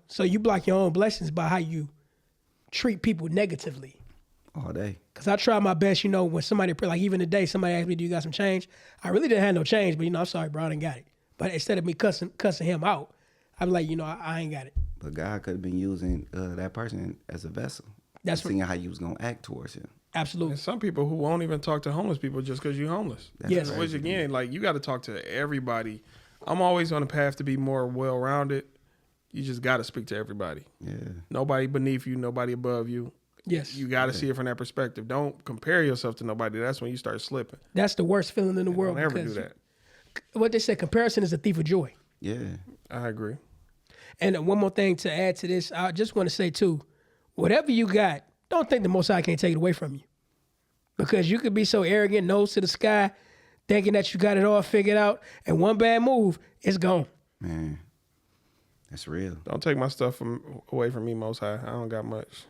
C: So you block your own blessings by how you treat people negatively.
E: All day.
C: Because I try my best, when somebody, like even today, somebody asked me, do you got some change? I really didn't have no change, but, I'm sorry, bro, I didn't got it. But instead of me cussing him out, I'm like, I ain't got it.
E: But God could have been using that person as a vessel.
C: That's
E: seeing how you was going to act towards him.
C: Absolutely.
D: And some people who won't even talk to homeless people just because you're homeless.
C: Yes.
D: Which again, like you got to talk to everybody. I'm always on a path to be more well-rounded. You just got to speak to everybody.
E: Yeah.
D: Nobody beneath you, nobody above you.
C: Yes.
D: You got to see it from that perspective. Don't compare yourself to nobody. That's when you start slipping.
C: That's the worst feeling in the world.
D: Don't ever do that.
C: What they say, comparison is a thief of joy.
E: Yeah.
D: I agree.
C: And one more thing to add to this, I just want to say too, whatever you got, don't think the Most High can't take it away from you. Because you could be so arrogant, nose to the sky, thinking that you got it all figured out, and one bad move, it's gone.
E: Man, that's real.
D: Don't take my stuff away from me, Most High. I don't got much.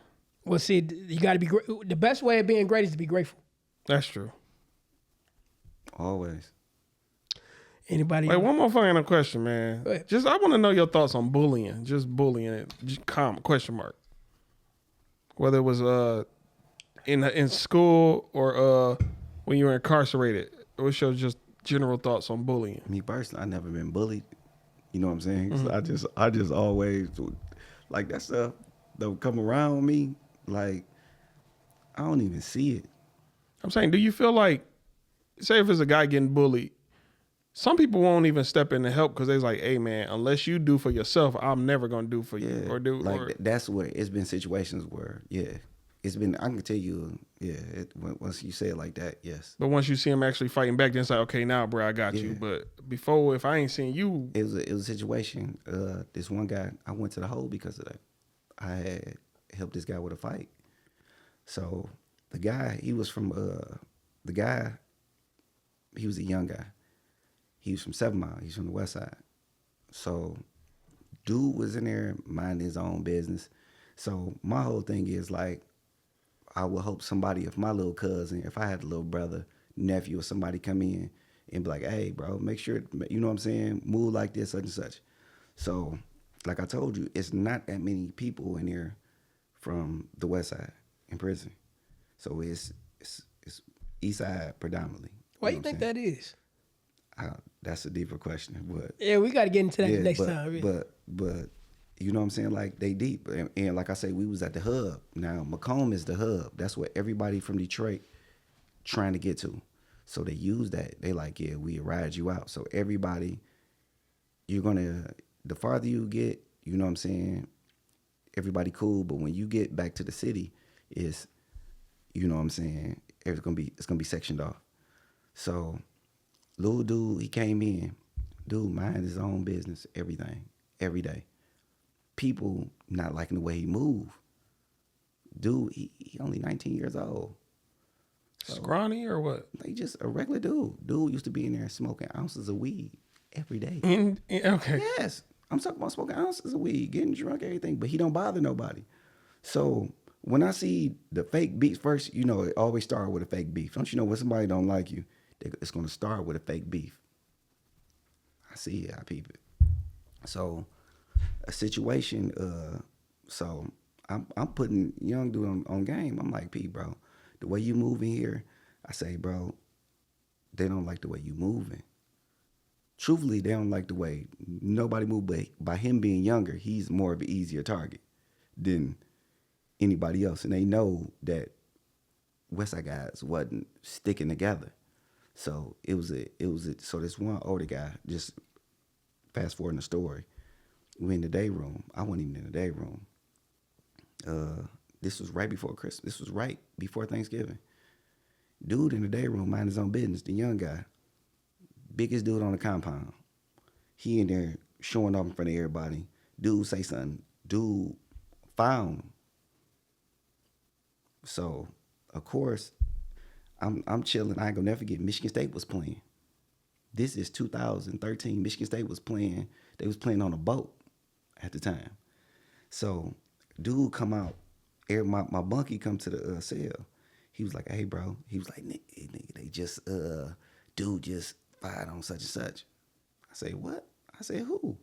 C: Well, see, you got to be the best way of being great is to be grateful.
D: That's true.
E: Always.
C: Anybody?
D: Wait, one more final question, man.
C: Go ahead.
D: Just I want to know your thoughts on bullying. Just bullying it. Question mark. Whether it was in school or when you were incarcerated. What's your just general thoughts on bullying?
E: Me personally, I never been bullied. You know what I'm saying? So I just always like that stuff that come around me. Like I don't even see it.
D: I'm saying, do you feel like, say if it's a guy getting bullied, some people won't even step in to help because they're like, hey man, unless you do for yourself, I'm never gonna do for you. Or do
E: like
D: or,
E: that's where it's been situations where it's been. I can tell you once you say it like that, yes.
D: But once you see him actually fighting back, then it's like, okay, now bro, I got you. But before, if I ain't seen you,
E: it was a situation. This one guy, I went to the hole because of that. I had helped this guy with a fight. So the guy, he was from he was a young guy. He was from 7 Mile. He's from the west side. So dude was in there minding his own business. So my whole thing is like, I would hope somebody, if my little cousin, if I had a little brother, nephew, or somebody come in and be like, hey, bro, make sure, you know what I'm saying, move like this, such and such. So, like I told you, it's not that many people in here from the west side in prison. So it's east side predominantly.
C: Why do you think that is?
E: That's a deeper question, but
C: yeah, we got to get into that next time. Really.
E: But you know what I'm saying? Like they deep, and like I say, we was at the hub. Now Macomb is the hub. That's what everybody from Detroit trying to get to. So they use that. They like, yeah, we ride you out. So everybody, the farther you get, you know what I'm saying? Everybody cool, but when you get back to the city, it's, you know what I'm saying? It's gonna be sectioned off. So, little dude, he came in, dude mind his own business, everything, every day. People not liking the way he move. Dude, he only 19 years old. So,
D: scrawny or what?
E: Like just a regular dude. Dude used to be in there smoking ounces of weed every day.
D: Okay.
E: Yes. I'm talking about smoking ounces of weed, getting drunk, everything, but he don't bother nobody. So when I see the fake beef first, you know, it always starts with a fake beef. Don't you know when somebody don't like you, it's going to start with a fake beef. I see it, I peep it. So a situation, so I'm putting young dude on game. I'm like, P, bro, the way you moving here, I say, bro, they don't like the way you moving. Truthfully, they don't like the way nobody move, but by him being younger, he's more of an easier target than anybody else. And they know that Westside guys wasn't sticking together. So so this one older guy, just fast forwarding the story, we in the day room. I wasn't even in the day room. This was right before Christmas. This was right before Thanksgiving. Dude in the day room, mind his own business, the young guy. Biggest dude on the compound. He in there showing up in front of everybody. Dude say something. Dude found him. So, of course, I'm chilling. I ain't gonna never forget Michigan State was playing. This is 2013. Michigan State was playing. They was playing on a boat at the time. So, dude come out. My bunkie come to the cell. He was like, "Hey, bro." He was like, "Nigga, they just dude just fired on such and such." I say, "What?" I say, "Who?"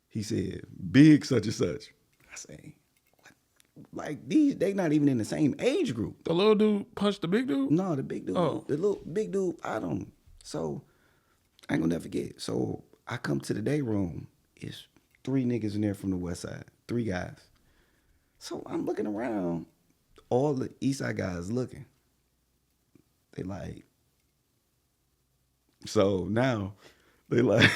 E: He said, "Big such and such." I say, "What?" Like they not even in the same age group.
D: The little dude punched the big dude?
E: No, the big dude.
D: Oh.
E: The little big dude fired him. So I ain't gonna never forget. So I come to the day room. It's 3 niggas in there from the west side. 3 guys. So I'm looking around. All the east side guys looking. They like. So now they like.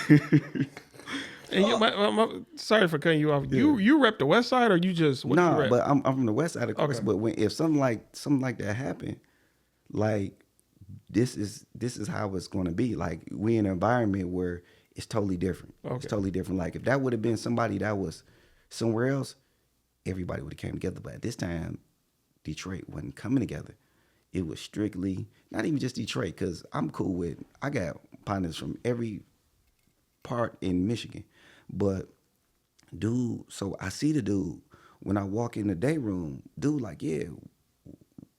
D: And sorry for cutting you off.
E: Yeah.
D: You rep the west side or you just what you
E: Nah,
D: rep?
E: but I'm from the west side, of course.
D: Okay.
E: But if something like that happened, like this is how it's going to be. Like we in an environment where it's totally different.
D: Okay.
E: It's totally different. Like if that would have been somebody that was somewhere else, everybody would have came together. But at this time, Detroit wasn't coming together. It was strictly not even just Detroit, because I'm cool with. I got partners from every part in Michigan, but dude. So I see the dude when I walk in the day room. Dude, like, yeah,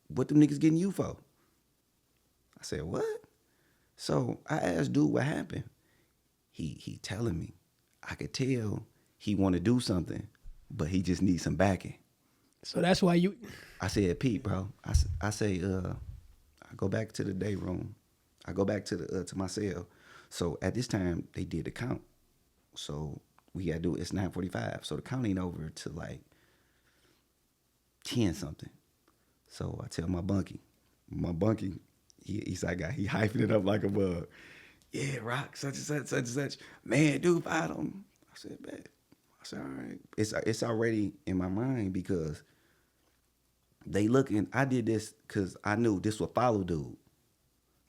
E: what them niggas getting you for? I said, what? So I asked dude what happened. He telling me. I could tell he want to do something, but he just needs some backing.
C: So that's why you.
E: I said, Pete, bro. I say, I go back to the day room. I go back to the to my cell. So at this time they did the count. So we gotta do it. It's 9:45. So the count ain't over to like 10 something. So I tell my bunkie, he Eastside guy, he hyping it up like a bug. Yeah, rock, such and such. Man, dude, fired him. I said, bet. I said, all right. It's already in my mind because they looking. I did this because I knew this would follow dude.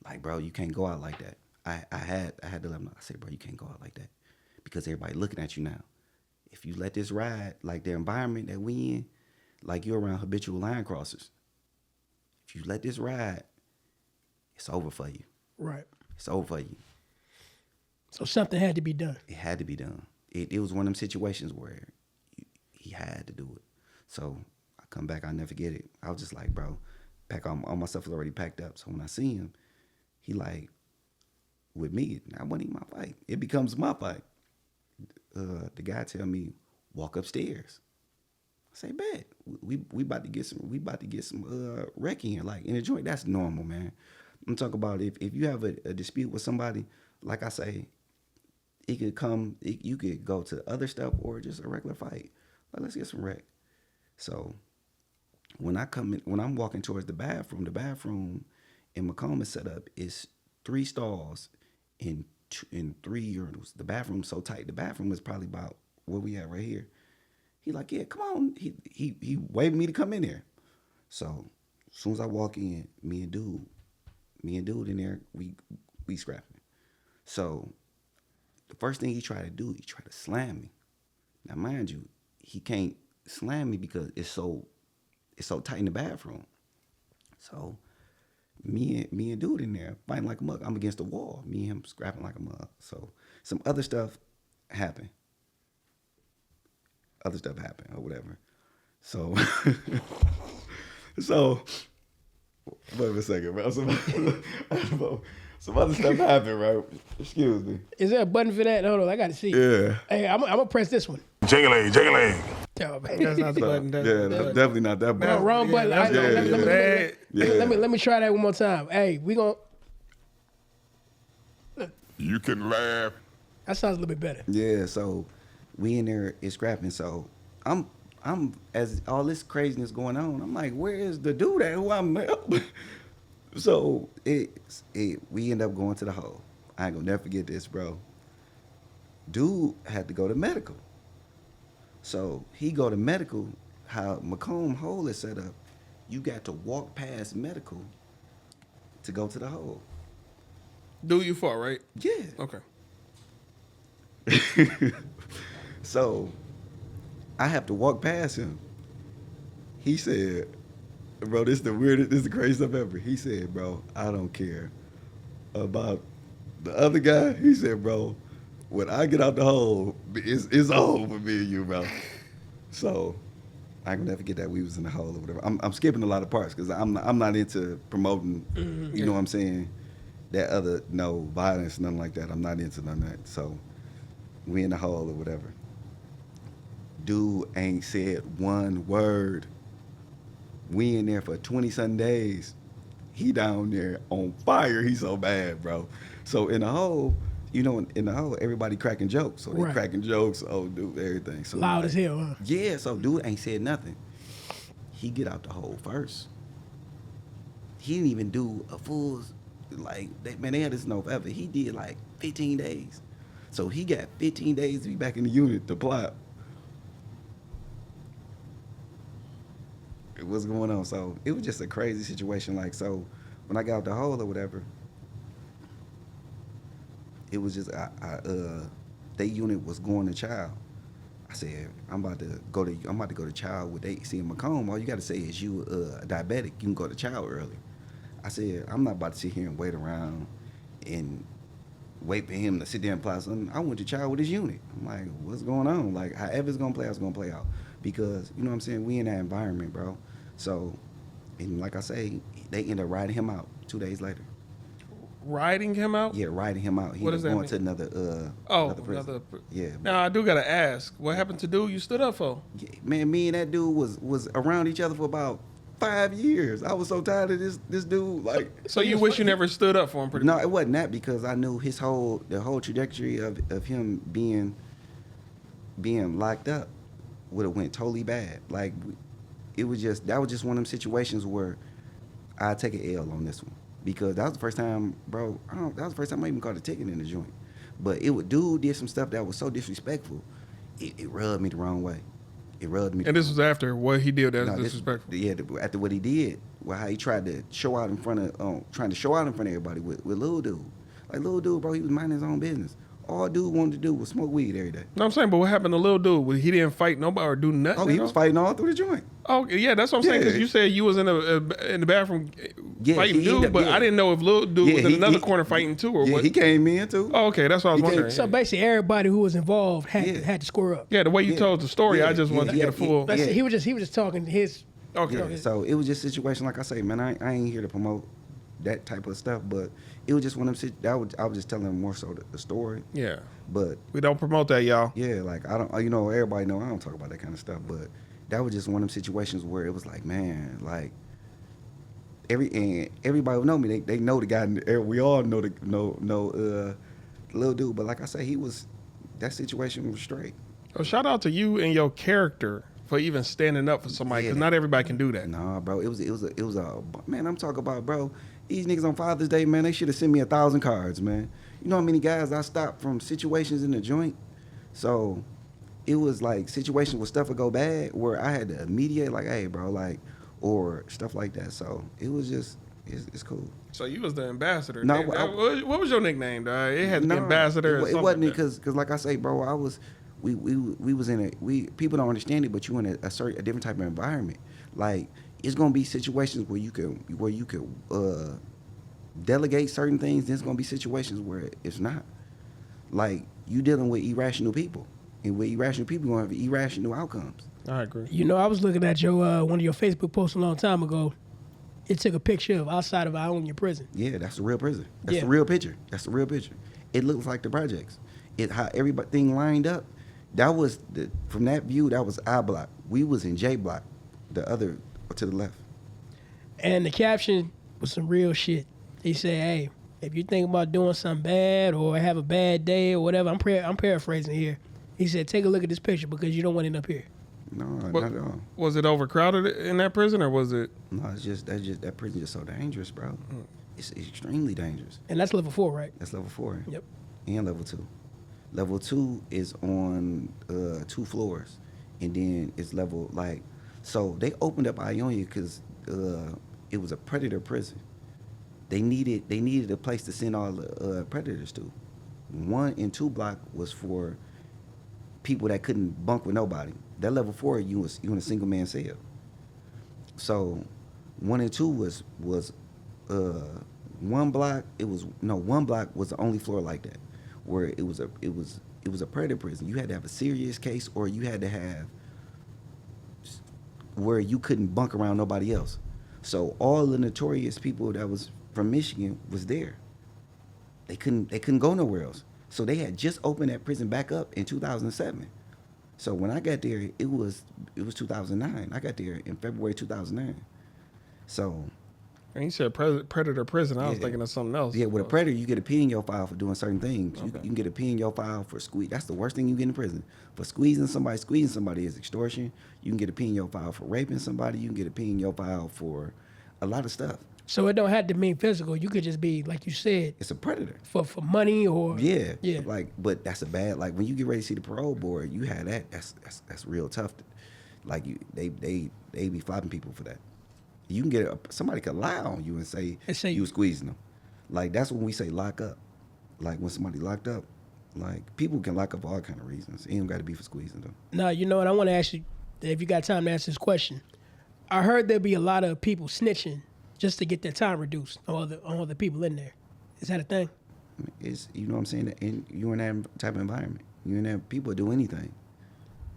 E: Like, bro, you can't go out like that. I had to let him know. I said, bro, you can't go out like that because everybody looking at you now. If you let this ride, like the environment that we in, like you're around habitual line crossers. If you let this ride, it's over for you.
C: Right.
E: It's over for you.
C: So something had to be done.
E: It had to be done. It was one of them situations where he had to do it. So I come back, I'll never forget it. I was just like, bro, all my stuff was already packed up. So when I see him, he like, with me, I wasn't even my fight. It becomes my fight. The guy tell me, walk upstairs. I say, bet. We about to get some wrecking here. Like in the joint, that's normal, man. I'm talking about if you have a dispute with somebody, like I say, it could come, you could go to other stuff or just a regular fight. Like, let's get some wreck. So when I'm walking towards the bathroom in Macomb is set up is 3 stalls in 3 urinals. The bathroom's so tight. The bathroom is probably about where we at right here. He like, yeah, come on. He waved me to come in there. So as soon as I walk in, me and dude in there, we scrapping. So the first thing he tried to do, he tried to slam me. Now mind you, he can't slam me because it's so tight in the bathroom. So me and dude in there fighting like a mug. I'm against the wall. Me and him scrapping like a mug. So some other stuff happened. Or whatever. So wait a second, bro. Some other stuff happened, right? Excuse me.
C: Is there a button for that? Hold on, I got to see.
E: Yeah.
C: Hey, I'm gonna press this one.
F: Jingling.
C: Oh, man.
D: That's not the button.
E: That's definitely not that button.
C: No, wrong button. Let me try that one more time. Hey, we gonna.
F: You can laugh.
C: That sounds a little bit better.
E: Yeah, so we in there is scrapping. So I'm as all this craziness going on, I'm like, where is the dude at who I'm helping? So we end up going to the hole. I ain't gonna never forget this, bro. Dude had to go to medical. So he go to medical, how Macomb Hole is set up, you got to walk past medical to go to the hole.
D: Do you fought, right?
E: Yeah.
D: Okay.
E: So I have to walk past him. He said, bro, this is the weirdest, this is the craziest stuff ever. He said, bro, I don't care about the other guy. He said, bro, when I get out the hole, it's over for me and you, bro. So I can never forget that we was in the hole or whatever. I'm skipping a lot of parts because I'm not into promoting, you know what I'm saying, that other, no violence, nothing like that. I'm not into none of that. So we in the hole or whatever. Dude ain't said one word. We in there for 20-something days. He down there on fire. He so bad, bro. So in the hole, you know, in the hole, everybody cracking jokes. So they
C: Right.
E: cracking jokes. Oh, dude, everything. So
C: Loud as hell, huh?
E: yeah. So dude ain't said nothing. He get out the hole first. He didn't even do a full, like, they had this know forever. He did like 15 days. So he got 15 days to be back in the unit to plot. What's going on? So it was just a crazy situation. Like, so when I got out the hole or whatever, it was just their unit was going to child. I said, I'm about to go to child with they see in Macomb. All you gotta say is you diabetic, you can go to child early. I said, I'm not about to sit here and wait around and wait for him to sit there and apply something. I went to child with his unit. I'm like, what's going on? Like, however it's gonna play out, it's gonna play out. Because, you know what I'm saying, we in that environment, bro. So, and like I say, they ended up riding him out 2 days later.
D: Riding him out?
E: Yeah, riding him out. He
D: What
E: was
D: does that
E: going
D: mean?
E: to another prison. Yeah.
D: Now I do gotta ask, what happened to dude you stood up for?
E: Yeah, man, me and that dude was around each other for about 5 years. I was so tired of this dude. Like,
D: So you wish you never stood up for him, pretty
E: no,
D: much.
E: it wasn't that, because I knew the whole trajectory of him being locked up would have went totally bad. Like, that was just one of them situations where I take an L on this one, because that was the first time, bro. That was the first time I even caught a ticket in the joint. But dude did some stuff that was so disrespectful. It rubbed me the wrong way. It rubbed me.
D: And this was after what he did that's
E: No,
D: disrespectful.
E: After what he did, how he tried to show out in front of everybody with little dude. Like, little dude, bro, he was minding his own business. All dude wanted to do was smoke weed every day.
D: No, I'm saying, but what happened to little dude? He didn't fight nobody or do nothing?
E: Oh, he was fighting all through the joint.
D: Oh, yeah, that's what I'm saying, because
E: Yeah.
D: you said you was in the bathroom
E: Yeah,
D: fighting
E: he
D: dude,
E: ended up-
D: but
E: yeah.
D: I didn't know if little dude
E: Yeah,
D: was in
E: he-
D: another
E: he-
D: corner fighting too, or
E: Yeah,
D: what.
E: he came in too.
D: Oh, okay, that's what I was
E: He came-
D: wondering.
C: So basically, everybody who was involved had
E: Yeah.
C: to square up.
D: Yeah, the way you
E: Yeah.
D: told the story, I just
E: Yeah,
D: wanted to
E: yeah,
D: get a full.
C: That's
E: Yeah.
C: He was just talking his.
D: Okay.
E: Yeah, so it was just a situation, like I say, man, I ain't here to promote that type of stuff, but it was just one of them I was just telling him more so the story.
D: Yeah.
E: But
D: We don't promote that, y'all.
E: yeah, like, I don't, you know, everybody know I don't talk about that kind of stuff, but that was just one of them situations where it was like, man, like, everybody would know me. They know the guy. We all know the little dude. But like I say, that situation was straight.
D: So shout out to you and your character for even standing up for somebody, because
E: Yeah.
D: not everybody can do that.
E: Nah, bro, it was a man. I'm talking about, bro. These niggas on Father's Day, man, they should have sent me 1,000 cards, man. You know how many guys I stopped from situations in the joint? So it was like situations where stuff would go bad where I had to mediate, like, hey, bro, like, or stuff like that. So it was just, it's cool.
D: So you was the ambassador.
E: No,
D: What was your nickname, dog? It had to be
E: No,
D: ambassador. or
E: It wasn't,
D: something.
E: because like I say, bro, we was in people don't understand it, but you in a different type of environment. Like, it's gonna be situations where you could delegate certain things. There's gonna be situations where it's not. Like, you dealing with irrational people, and with irrational people, you're gonna have irrational outcomes.
D: I agree.
C: You know, I was looking at your one of your Facebook posts a long time ago. It took a picture of outside of Ionia prison.
E: Yeah, that's the real prison. That's
C: Yeah.
E: the real picture. That's the real picture. It looks like the projects. How everything lined up. That was from that view. That was I block. We was in J block, the other to the left.
C: And the caption was some real shit. He said, "Hey, if you think about doing something bad or have a bad day or whatever," I'm paraphrasing here. He said, "Take a look at this picture because you don't want to end up here."
E: No,
D: What-
E: not at all.
D: Was it overcrowded in that prison, or was it?
E: No, that prison is so dangerous, bro.
D: Mm.
E: It's extremely dangerous.
C: And that's level 4, right?
E: That's level 4.
C: Yep.
E: And level 2. Level 2 is on 2 floors, and then it's level like. So they opened up Ionia because it was a predator prison. they needed a place to send all the predators to. 1 and 2 block was for people that couldn't bunk with nobody. That level 4, you in a single man cell. So 1 and 2 was 1 block. 1 block was the only floor like that, where it was a predator prison. You had to have a serious case, or you had to have where you couldn't bunk around nobody else. So all the notorious people that was from Michigan was there. They couldn't go nowhere else. So they had just opened that prison back up in 2007. So when I got there, it was 2009. I got there in February 2009. So.
D: And you said predator prison. I was thinking of something else.
E: Yeah, with a predator, you get a P in your file for doing certain things.
D: Okay.
E: You can get a P in your file for squeeze. That's the worst thing you get in prison. For squeezing somebody is extortion. You can get a P in your file for raping somebody. You can get a P in your file for a lot of stuff.
C: So it don't have to mean physical. You could just be, like you said,
E: It's a predator.
C: for money or
E: Yeah.
C: Yeah.
E: Like, but that's a bad. Like when you get ready to see the parole board, you have that. That's real tough. Like they be flopping people for that. You can get somebody could lie on you and say you was squeezing them. Like that's when we say lock up. Like when somebody locked up, like people can lock up for all kind of reasons. It ain't got to be for squeezing them.
C: No, you know what? I want to ask you, if you got time to answer this question. I heard there'd be a lot of people snitching just to get their time reduced on other people in there. Is that a thing?
E: It's, you know what I'm saying? And you're in that type of environment. You're in that people do anything.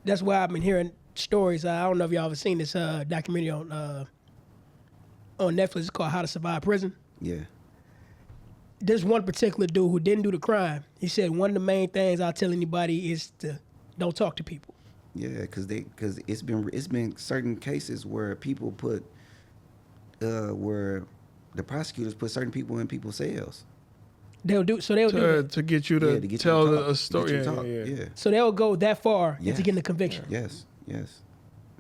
C: That's why I've been hearing stories. I don't know if y'all ever seen this documentary on Netflix. It's called How to Survive Prison.
E: Yeah.
C: There's one particular dude who didn't do the crime. He said one of the main things I'll tell anybody is to don't talk to people.
E: Yeah, because it's been certain cases where people put where the prosecutors put certain people in people's cells.
C: They'll do that.
D: To get you to tell a story.
E: Yeah.
C: So they'll go that far
E: Yes.
C: into getting a conviction.
E: Yes.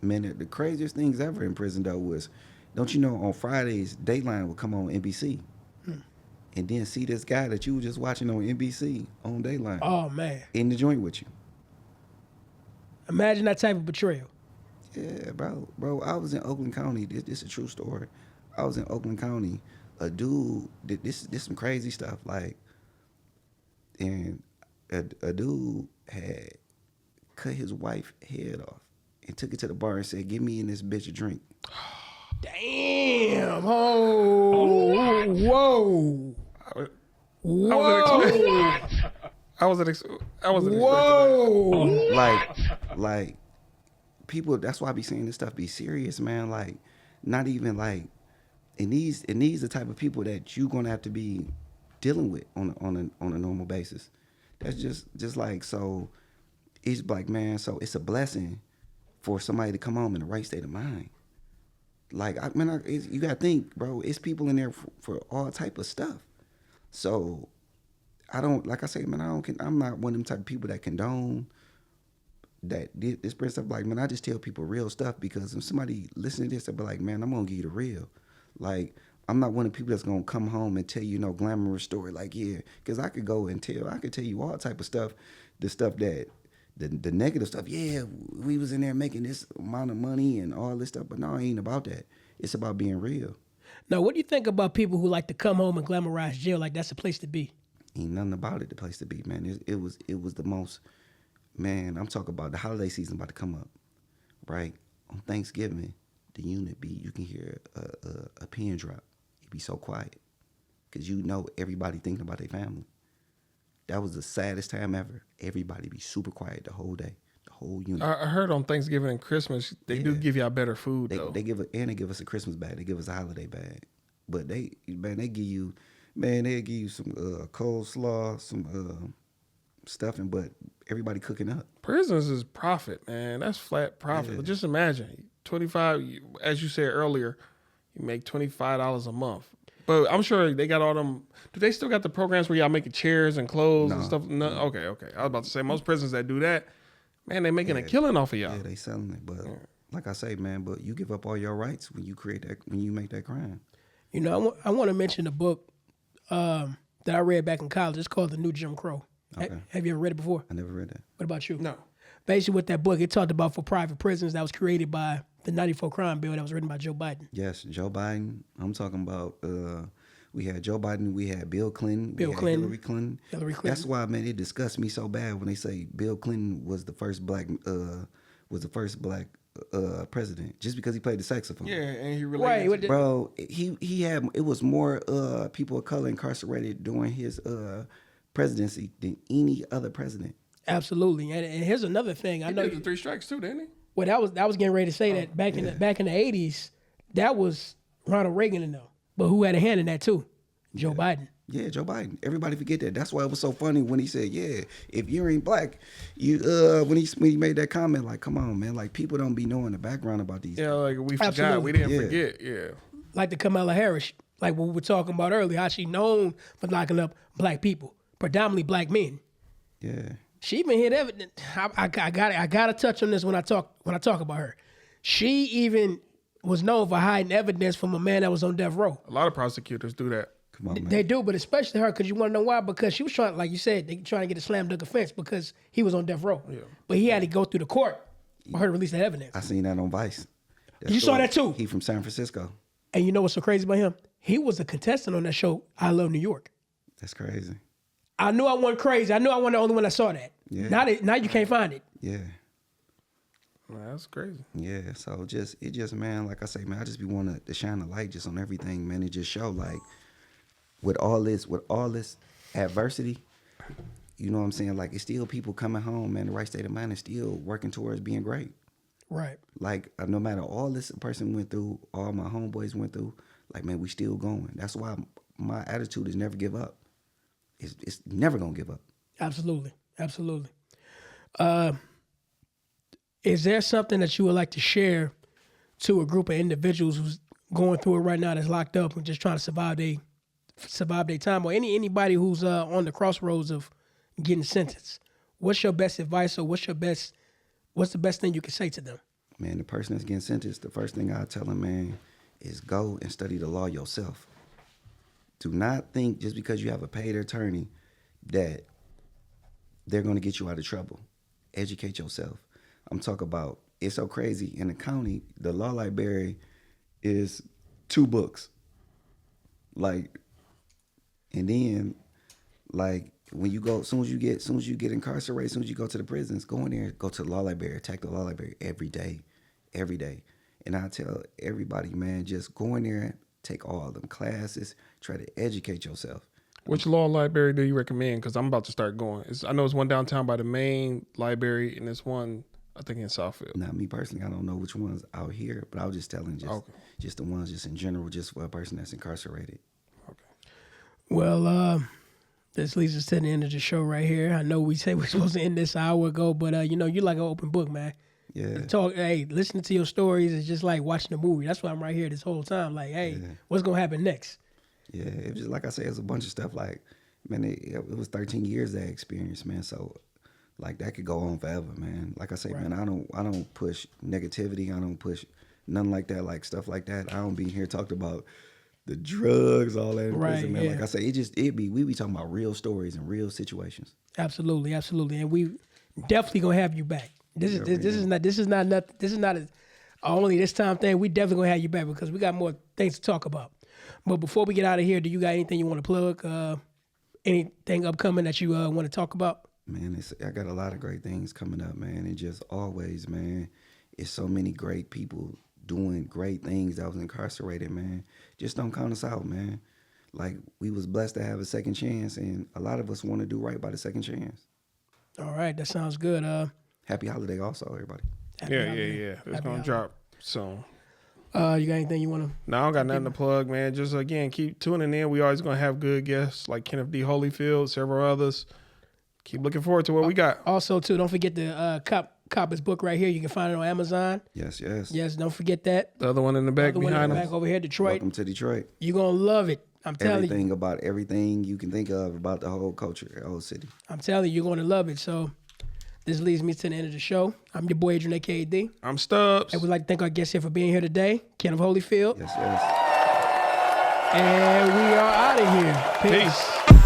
E: Man, the craziest things ever in prison though was, don't you know, on Fridays Dateline would come on NBC, and then see this guy that you were just watching on NBC on Dateline.
C: Oh man!
E: In the joint with you.
C: Imagine that type of betrayal.
E: Yeah, bro. I was in Oakland County. This is a true story. I was in Oakland County. A dude did this some crazy stuff. Like, and a dude had cut his wife's head off and took it to the bar and said, "Give me and this bitch a drink."
C: Damn! Oh! Whoa!
D: I wasn't expecting
C: Whoa!
E: Like people. That's why I be saying this stuff. Be serious, man. Like, not even like. And these the type of people that you're gonna have to be dealing with on a normal basis. That's just like, so it's like, man, so it's a blessing for somebody to come home in the right state of mind. Like, you gotta think, bro, it's people in there for all type of stuff. So I don't, like I say, man, I'm not one of them type of people that condone that this stuff. Like, man, I just tell people real stuff, because if somebody listen to this, they'll be like, man, I'm gonna give you the real. Like, I'm not one of the people that's gonna come home and tell you no glamorous story. Like, yeah, because I could tell you all type of stuff, the stuff that, the negative stuff. Yeah, we was in there making this amount of money and all this stuff, but no, it ain't about that. It's about being real.
C: Now, what do you think about people who like to come home and glamorize jail like that's the place to be?
E: Ain't nothing about it the place to be, man. It was the most, man, I'm talking about the holiday season about to come up, right? On Thanksgiving, the unit be, you can hear a pin drop. It be so quiet, because you know everybody thinking about their family. That was the saddest time ever. Everybody be super quiet the whole day, the whole unit.
D: I heard on Thanksgiving and Christmas they do give y'all better food though.
E: They give us a Christmas bag. They give us a holiday bag, but they give you some coleslaw, some stuffing, but everybody cooking up.
D: Prisons is profit, man. That's flat profit.
E: Yeah.
D: Just imagine, 25. As you said earlier, you make $25 a month. But I'm sure they got all them. Do they still got the programs where y'all making chairs and clothes and stuff? No. Okay. I was about to say, most prisons that do that, man, they making a killing off of y'all.
E: Yeah, they selling it. But like I say, man, but you give up all your rights when you make that crime.
C: You know, I want to mention a book that I read back in college. It's called The New Jim Crow.
E: Okay.
C: Have you ever read it before?
E: I never read that.
C: What about you?
D: No.
C: Basically, with that book, it talked about for private prisons that was created by the '94 crime bill that was written by Joe Biden.
E: Yes, Joe Biden. I'm talking about We had Joe Biden. We had Bill Clinton.
C: Bill
E: we had
C: Clinton.
E: Hillary Clinton.
C: Hillary Clinton.
E: That's why, man, it disgusts me so bad when they say Bill Clinton was the first black president just because he played the saxophone.
D: Yeah, and he related.
C: Right.
E: Bro, he had it was more people of color incarcerated during his presidency than any other president.
C: Absolutely. And here's another thing. I
D: He
C: know
D: did the 3 strikes too, didn't he?
C: Well, that was getting ready to say that back in the 80s, that was Ronald Reagan and them. But who had a hand in that too? Joe Biden.
E: Yeah, Joe Biden. Everybody forget that. That's why it was so funny when he said, "Yeah, if you ain't black, you." When he made that comment, like, "Come on, man! Like people don't be knowing the background about these."
D: Yeah, like we forgot.
C: Absolutely.
D: We didn't
E: Yeah.
D: forget. Yeah.
C: Like the Kamala Harris, like what we were talking about earlier, how she known for locking up black people, predominantly black men.
E: Yeah.
C: She even hit evidence. I gotta touch on this when I talk about her. She even was known for hiding evidence from a man that was on death row.
D: A lot of prosecutors do that.
E: Come on, man.
C: They do, but especially her, because you want to know why? Because she was trying, like you said, they trying to get a slam dunk offense because he was on death row. Yeah. But he had to go through the court for her to release that evidence.
E: I seen that on Vice.
C: You saw that too?
E: He from San Francisco.
C: And you know what's so crazy about him? He was a contestant on that show, I Love New York.
E: That's crazy.
C: I knew I wasn't crazy. I knew I wasn't the only one that saw that.
E: Yeah.
C: Now you can't find it.
E: Yeah.
D: Man, that's crazy.
E: Yeah. So it just man, like I say, man, I just be wanting to shine a light just on everything, man. It just show like with all this adversity, you know what I'm saying? Like it's still people coming home, man. The right state of mind is still working towards being great.
C: Right.
E: Like no matter all this a person went through, all my homeboys went through, like man, we still going. That's why my attitude is never give up. It's never gonna give up.
C: Absolutely. Absolutely. Is there something that you would like to share to a group of individuals who's going through it right now that's locked up and just trying to survive their time, or anybody who's on the crossroads of getting sentenced? What's your best advice, or what's the best thing you can say to them?
E: Man, the person that's getting sentenced, the first thing I tell them, man, is go and study the law yourself. Do not think just because you have a paid attorney that they're going to get you out of trouble. Educate yourself. I'm talking about, it's so crazy. In the county, the law library is 2 books. Like, and then, like, when you go, as soon as you get incarcerated, as soon as you go to the prisons, go in there, go to the law library, attack the law library every day. And I tell everybody, man, just go in there, take all them classes, try to educate yourself.
D: Which law library do you recommend? Because I'm about to start going. I know it's one downtown by the main library, and it's one, I think, in Southfield.
E: Now, me personally, I don't know which ones out here, but I was just telling just the ones just in general, just for a person that's incarcerated.
D: Okay.
C: Well, this leads us to the end of the show right here. I know we say we're supposed to end this an hour ago, but you're like an open book, man.
E: Yeah.
C: Listening to your stories is just like watching a movie. That's why I'm right here this whole time. Like, hey, what's gonna happen next?
E: Yeah, it was just like I said, it was a bunch of stuff. Like, man, it was 13 years that experience, man. So, like, that could go on forever, man. Like I say, man, I don't push negativity. I don't push nothing like that, like stuff like that. I don't be here talking about the drugs, all that in prison, man. Like I say, we be talking about real stories and real situations.
C: Absolutely, and we definitely gonna have you back. This is not only this time thing. We definitely gonna have you back because we got more things to talk about. But before we get out of here, do you got anything you want to plug? Anything upcoming that you want to talk about?
E: Man, I got a lot of great things coming up, man. And just always, man, it's so many great people doing great things that was incarcerated, man. Just don't count us out, man. Like, we was blessed to have a second chance, and a lot of us want to do right by the second chance.
C: All right, that sounds good.
E: Happy holiday also, everybody.
D: Yeah. It's going to drop soon.
C: You got anything you want to?
D: No, I don't got nothing to plug, man. Just, again, keep tuning in. We always going to have good guests like Kenneth D. Holyfield, several others. Keep looking forward to what we got.
C: Also, too, don't forget the cop his book right here. You can find it on Amazon.
E: Yes.
C: Yes, don't forget that.
D: The other one in the back behind us.
C: Back over here, Detroit.
E: Welcome to Detroit.
C: You're going to love it. I'm telling you.
E: Everything about everything you can think of about the whole culture, the whole city.
C: I'm telling you, you're going to love it. So this leads me to the end of the show. I'm your boy, Adrian, a.k.a. D.
D: I'm Stubbs.
C: And we'd like to thank our guests here for being here today, Kenneth Holyfield.
E: Yes.
C: And we are out of here. Peace.